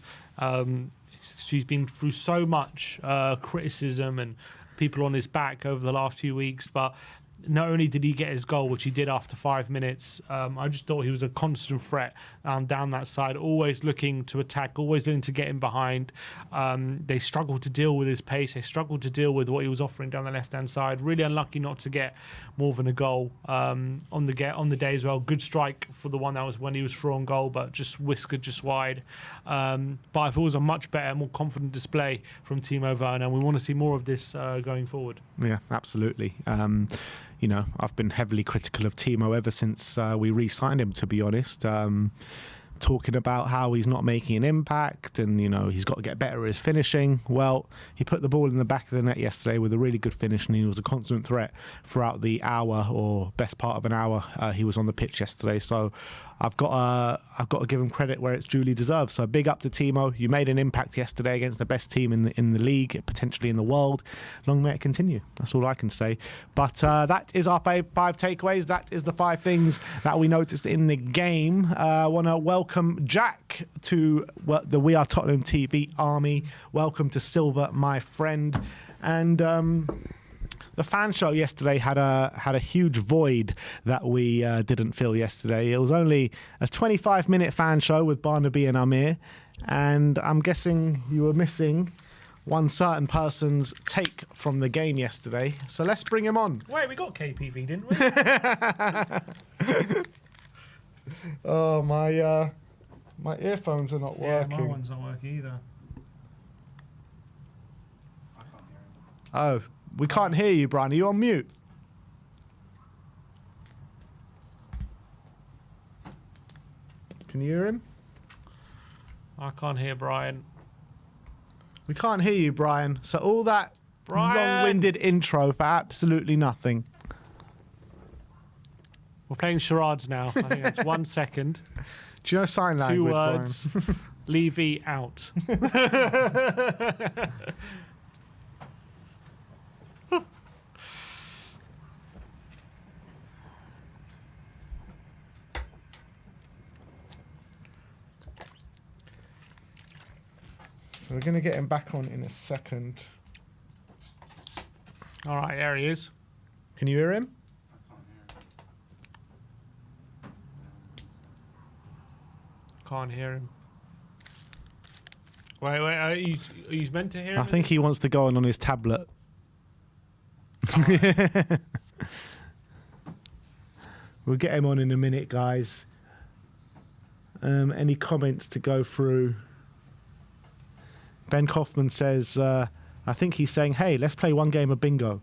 he's been through so much criticism and people on his back over the last few weeks. But not only did he get his goal, which he did after 5 minutes, I just thought he was a constant threat down that side, always looking to attack, always looking to get in behind. They struggled to deal with his pace. They struggled to deal with what he was offering down the left-hand side. Really unlucky not to get more than a goal on the day as well. Good strike for the one that was when he was through on goal, but just whiskered just wide. But I thought it was a much better, more confident display from Timo Werner, and we want to see more of this going forward. Yeah, absolutely. You know, I've been heavily critical of Timo ever since we re-signed him, to be honest. Talking about how he's not making an impact and, you know, he's got to get better at his finishing. Well, he put the ball in the back of the net yesterday with a really good finish, and he was a constant threat throughout the hour or best part of an hour he was on the pitch yesterday. So I've got to give him credit where it's duly deserved. So big up to Timo. You made an impact yesterday against the best team in the league, potentially in the world. Long may it continue. That's all I can say. But that is our five takeaways. That is the 5 things that we noticed in the game. I want to welcome Jack to the We Are Tottenham TV army. Welcome to Silver, my friend. And the fan show yesterday had a huge void that we didn't fill yesterday. It was only a 25-minute fan show with Barnaby and Amir, and I'm guessing you were missing one certain person's take from the game yesterday. So let's bring him on. Wait, we got KPV, didn't we? Oh, my earphones are not working. Yeah, my one's not working either. Oh, we can't hear you, Brian. Are you on mute? Can you hear him? I can't hear Brian. We can't hear you, Brian. So all that long-winded intro for absolutely nothing. We're playing charades now. I think that's 1 second. Do you know sign language, 2 words. Brian? Levy out. So we're going to get him back on in a second. All right, there he is. Can you hear him? Can't hear him. Wait, are you meant to hear him? I think he wants to go on his tablet. We'll get him on in a minute, guys. Any comments to go through? Ben Kaufman says, I think he's saying, hey, let's play one game of bingo.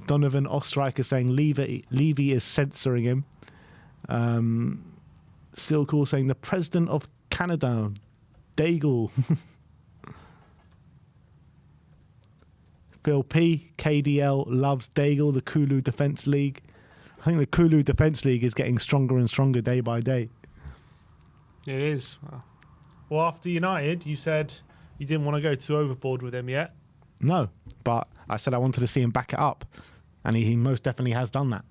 Donovan Ostriker saying Levy is censoring him. Still cool saying the president of Canada, Daigle. Phil P, KDL loves Daigle, the Kulu Defence League. I think the Kulu Defence League is getting stronger and stronger day by day. It is. Well, after United, you said you didn't want to go too overboard with him yet. No, but I said I wanted to see him back it up, and he most definitely has done that.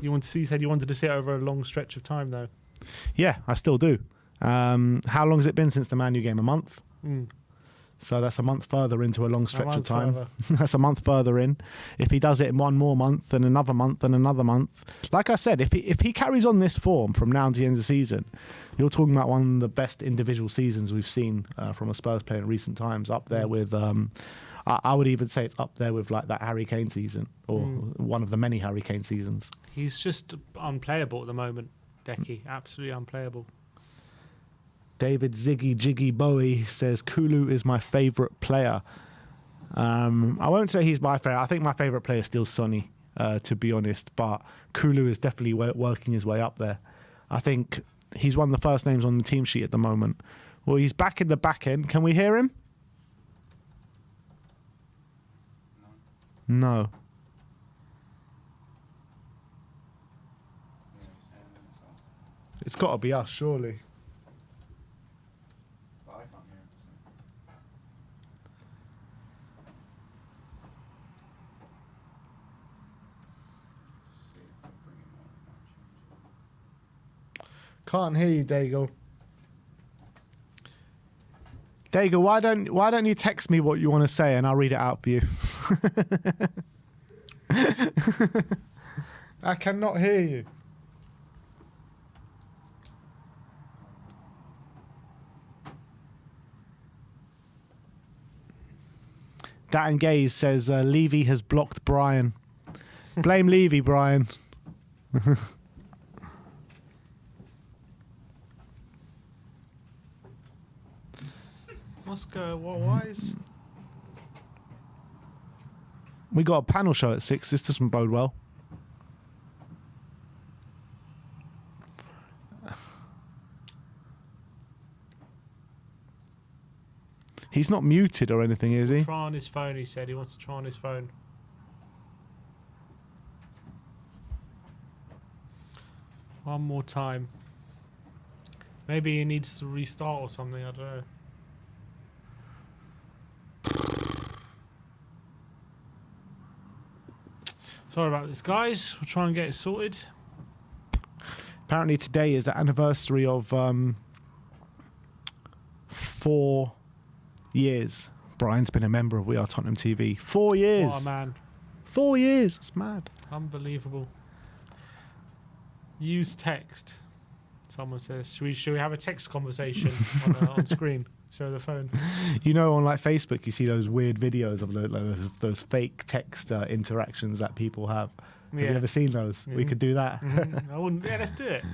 You said you wanted to see it over a long stretch of time, though. Yeah, I still do. How long has it been since the Man U game? A month? Mm. So that's a month further into a long stretch of time. Further. That's a month further in. If he does it in one more month, then another month, then another month. Like I said, if he carries on this form from now to the end of the season, you're talking about one of the best individual seasons we've seen from a Spurs player in recent times. Up there with, I would even say it's up there with like that Harry Kane season, or one of the many Harry Kane seasons. He's just unplayable at the moment, Decky. Absolutely unplayable. David Ziggy Jiggy Bowie says Kulu is my favourite player. I won't say he's my favourite. I think my favourite player is still Sonny, to be honest. But Kulu is definitely working his way up there. I think he's one of the first names on the team sheet at the moment. Well, he's back in the back end. Can we hear him? No. It's got to be us, surely. Can't hear you, Dago. Dago, why don't you text me what you want to say and I'll read it out for you. I cannot hear you. Dan Gaze says Levy has blocked Brian. Blame Levy, Brian. Why is... We got a panel show at 6. This doesn't bode well. He's not muted or anything, is he? Try on his phone, he said. He wants to try on his phone. One more time. Maybe he needs to restart or something, I don't know. Sorry about this, guys. We'll try and get it sorted. Apparently today is the anniversary of 4 years. Brian's been a member of We Are Tottenham TV. 4 years. What a man. 4 years. That's mad. Unbelievable. Use text. Someone says, should we have a text conversation on screen? Show the phone. You know, on like Facebook, you see those weird videos of those fake text interactions that people have. Have you ever seen those? Mm-hmm. We could do that. Mm-hmm. I wouldn't. Yeah, let's do it.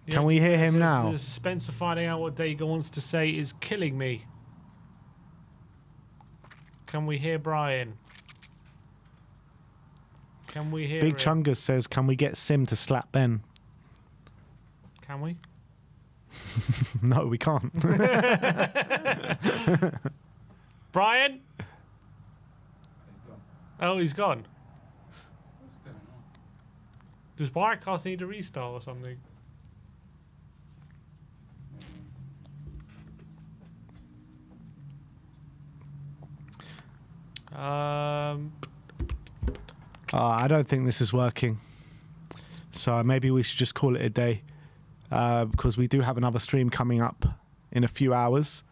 Can we hear him now? The suspense of finding out what Dago wants to say is killing me. Can we hear Brian? Can we hear Big Chungus says, can we get Sim to slap Ben? Can we? No, we can't. Brian? Oh, he's gone. Does Wirecast need a restart or something? I don't think this is working. So maybe we should just call it a day. Because we do have another stream coming up in a few hours.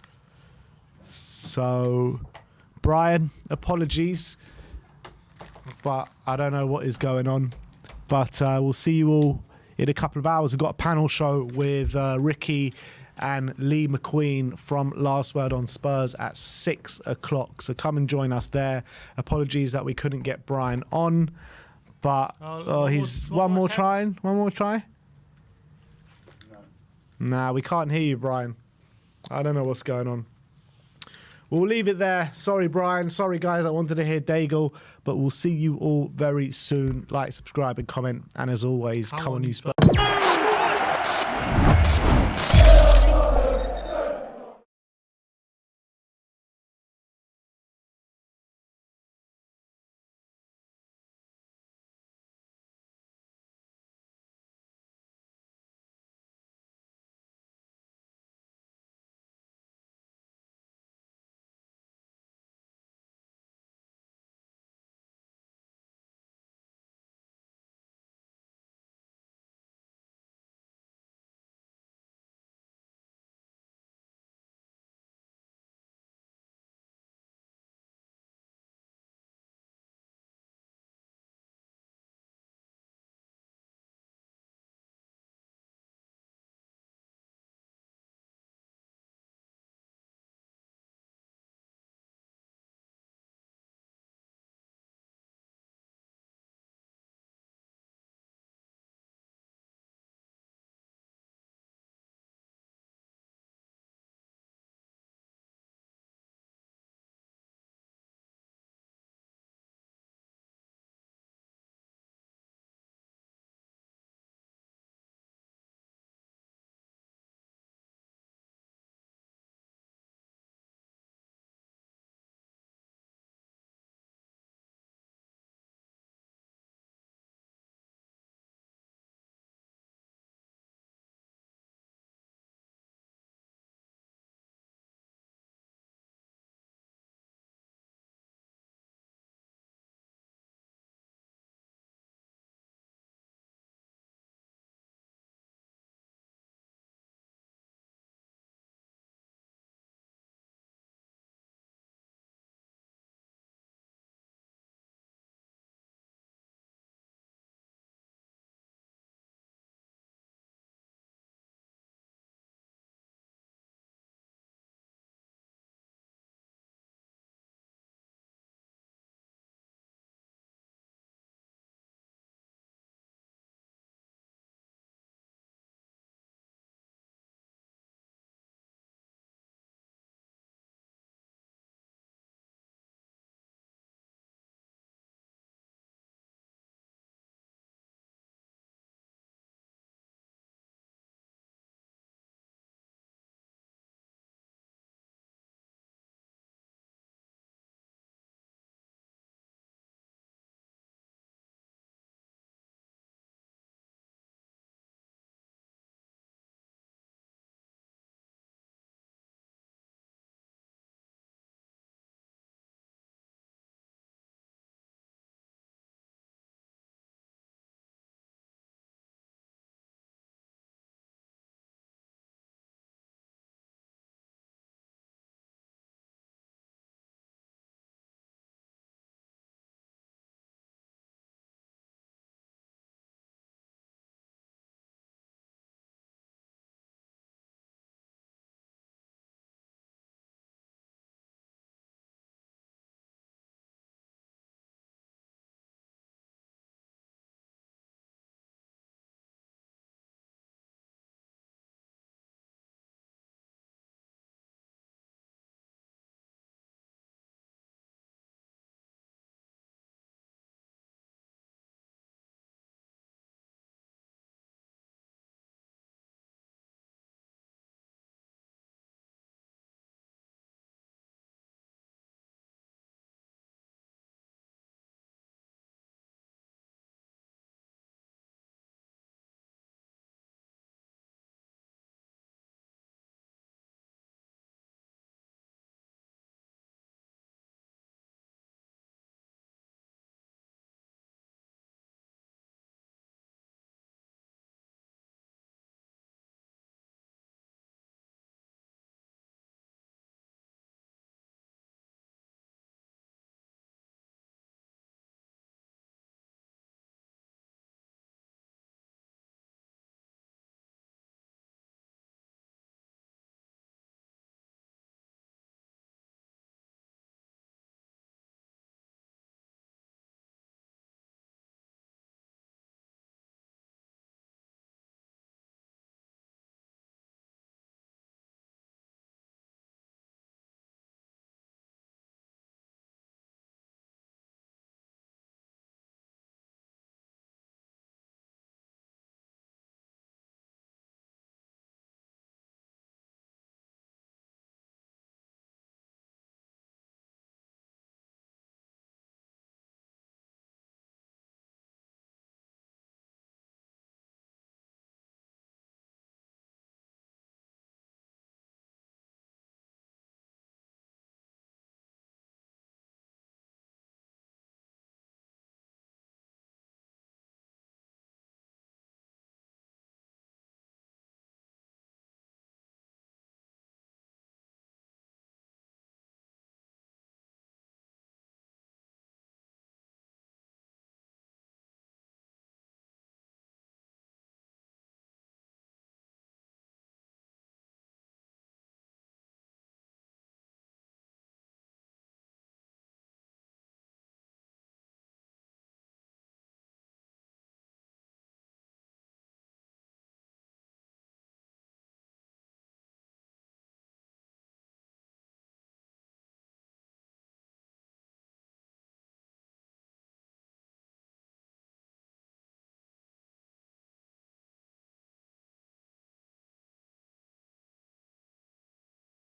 So, Brian, apologies. But I don't know what is going on. But we'll see you all in a couple of hours. We've got a panel show with Ricky and Lee McQueen from Last Word on Spurs at 6 o'clock. So come and join us there. Apologies that we couldn't get Brian on. But he's one more try. Nah, we can't hear you, Brian. I don't know what's going on. We'll leave it there. Sorry, Brian. Sorry, guys. I wanted to hear Daigle. But we'll see you all very soon. Like, subscribe, and comment. And as always, come on, you Spurs.